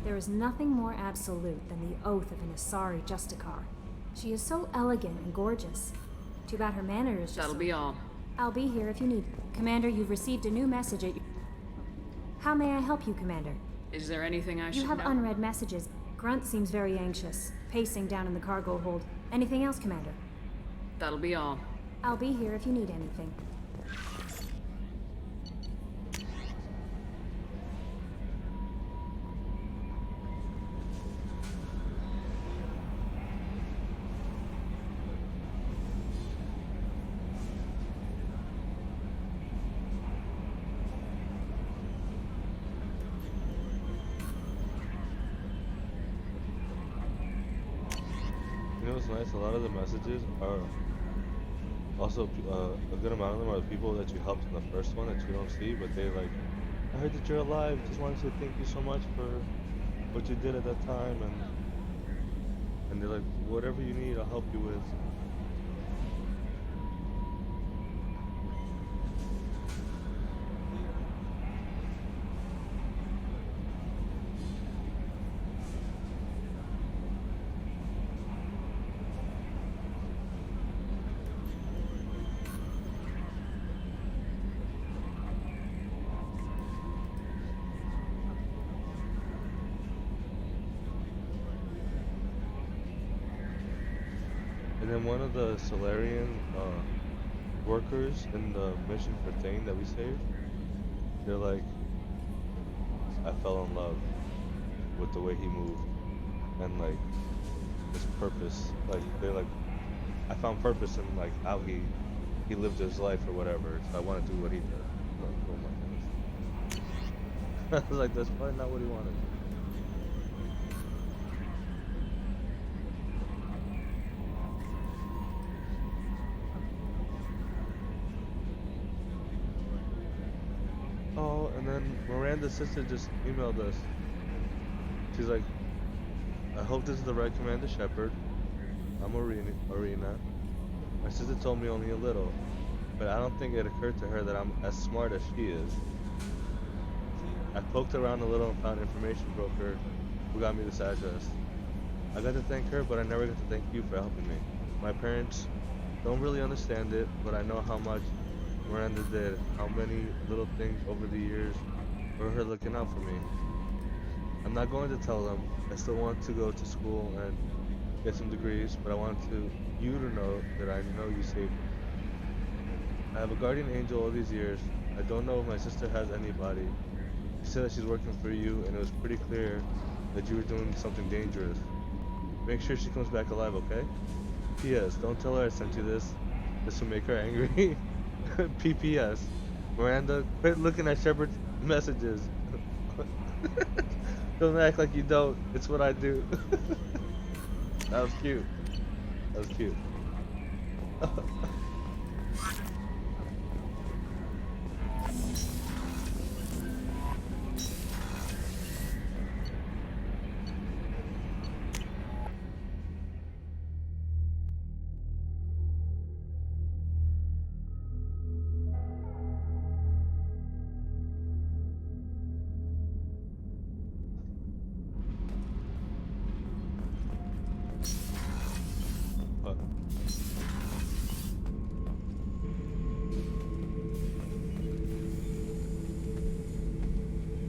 There is nothing more absolute than the oath of an Asari Justicar. She is so elegant and gorgeous. Too bad her manner is just That'll be all. I'll be here if you need. Commander, you've received a new message at How may I help you, Commander? Is there anything I should You have know? unread messages. Grunt seems very anxious, pacing down in the cargo hold. Anything else, Commander? That'll be all. I'll be here if you need anything. You know what's nice? A lot of the messages are also a good amount of them are the people that you helped in the first one that you don't see, but they like, I heard that you're alive. Just wanted to say thank you so much for what you did at that time, and they're like, whatever you need, I'll help you with. And then one of the Solarian workers in the mission for Thane that we saved, they're like, I fell in love with the way he moved and like his purpose. Like they're like, I found purpose in like how he lived his life or whatever. So I want to do what he did. Like, oh my goodness. I was like, that's probably not what he wanted. Oh, and then Miranda's sister just emailed us. She's like, I hope this is the right Commander Shepard. I'm Arena. My sister told me only a little, but I don't think it occurred to her that I'm as smart as she is. I poked around a little and found an information broker who got me this address. I got to thank her, but I never got to thank you for helping me. My parents don't really understand it, but I know how much Miranda did, how many little things over the years were her looking out for me. I'm not going to tell them. I still want to go to school and get some degrees, but I want you to know that I know you saved me. I have a guardian angel all these years. I don't know if my sister has anybody. She said that she's working for you, and it was pretty clear that you were doing something dangerous. Make sure she comes back alive, okay? P.S. Don't tell her I sent you this. This will make her angry. P.P.S. Miranda, quit looking at Shepard's messages. Don't act like you don't. It's what I do. That was cute. That was cute.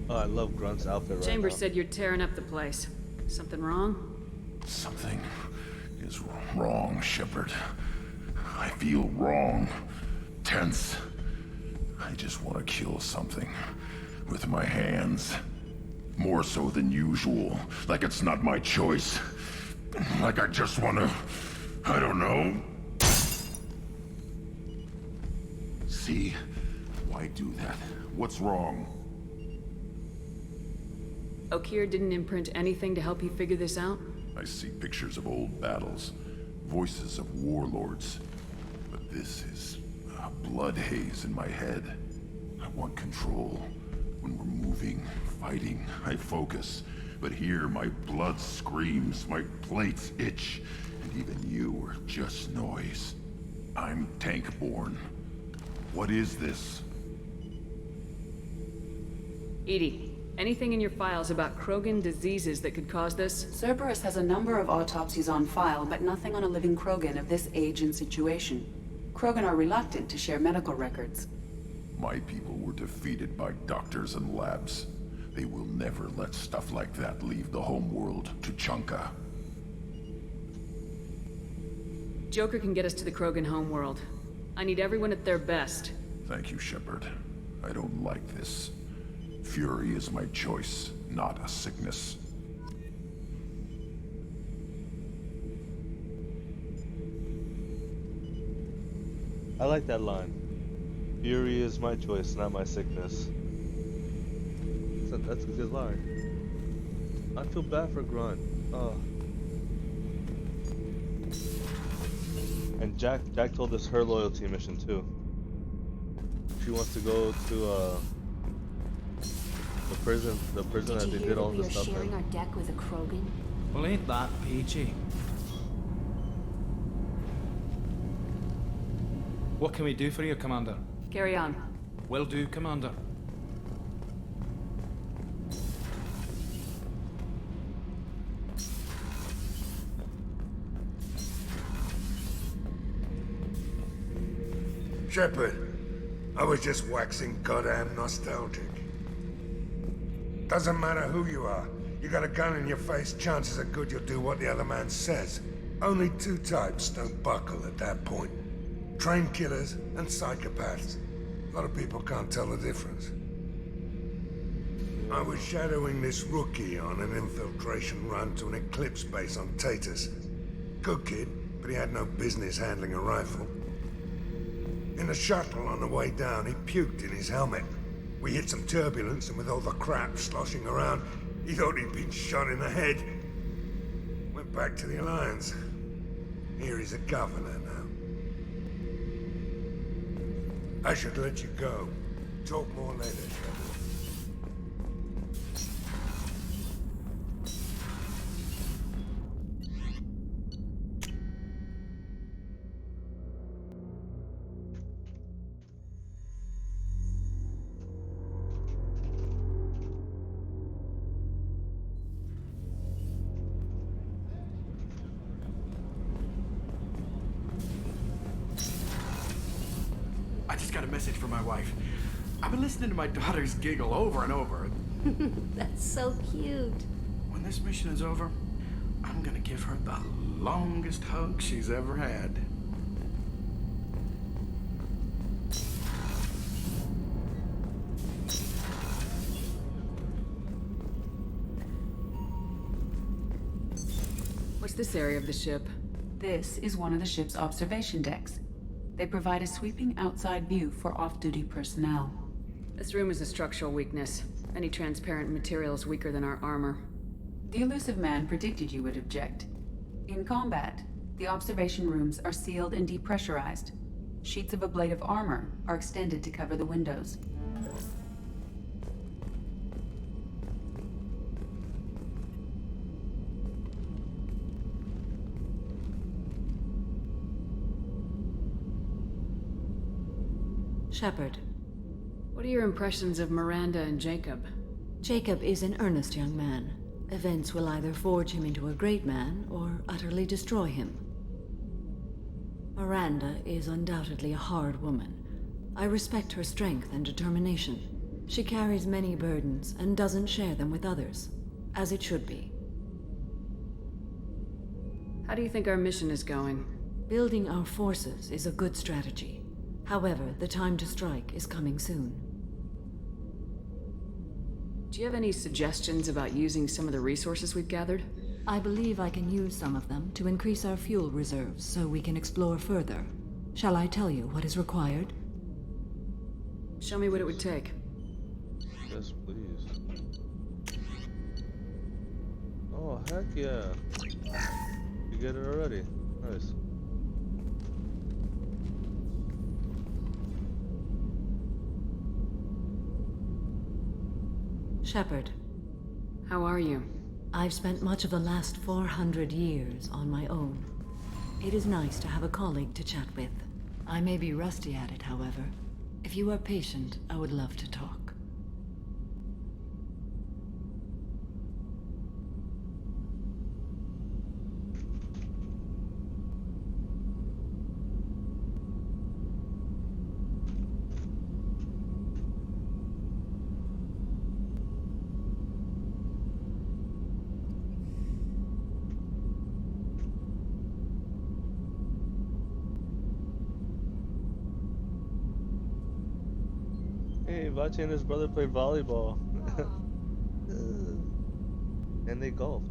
Oh, I love Grunt's outfit right Chambers now. said you're tearing up the place. Something wrong? Something is wrong, Shepard. I feel wrong. Tense. I just want to kill something. With my hands. More so than usual. Like it's not my choice. Like I just want to... I don't know. See? Why do that? What's wrong? Okeer didn't imprint anything to help you figure this out? I see pictures of old battles. Voices of warlords. But this is a blood haze in my head. I want control. When we're moving, fighting, I focus. But here, my blood screams, my plates itch, and even you are just noise. I'm tank-born. What is this? Edie, anything in your files about Krogan diseases that could cause this? Cerberus has a number of autopsies on file, but nothing on a living Krogan of this age and situation. Krogan are reluctant to share medical records. My people were defeated by doctors and labs. They will never let stuff like that leave the homeworld to Chunka. Joker can get us to the Krogan homeworld. I need everyone at their best. Thank you, Shepard. I don't like this. Fury is my choice, not a sickness. I like that line. Fury is my choice, not my sickness. That's a good line. I feel bad for Grunt. Oh. And Jack told us her loyalty mission too. She wants to go to the prison that they did all this stuff in. Sharing our deck with a Krogan? Well, ain't that peachy? What can we do for you, Commander? Carry on. Will do, Commander. Shepard, I was just waxing goddamn nostalgic. Doesn't matter who you are. You got a gun in your face, chances are good you'll do what the other man says. Only two types don't buckle at that point. Trained killers and psychopaths. A lot of people can't tell the difference. I was shadowing this rookie on an infiltration run to an Eclipse base on Tatus. Good kid, but he had no business handling a rifle. In a shuttle on the way down, he puked in his helmet. We hit some turbulence, and with all the crap sloshing around, he thought he'd been shot in the head. Went back to the Alliance. Here he's a governor now. I should let you go. Talk more later, Shepard. I just got a message from my wife. I've been listening to my daughters giggle over and over. That's so cute. When this mission is over, I'm gonna give her the longest hug she's ever had. this area of the ship? This is one of the ship's observation decks. They provide a sweeping outside view for off-duty personnel. This room is a structural weakness. Any transparent material is weaker than our armor. The elusive man predicted you would object. In combat, the observation rooms are sealed and depressurized. Sheets of ablative armor are extended to cover the windows. Shepard. What are your impressions of Miranda and Jacob? Jacob is an earnest young man. Events will either forge him into a great man or utterly destroy him. Miranda is undoubtedly a hard woman. I respect her strength and determination. She carries many burdens and doesn't share them with others, as it should be. How do you think our mission is going? Building our forces is a good strategy. However, the time to strike is coming soon. Do you have any suggestions about using some of the resources we've gathered? I believe I can use some of them to increase our fuel reserves so we can explore further. Shall I tell you what is required? Show me what it would take. Yes, please. Oh, heck yeah. You get it already. Nice. Shepard. How are you? I've spent much of the last 400 years on my own. It is nice to have a colleague to chat with. I may be rusty at it, however. If you are patient, I would love to talk. Hey, Vachi and his brother played volleyball. And they golfed.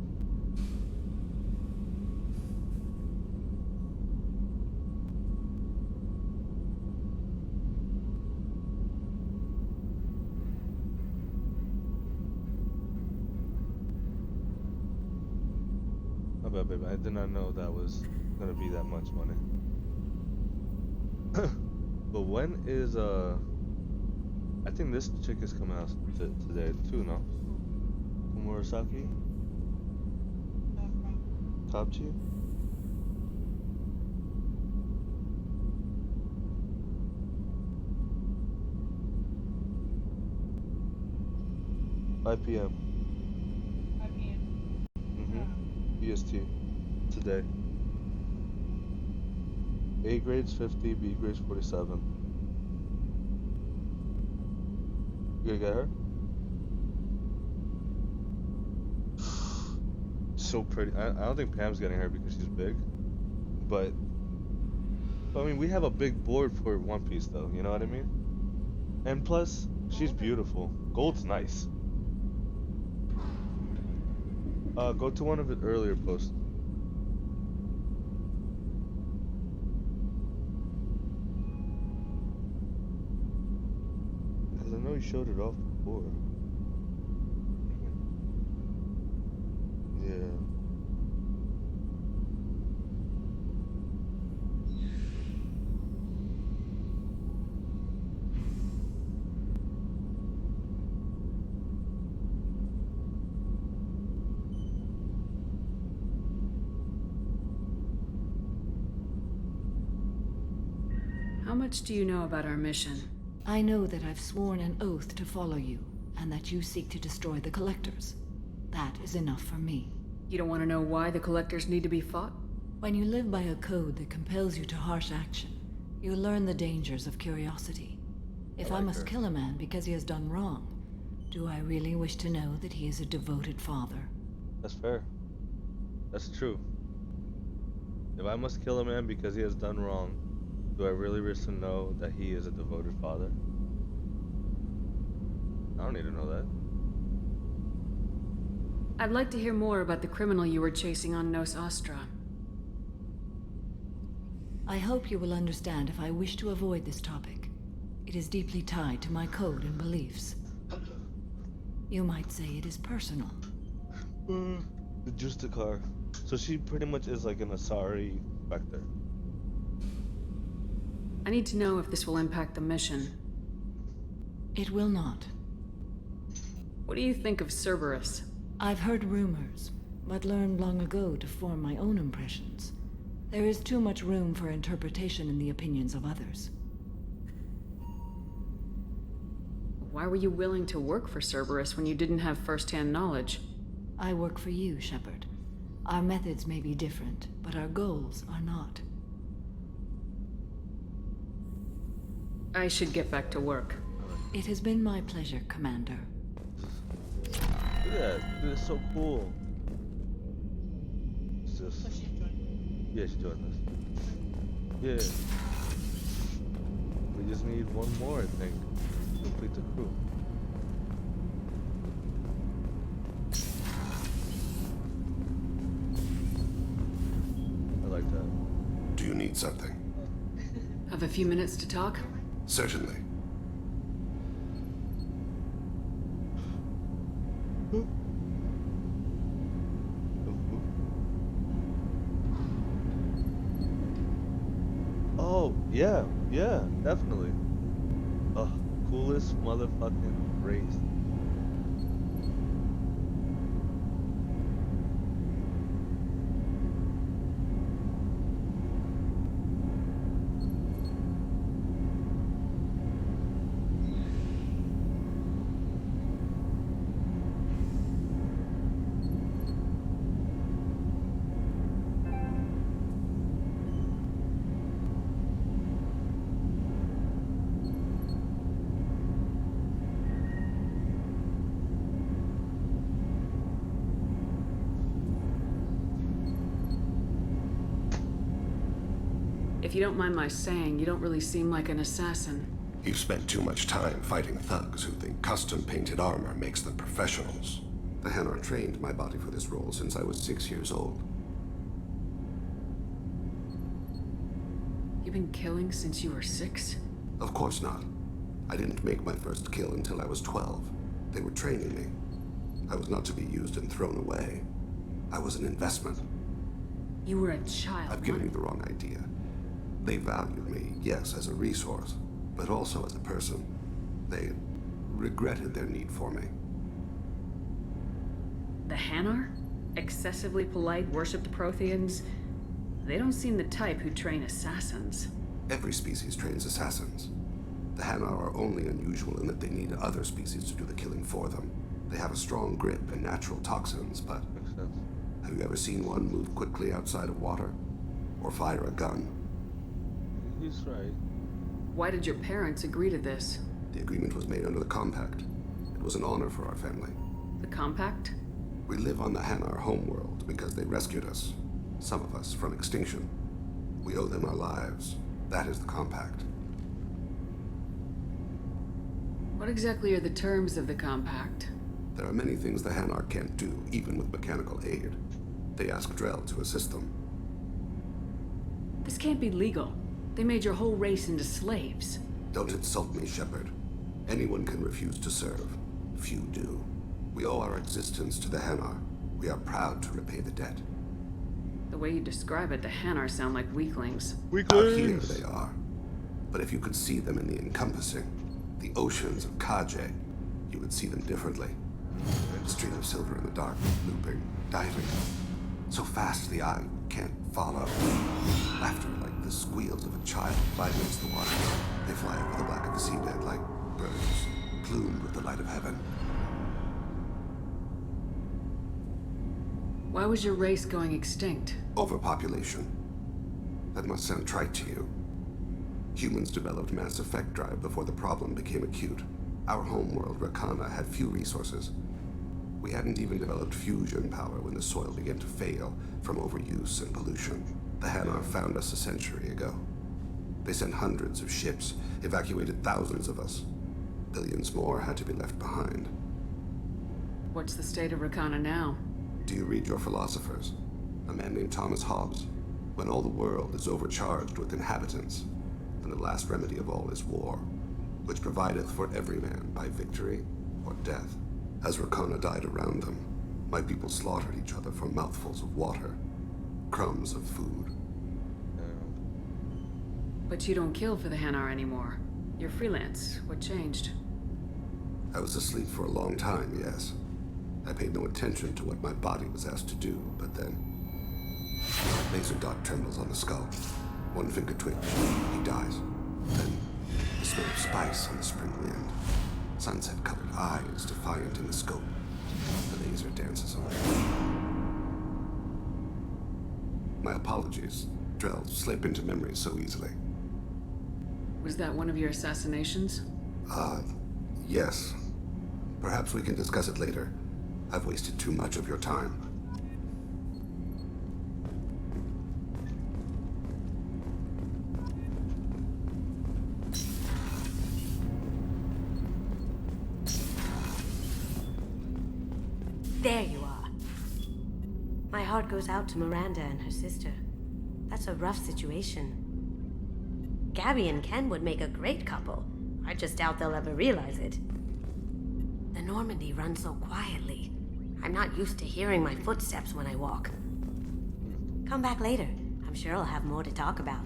My bad, baby. I did not know that was gonna be that much money. But when is I think this chick is coming out today too, no? Murasaki? Tapchi? $5 p.m. 5 p.m. Mm-hmm. EST. Today. A grade's 50, B grade's 47. You gonna get her? So pretty. I don't think Pam's getting her because she's big. But I mean, we have a big board for One Piece though, you know what I mean? And plus, she's beautiful. Gold's nice. Go to one of the earlier posts. Because I know you showed it off before. Yeah. How much do you know about our mission? I know that I've sworn an oath to follow you, and that you seek to destroy the Collectors. That is enough for me. You don't want to know why the Collectors need to be fought? When you live by a code that compels you to harsh action, you learn the dangers of curiosity. If I must kill a man because he has done wrong, do I really wish to know that he is a devoted father? That's fair. That's true. If I must kill a man because he has done wrong, do I really wish to know that he is a devoted father? I don't need to know that. I'd like to hear more about the criminal you were chasing on Nos Astra. I hope you will understand if I wish to avoid this topic. It is deeply tied to my code and beliefs. You might say it is personal. The Justicar. So she pretty much is like an Asari Vector. I need to know if this will impact the mission. It will not. What do you think of Cerberus? I've heard rumors, but learned long ago to form my own impressions. There is too much room for interpretation in the opinions of others. Why were you willing to work for Cerberus when you didn't have first-hand knowledge? I work for you, Shepard. Our methods may be different, but our goals are not. I should get back to work. It has been my pleasure, Commander. Look at that. Dude, it's so cool. It's just... So she's joining. Yeah, she's joining us. Yeah. We just need one more, I think, to complete the crew. I like that. Do you need something? Have a few minutes to talk? Certainly. Oh, yeah, definitely. Coolest motherfucking race. If you don't mind my saying, you don't really seem like an assassin. You've spent too much time fighting thugs who think custom-painted armor makes them professionals. The Hanar trained my body for this role since I was 6 years old. You've been killing since you were 6? Of course not. I didn't make my first kill until I was 12. They were training me. I was not to be used and thrown away. I was an investment. You were a child. I've given you the wrong idea. They valued me, yes, as a resource, but also as a person. They regretted their need for me. The Hanar? Excessively polite, worshipped Protheans? They don't seem the type who train assassins. Every species trains assassins. The Hanar are only unusual in that they need other species to do the killing for them. They have a strong grip and natural toxins, but have you ever seen one move quickly outside of water? Or fire a gun? He's right. Why did your parents agree to this? The agreement was made under the Compact. It was an honor for our family. The Compact? We live on the Hanar homeworld because they rescued us. Some of us from extinction. We owe them our lives. That is the Compact. What exactly are the terms of the Compact? There are many things the Hanar can't do, even with mechanical aid. They ask Drell to assist them. This can't be legal. They made your whole race into slaves. Don't insult me, Shepard. Anyone can refuse to serve. Few do. We owe our existence to the Hanar. We are proud to repay the debt. The way you describe it, the Hanar sound like weaklings. Out here they are. But if you could see them in the encompassing, the oceans of Kaje, you would see them differently. A stream of silver in the dark, looping, diving. So fast the eye can't follow. Laughter like the squeals of a child vibrates the water. They fly over the black of the seabed like birds, plumed with the light of heaven. Why was your race going extinct? Overpopulation. That must sound trite to you. Humans developed mass effect drive before the problem became acute. Our homeworld, Rakana, had few resources. We hadn't even developed fusion power when the soil began to fail from overuse and pollution. The Hanar found us a century ago. They sent hundreds of ships, evacuated thousands of us. Billions more had to be left behind. What's the state of Rakana now? Do you read your philosophers? A man named Thomas Hobbes. When all the world is overcharged with inhabitants, then the last remedy of all is war, which provideth for every man by victory or death. As Rakana died around them, my people slaughtered each other for mouthfuls of water, crumbs of food. But you don't kill for the Hanar anymore. You're freelance. What changed? I was asleep for a long time, yes. I paid no attention to what my body was asked to do, but then... laser dot trembles on the skull. One finger twitch. He dies. Then the smell of spice on the spring wind. Sunset-colored eyes defiant in the scope. The laser dances away. My apologies. Drell slip into memory so easily. Was that one of your assassinations? Yes. Perhaps we can discuss it later. I've wasted too much of your time. There you are. My heart goes out to Miranda and her sister. That's a rough situation. Gabby and Ken would make a great couple. I just doubt they'll ever realize it. The Normandy runs so quietly. I'm not used to hearing my footsteps when I walk. Come back later. I'm sure I'll have more to talk about.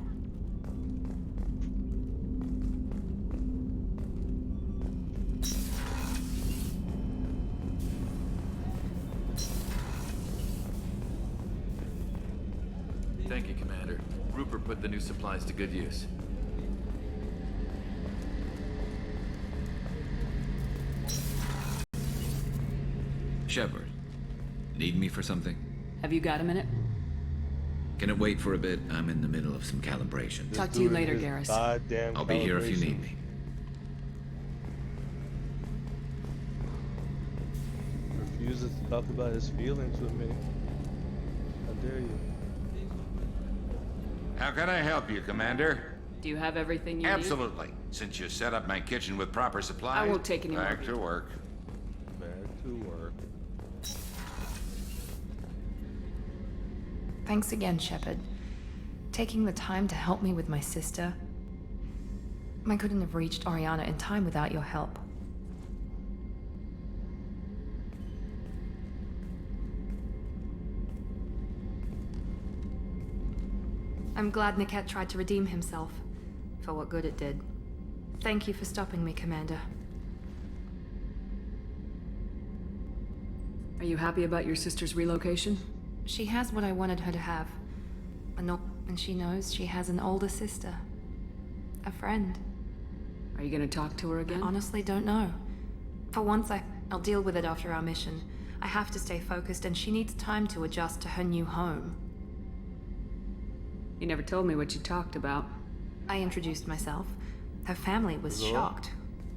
Thank you, Commander. Rupert put the new supplies to good use. Shepard, need me for something? Have you got a minute? Can it wait for a bit? I'm in the middle of some calibration. Talk to you later, Garrus. I'll be here if you need me. Refuses to talk about his feelings with me. How dare you? How can I help you, Commander? Do you have everything you Absolutely. Since you set up my kitchen with proper supplies, I won't take any more. Back to work. Back to work. Thanks again, Shepard. Taking the time to help me with my sister. I couldn't have reached Oriana in time without your help. I'm glad Niket tried to redeem himself, for what good it did. Thank you for stopping me, Commander. Are you happy about your sister's relocation? She has what I wanted her to have. And she knows she has an older sister. A friend. Are you gonna talk to her again? I honestly don't know. For once, I'll deal with it after our mission. I have to stay focused, and she needs time to adjust to her new home. You never told me what you talked about. I introduced myself. Her family was shocked.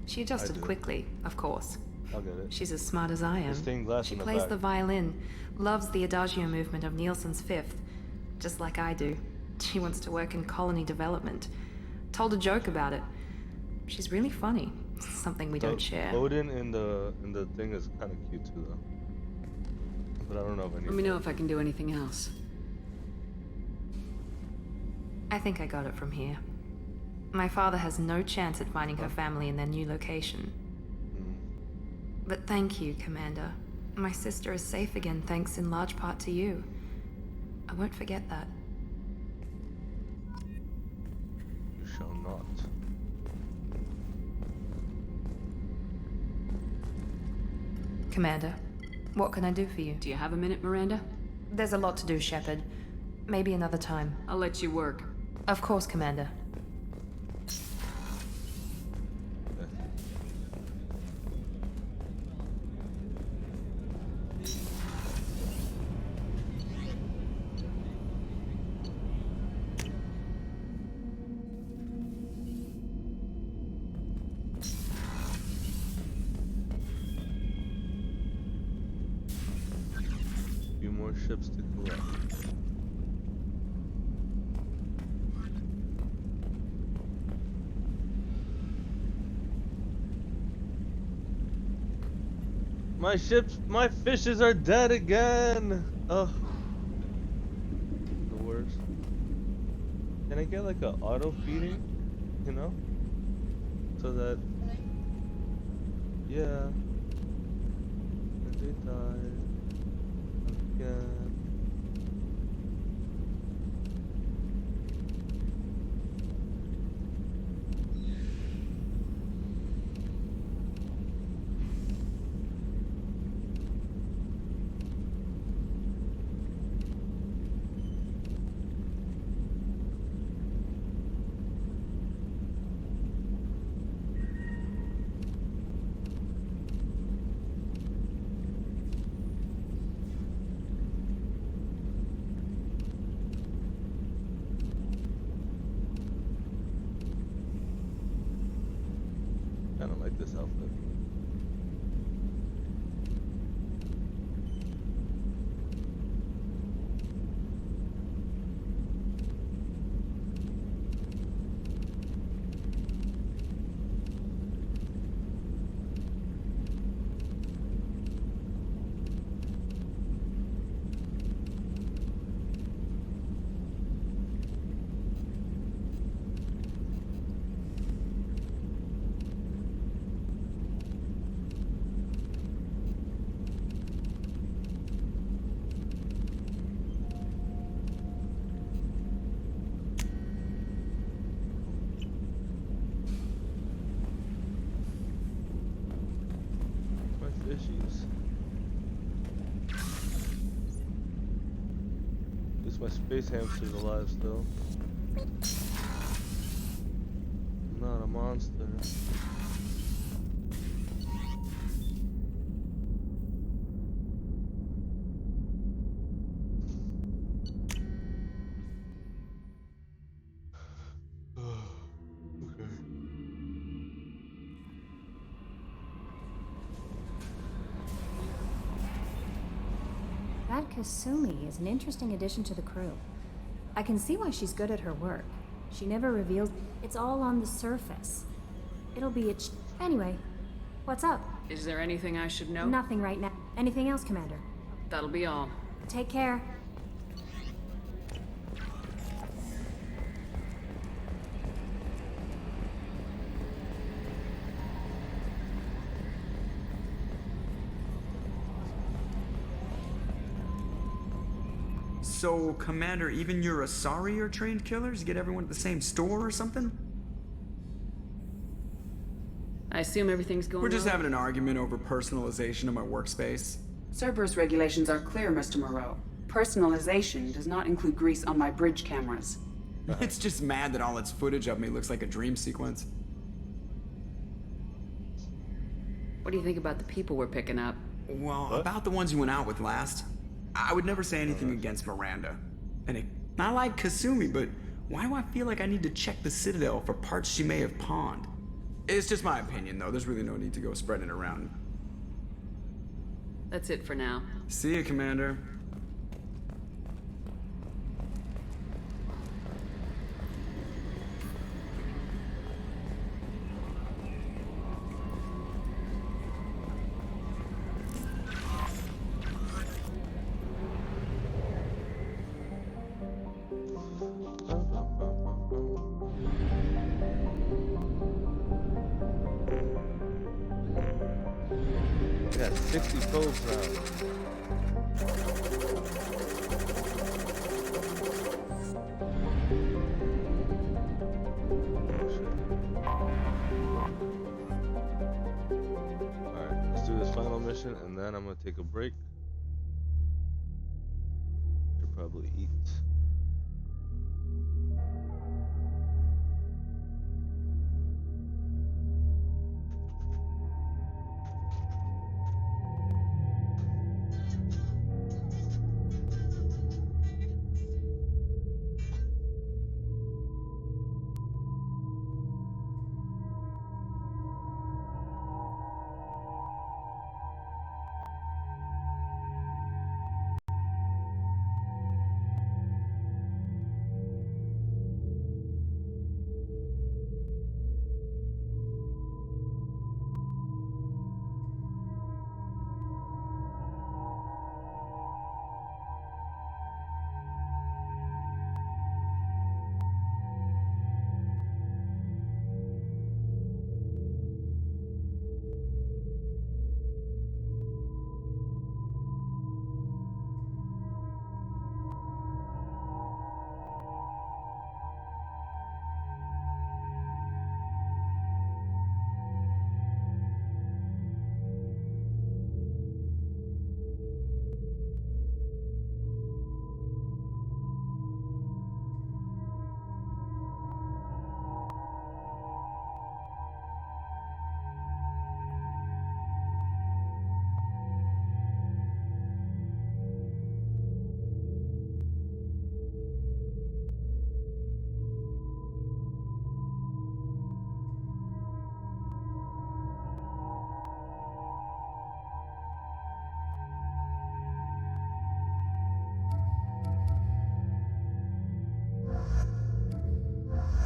She adjusted quickly, of course. I'll get it. She's as smart as I am. She plays the violin, loves the Adagio movement of Nielsen's Fifth, just like I do. She wants to work in colony development. Told a joke about it. She's really funny. Something we don't share. Odin in the thing is kind of cute too, though. But I don't know if anything. Let me know if I can do anything else. I think I got it from here. My father has no chance at finding her family in their new location. But thank you, Commander. My sister is safe again thanks in large part to you. I won't forget that. You shall not. Commander, what can I do for you? Do you have a minute, Miranda? There's a lot to do, Shepard. Maybe another time. I'll let you work. Of course, Commander. Few more ships to collect. My fishes are dead again. Ugh. The worst. Can I get like a auto feeding? You know? So that, yeah. And they die again. Kind of like this outfit. Fishies. At least my space hamster's alive still. I'm not a monster. Okay. That Kasumi is an interesting addition to the crew. I can see why she's good at her work. She never reveals. It's all on the surface. It'll be a Anyway, what's up? Is there anything I should know? Nothing right now. Anything else, Commander? That'll be all. Take care. So, Commander, even your Asari are trained killers? You get everyone at the same store or something? I assume everything's going We're just well? having an argument over personalization of my workspace. Cerberus regulations are clear, Mr. Moreau. Personalization does not include grease on my bridge cameras. It's just mad that all its footage of me looks like a dream sequence. What do you think about the people we're picking up? Well, about the ones you went out with last. I would never say anything against Miranda. And I like Kasumi, but why do I feel like I need to check the Citadel for parts she may have pawned? It's just my opinion, though. There's really no need to go spreading it around. That's it for now. See you, Commander. I got 60 codes now. Alright, let's do this final mission and then I'm gonna take a break. Should probably eat.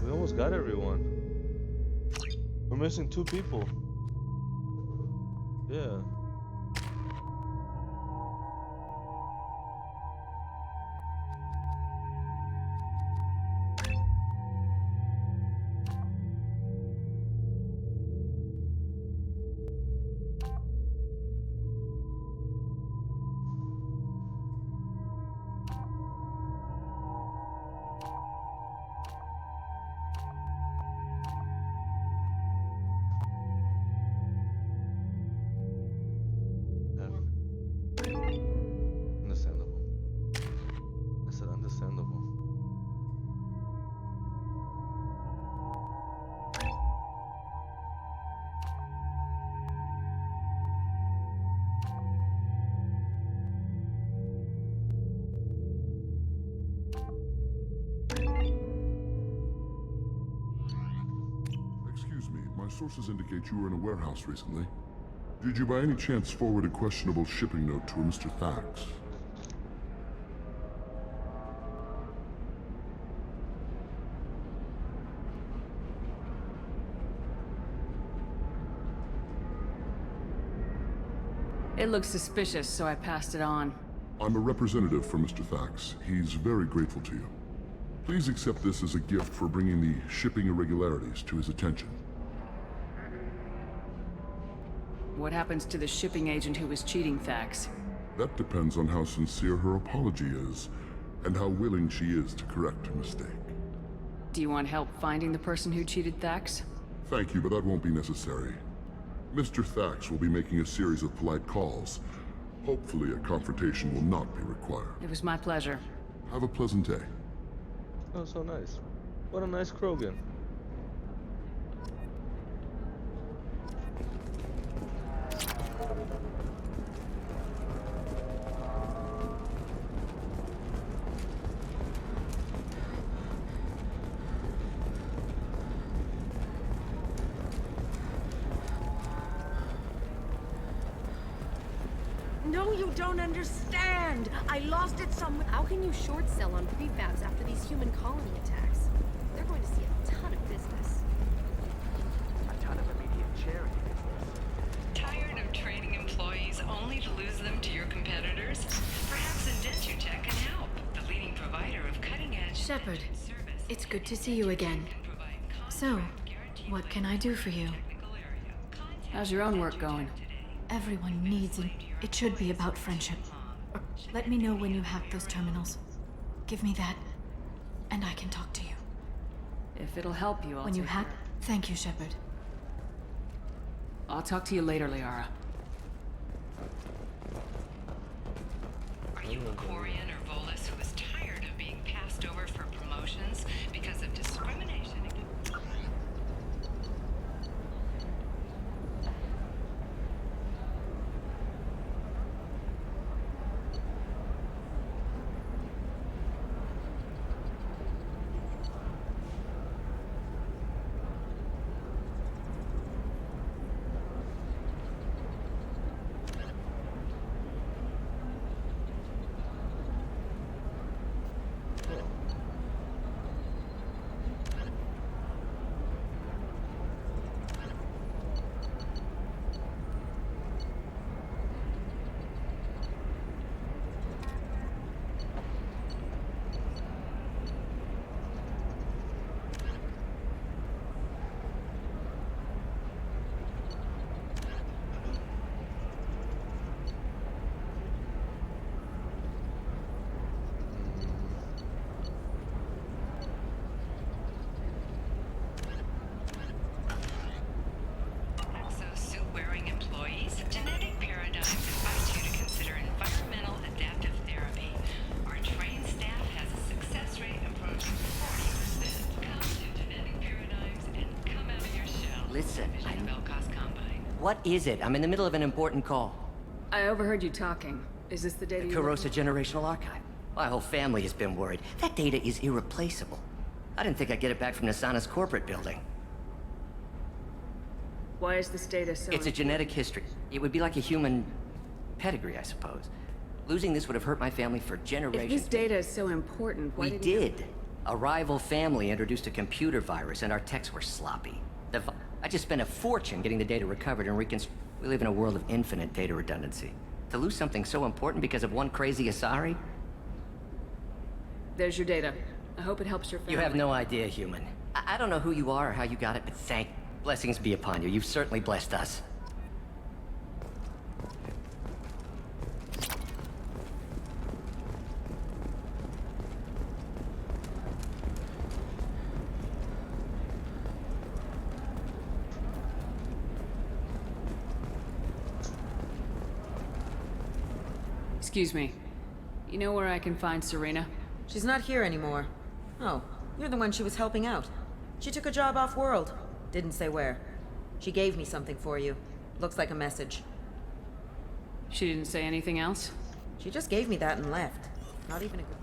We almost got everyone. We're missing 2 people. Yeah. Understandable. I said understandable. Excuse me, my sources indicate you were in a warehouse recently. Did you by any chance forward a questionable shipping note to a Mr. Thax? It looks suspicious, so I passed it on. I'm a representative for Mr. Thax. He's very grateful to you. Please accept this as a gift for bringing the shipping irregularities to his attention. What happens to the shipping agent who was cheating Thax? That depends on how sincere her apology is, and how willing she is to correct a mistake. Do you want help finding the person who cheated Thax? Thank you, but that won't be necessary. Mr. Thax will be making a series of polite calls. Hopefully a confrontation will not be required. It was my pleasure. Have a pleasant day. Oh, so nice. What a nice Krogan. No, you don't understand. I lost it somewhere. How can you short sell on prefabs after these human colony attacks? They're going to see a ton of business. A ton of immediate charity business. Tired of training employees only to lose them to your competitors? Perhaps Indentutech can help, the leading provider of cutting-edge Shepard, it's good to see you again. So, what can I do for you? How's your own work going? Everyone needs it. It should be about friendship. Let me know when you hack those terminals. Give me that, and I can talk to you. If it'll help you, I'll When you take hack, care. thank you, Shepard. I'll talk to you later, Liara. Are you a Quarian or Volus who is tired of being passed over for promotions because of discrimination against... Exosuit-wearing employees, genetic paradigm invites you to consider environmental adaptive therapy. Our trained staff has a success rate approaching 40%. Come to genetic paradigms and come out of your shell. Listen, Belcost Combine. what is it? I'm in the middle of an important call. I overheard you talking. Is this the data you... Corrosa Generational Archive. My whole family has been worried. That data is irreplaceable. I didn't think I'd get it back from Nasana's corporate building. Why is this data so... It's a genetic history. It would be like a human pedigree, I suppose. Losing this would have hurt my family for If generations. this data is so important, why We didn't you... did. A rival family introduced a computer virus, and our techs were sloppy. I just spent a fortune getting the data recovered and We live in a world of infinite data redundancy. To lose something so important because of one crazy Asari? There's your data. I hope it helps your family. You have no idea, human. I don't know who you are or how you got it, but blessings be upon you. You've certainly blessed us. Excuse me. You know where I can find Serena? She's not here anymore. Oh, you're the one she was helping out. She took a job off-world. Didn't say where. She gave me something for you. Looks like a message. She didn't say anything else? She just gave me that and left. Not even a good...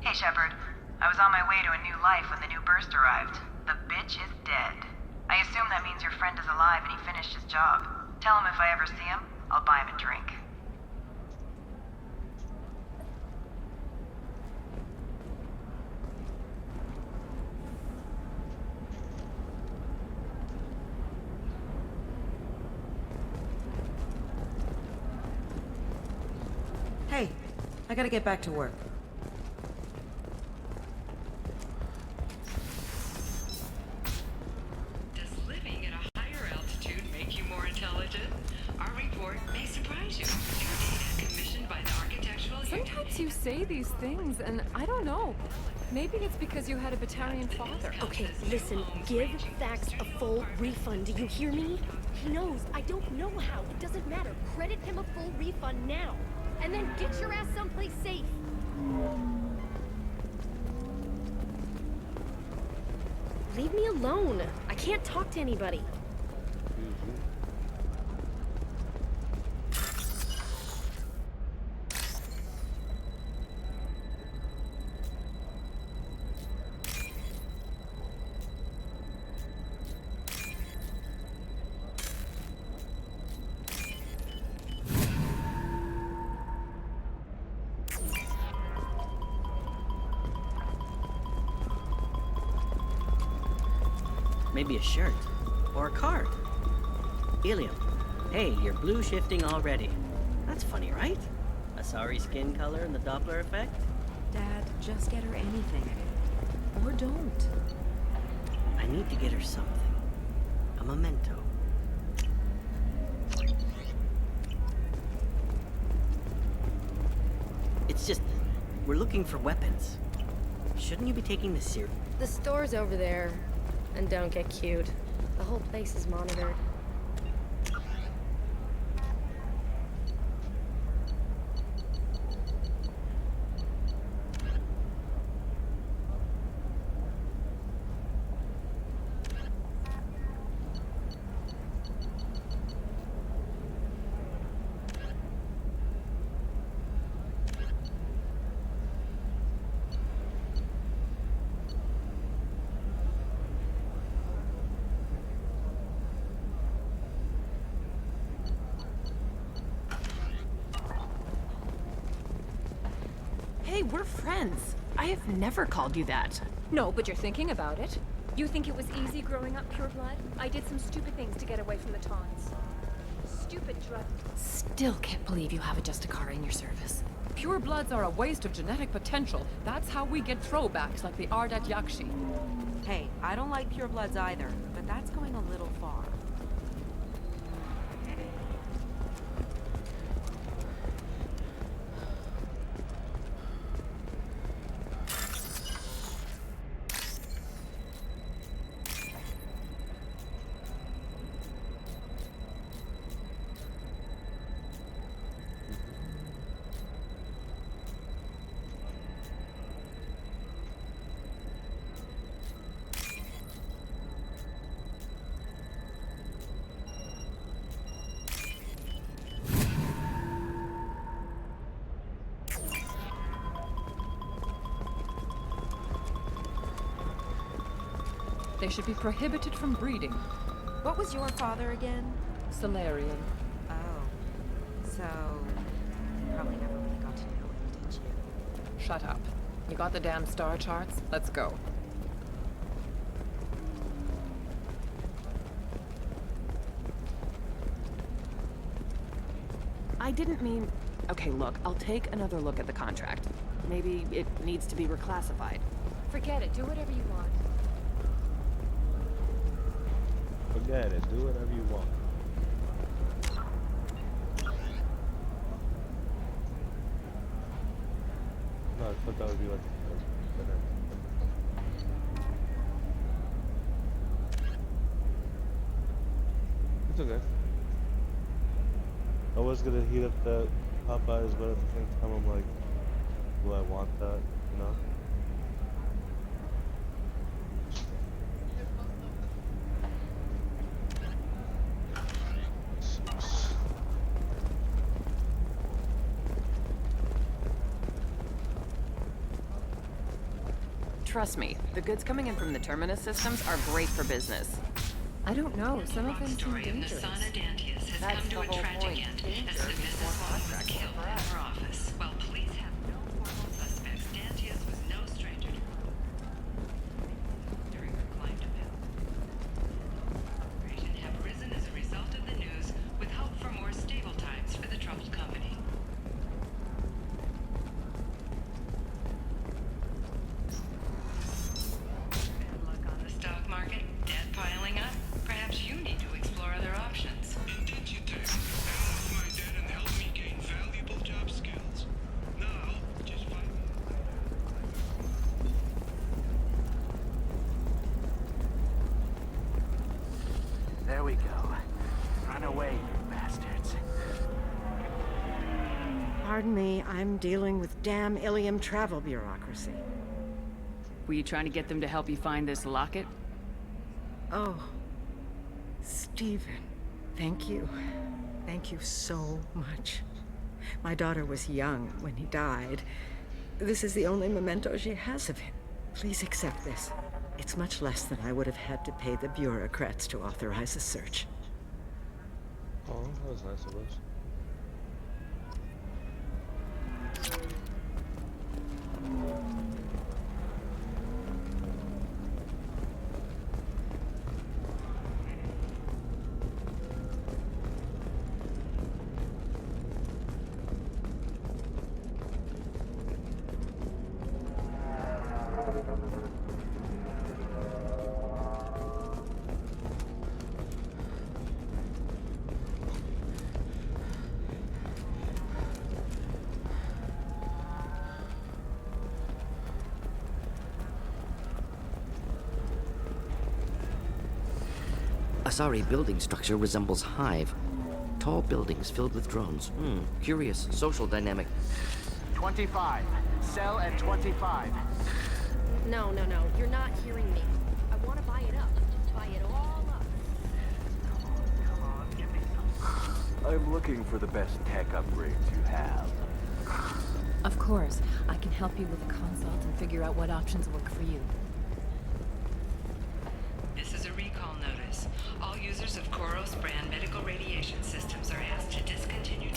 Hey, Shepard. I was on my way to a new life when the new burst arrived. The bitch is dead. I assume that means your friend is alive and he finished his job. Tell him if I ever see him, I'll buy him a drink. Hey, I gotta get back to work. Sometimes you say these things, and I don't know. Maybe it's because you had a Batarian father. Okay, listen, give Thax a full refund, do you hear me? He knows, I don't know how, it doesn't matter. Credit him a full refund now, and then get your ass someplace safe. Leave me alone. I can't talk to anybody. Maybe a shirt. Or a card. Helium. Hey, you're blue shifting already. That's funny, right? Asari skin color and the Doppler effect? Dad, just get her anything. Or don't. I need to get her something. A memento. It's just, we're looking for weapons. Shouldn't you be taking this seriously? The store's over there. And don't get cute. The whole place is monitored. Hey, we're friends. I have never called you that. No, but you're thinking about it. You think it was easy growing up pure blood? I did some stupid things to get away from the taunts. Stupid drug. Still can't believe you have a Justicar in your service. Pure bloods are a waste of genetic potential. That's how we get throwbacks like the Ardat Yakshi. Hey, I don't like purebloods either, but that's going a little far. They should be prohibited from breeding. What was your father again? Solarian. Oh. So, you probably never really got to know him, did you? Shut up. You got the damn star charts? Let's go. I didn't mean... Okay, look, I'll take another look at the contract. Maybe it needs to be reclassified. Forget it. Do whatever you want. Forget it. Do whatever you want. No, I thought that would be like... It's okay. I was gonna heat up that Popeyes, but at the same time I'm like, do I want that, you know? Trust me, the goods coming in from the Terminus systems are great for business. I don't know. Some of them seem dangerous. That's the whole point. Danger is more contract for us. Well, police have no formal suspects. Dantius was no stranger to during her climb to Bill. Operation have risen as a result of the news, with hope for more stable times for the troubled company. Bad luck on the stock market, debt piling up. Perhaps you need to explore other options. There we go. Run away, you bastards. Pardon me, I'm dealing with damn Ilium travel bureaucracy. Were you trying to get them to help you find this locket? Oh, Stephen, thank you. Thank you so much. My daughter was young when he died. This is the only memento she has of him. Please accept this. It's much less than I would have had to pay the bureaucrats to authorize a search. Oh, that was nice of us. Asari building structure resembles hive. Tall buildings filled with drones. Curious social dynamic. 25. Sell at 25. No. You're not hearing me. I want to buy it up. Buy it all up. Come on, give me some. I'm looking for the best tech upgrades you have. Of course. I can help you with a consult and figure out what options work for you. This is a recall notice. All users of Koros brand medical radiation systems are asked to discontinue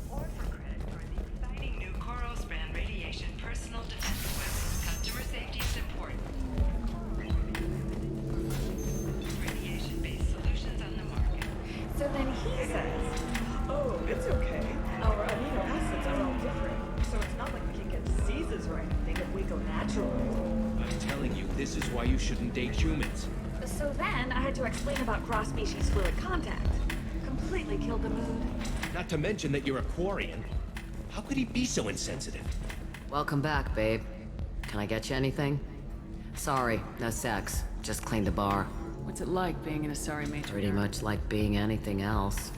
or for credit toward the exciting new Koros brand radiation personal defense weapon. Customer safety is important. Radiation-based solutions on the market. So then he says, oh, it's okay. Our amino acids are all different, so it's not like we can get diseases or anything if we go natural. I'm telling you, this is why you shouldn't date humans. So then I had to explain about cross-species fluid contact. Completely killed the mood. Not to mention that you're a Quarian. How could he be so insensitive? Welcome back, babe. Can I get you anything? Sorry, no sex. Just cleaned the bar. What's it like being an Asari matriarch? Pretty much like being anything else.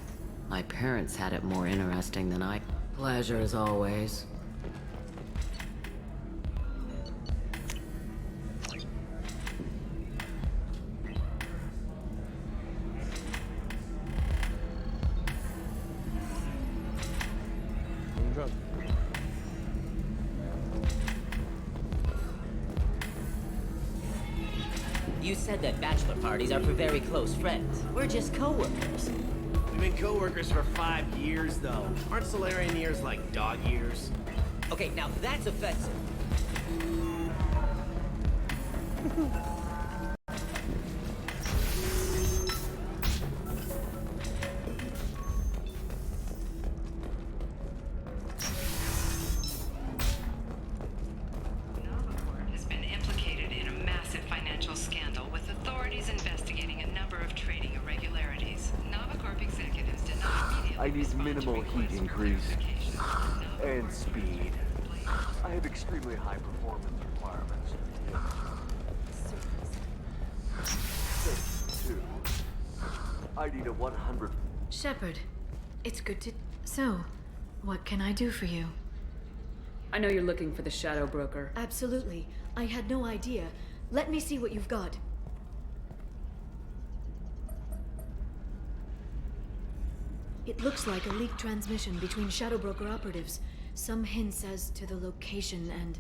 My parents had it more interesting than I. Pleasure as always. You said that bachelor parties are for very close friends. We're just co-workers. We've been co-workers for 5 years, though. Aren't Solarian years like dog years? Okay, now that's offensive. Has been implicated in a massive financial scandal, with authorities investigating a number of trading irregularities. Novacorp executives did not immediately I need minimal heat increase and speed. I have extremely high performance requirements. Phase 2. I need a 100. Shepard, it's good to... So, what can I do for you? I know you're looking for the Shadow Broker. Absolutely. I had no idea. Let me see what you've got. It looks like a leaked transmission between Shadow Broker operatives. Some hints as to the location and...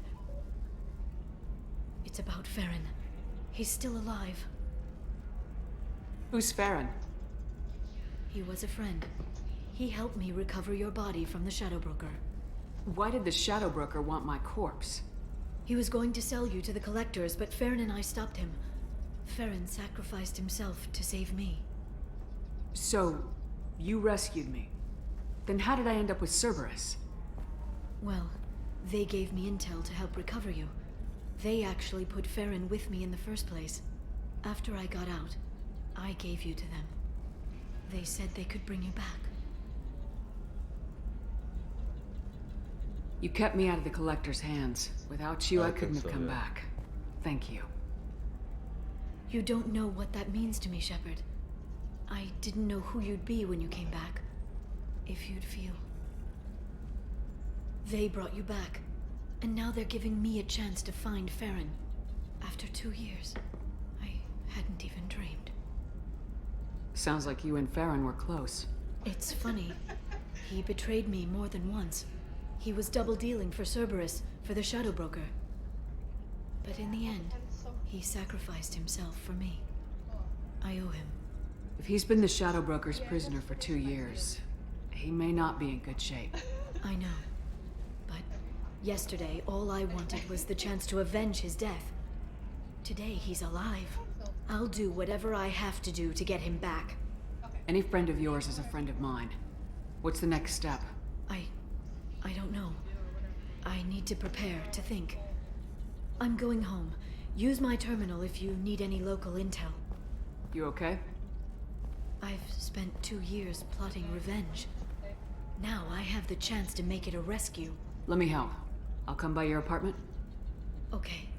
It's about Farron. He's still alive. Who's Farron? He was a friend. He helped me recover your body from the Shadow Broker. Why did the Shadow Broker want my corpse? He was going to sell you to the collectors, but Farron and I stopped him. Farron sacrificed himself to save me. So, you rescued me. Then how did I end up with Cerberus? Well, they gave me intel to help recover you. They actually put Farron with me in the first place. After I got out, I gave you to them. They said they could bring you back. You kept me out of the Collector's hands. Without you, I couldn't have come back. Thank you. You don't know what that means to me, Shepard. I didn't know who you'd be when you came back. If you'd feel. They brought you back, and now they're giving me a chance to find Farron. After 2 years, I hadn't even dreamed. Sounds like you and Farron were close. It's funny. He betrayed me more than once. He was double-dealing for Cerberus, for the Shadow Broker. But in the end, he sacrificed himself for me. I owe him. If he's been the Shadow Broker's prisoner for 2 years, he may not be in good shape. I know. But yesterday, all I wanted was the chance to avenge his death. Today, he's alive. I'll do whatever I have to do to get him back. Any friend of yours is a friend of mine. What's the next step? I don't know. I need to prepare, to think. I'm going home. Use my terminal if you need any local intel. You okay? I've spent 2 years plotting revenge. Now I have the chance to make it a rescue. Let me help. I'll come by your apartment. Okay.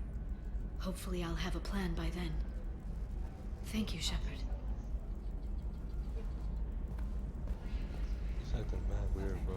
Hopefully I'll have a plan by then. Thank you, Shepard. It's acting mad weird, bro.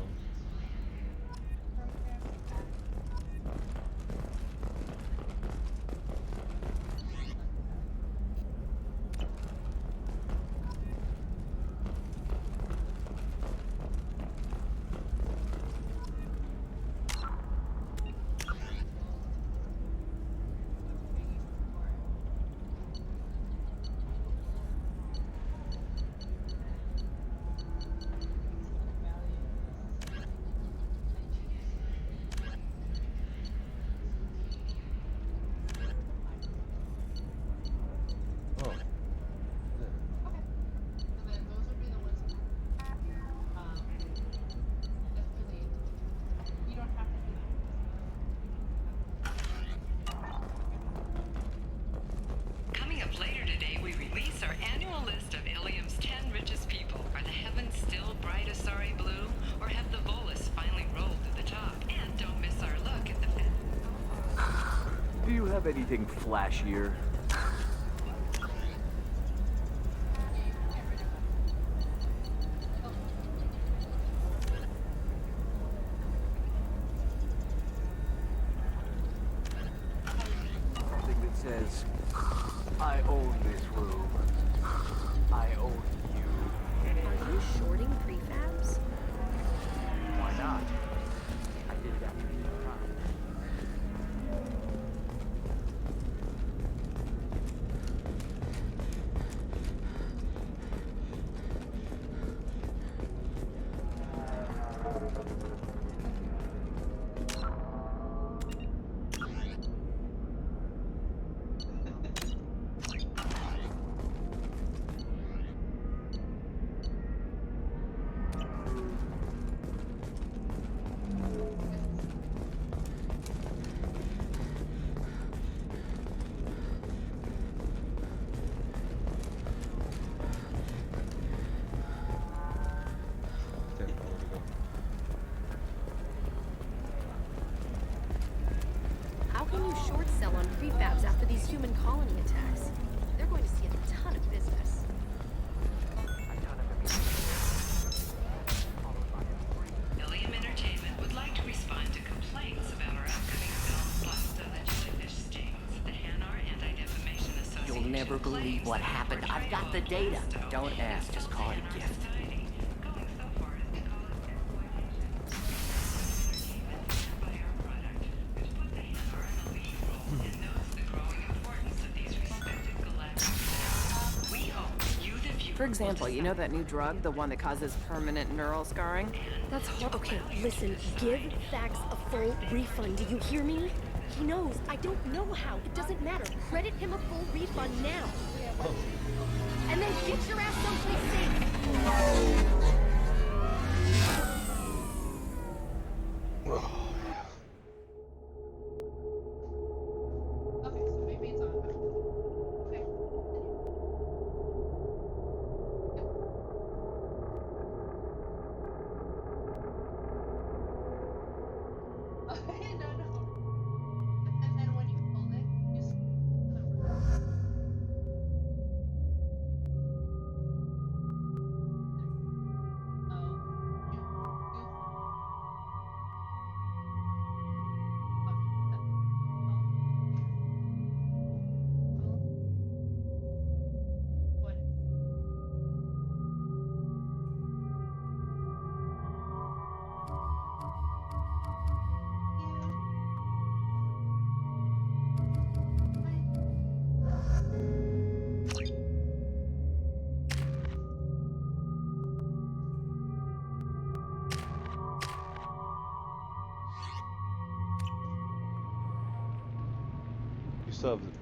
Coming up later today, we release our annual list of Ilium's 10 richest people. Are the heavens still bright Asari blue, or have the Volus finally rolled to the top? And don't miss our look at the Do you have anything flashier? Something that says, I own this room. I own you. Are you shorting prefabs? Why not? I did it after the time. prefabs after these human colony attacks. They're going to see a ton of business. Ilium Entertainment would like to respond to complaints about our upcoming film, Busta the Jellyfish Stings. The Hanar Anti-Defamation Association. You'll never believe what happened. I've got the data. Don't ask, just call it a gift. For example, you know that new drug, the one that causes permanent neural scarring? That's horrible. Okay, listen, give Thax a full refund. Do you hear me? He knows. I don't know how. It doesn't matter. Credit him a full refund now. And then get your ass someplace safe.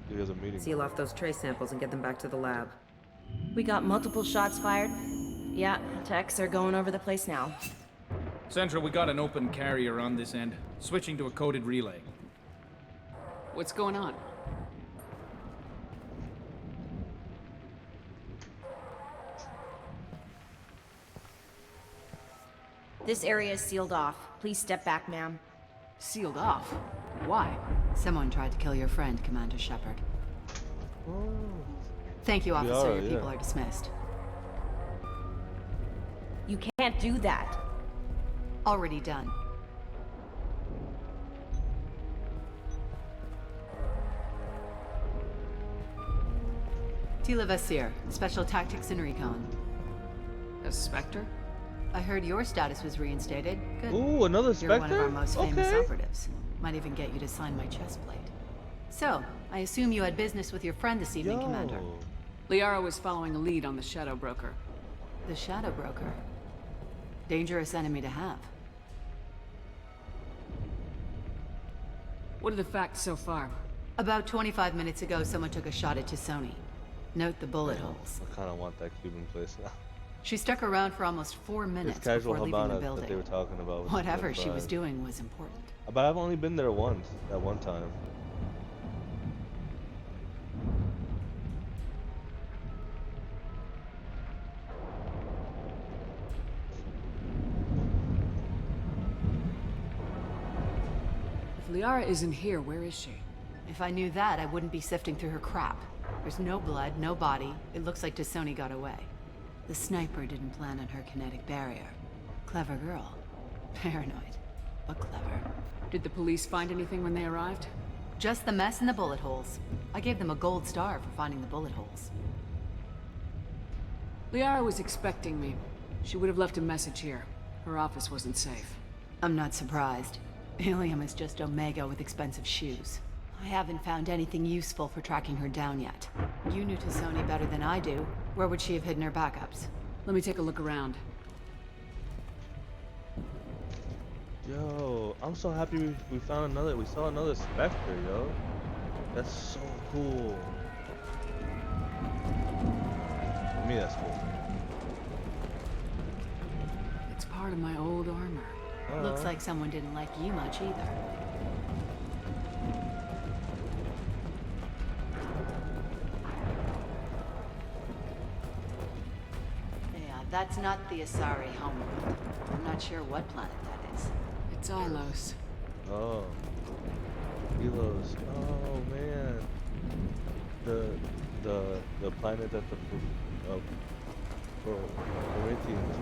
The other meeting. Seal off those trace samples and get them back to the lab. We got multiple shots fired. Yeah, techs are going over the place now. Central, we got an open carrier on this end. Switching to a coded relay. What's going on? This area is sealed off. Please step back, ma'am. Sealed off? Why? Someone tried to kill your friend, Commander Shepard. Thank you, officer. Your people are dismissed. You can't do that. Already done. Tila Vasir, Special Tactics and Recon. A Spectre? I heard your status was reinstated. Good. Ooh, another Spectre? You're one of our most famous operatives. Might even get you to sign my chest plate. So, I assume you had business with your friend this evening, Commander. Liara was following a lead on the Shadow Broker. The Shadow Broker? Dangerous enemy to have. What are the facts so far? About 25 minutes ago, someone took a shot at Tassoni. Note the bullet holes. I kind of want that Cuban place now. She stuck around for almost 4 minutes casual before leaving the Havana building. that they were talking about. Whatever she was doing was important. But I've only been there once, at one time. If Liara isn't here, where is she? If I knew that, I wouldn't be sifting through her crap. There's no blood, no body. It looks like Tassoni got away. The sniper didn't plan on her kinetic barrier. Clever girl. Paranoid, but clever. Did the police find anything when they arrived? Just the mess and the bullet holes. I gave them a gold star for finding the bullet holes. Liara was expecting me. She would have left a message here. Her office wasn't safe. I'm not surprised. Ilium is just Omega with expensive shoes. I haven't found anything useful for tracking her down yet. You knew Tassoni better than I do. Where would she have hidden her backups? Let me take a look around. Yo, I'm so happy we found another. We saw another Spectre, yo. That's so cool. For me, that's cool. It's part of my old armor. Looks like someone didn't like you much either. That's not the Asari homeworld. I'm not sure what planet that is. It's Ilos. Oh. Elos. Oh man. The planet that the Corinthians.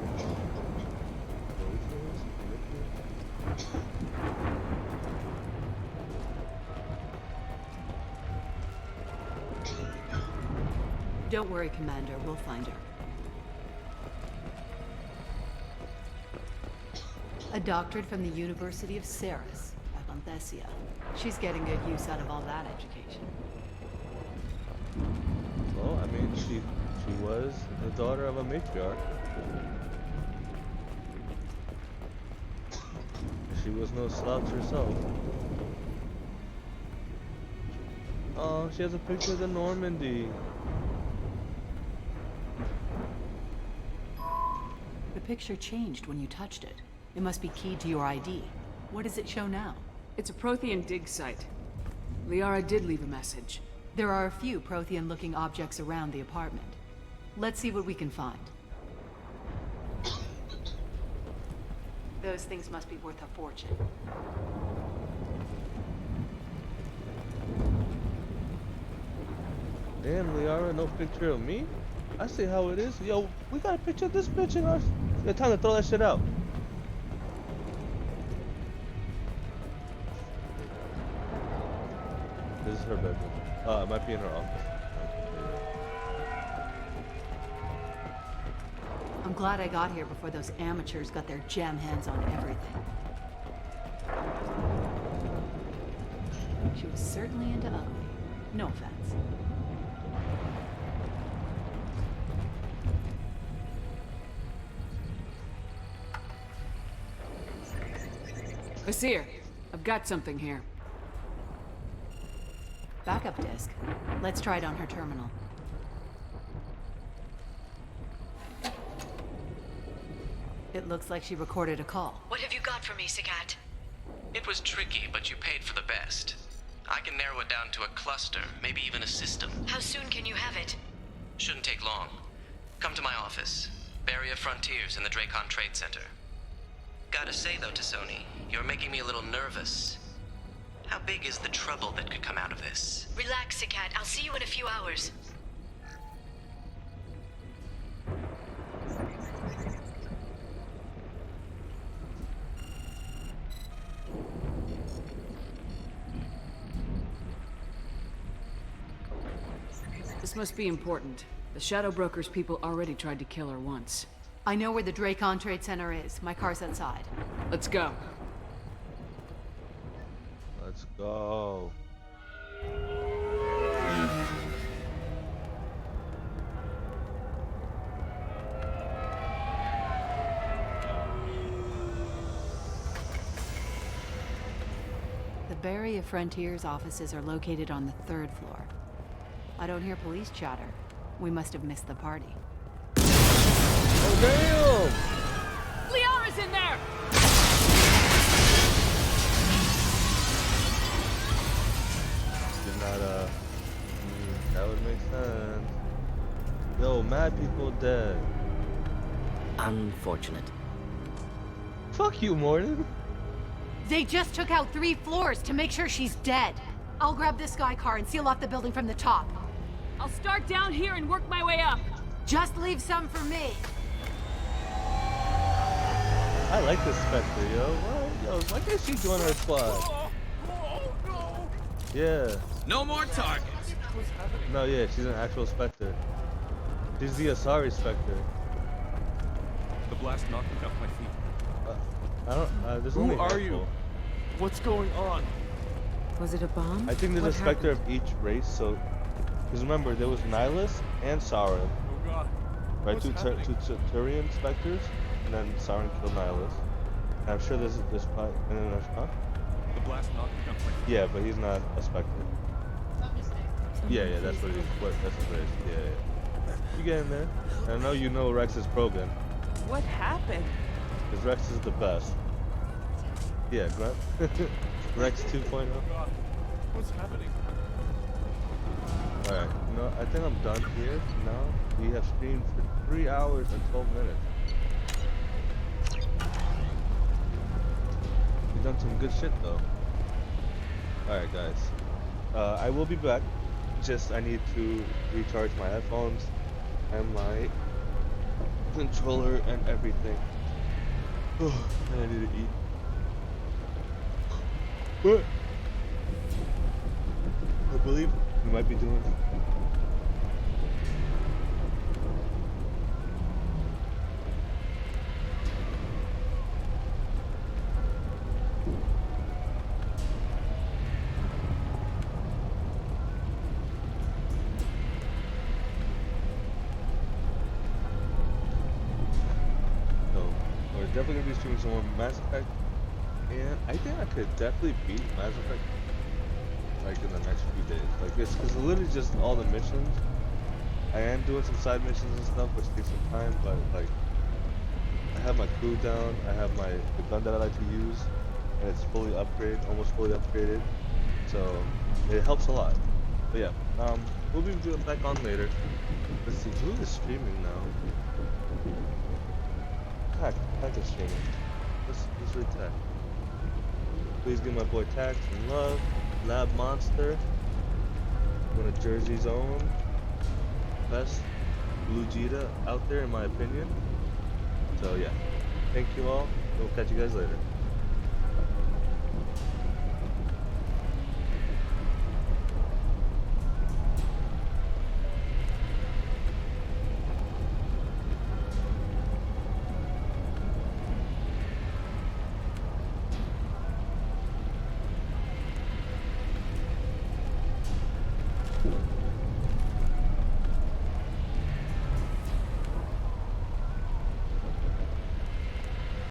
Don't worry, Commander. We'll find her. A doctorate from the University of Ceres, Atlanthesia. She's getting good use out of all that education. Well, I mean, she was the daughter of a matriarch. She was no slouch herself. Oh, she has a picture of the Normandy. The picture changed when you touched it. It must be keyed to your ID. What does it show now? It's a Prothean dig site. Liara did leave a message. There are a few Prothean-looking objects around the apartment. Let's see what we can find. Those things must be worth a fortune. Damn, Liara, no picture of me? I see how it is. Yo, we got a picture of this bitch in our... Yeah, time to throw that shit out. This is her bedroom. It might be in her office. I'm glad I got here before those amateurs got their jam hands on everything. She was certainly into ugly. No offense. I see her. I've got something here. Backup disk. Let's try it on her terminal. It looks like she recorded a call. What have you got for me, Sagat? It was tricky, but you paid for the best. I can narrow it down to a cluster, maybe even a system. How soon can you have it? Shouldn't take long. Come to my office. Barrier Frontiers in the Dracon Trade Center. Gotta say though, Tassoni, you're making me a little nervous. How big is the trouble that could come out of this? Relax, Sagat. I'll see you in a few hours. This must be important. The Shadow Broker's people already tried to kill her once. I know where the Dracon Trade Center is. My car's outside. Let's go. Let's go. The Barrier Frontiers offices are located on the 3rd floor. I don't hear police chatter. We must have missed the party. Oh, damn! Liara's in there! Did not, that would make sense. Yo, mad people dead. Unfortunate. Fuck you, Morton. They just took out 3 floors to make sure she's dead. I'll grab this sky car and seal off the building from the top. I'll start down here and work my way up. Just leave some for me. I like this Spectre, yo. What? Yo, why can't she join our squad? Yeah. No more targets. No, yeah, she's an actual Spectre. She's the Asari Spectre. The blast knocked me off my feet. I don't. There's Who only a are handful. you? What's going on? Was it a bomb? I think there's What a Spectre happened? of each race, so. Because remember, there was Nihilus and Sauron. Oh god. Right? What's Two happening? Turian Spectres, and then Sauron killed Nihilus. And I'm sure there's probably. And then there's, huh? The blast knocked me off my feet. Yeah, but he's not a Spectre. Yeah, that's what he is. That's his race. Yeah. You get in there. And I know you know Rex's Krogan. What happened? Because Rex is the best. Yeah, Grunt. Rex 2.0. God. What's happening? Alright, you know, I think I'm done here now. We have streamed for 3 hours and 12 minutes. We've done some good shit though. Alright, guys. I will be back. Just I need to recharge my headphones and my controller and everything. And I need to eat. But I believe we might be doing definitely gonna be streaming some more Mass Effect, and I think I could definitely beat Mass Effect like in the next few days. Like it's literally just all the missions. I am doing some side missions and stuff, which takes some time, but like I have my crew down. I have the gun that I like to use, and it's fully upgraded, almost fully upgraded. So it helps a lot. But yeah, we'll be doing back on later. Let's see who is streaming now. Tack is streaming. Let's read Tack. Please give my boy Tack some love. Lab Monster. One of Jersey's own. Best Blue Jita out there in my opinion. So yeah. Thank you all. We'll catch you guys later.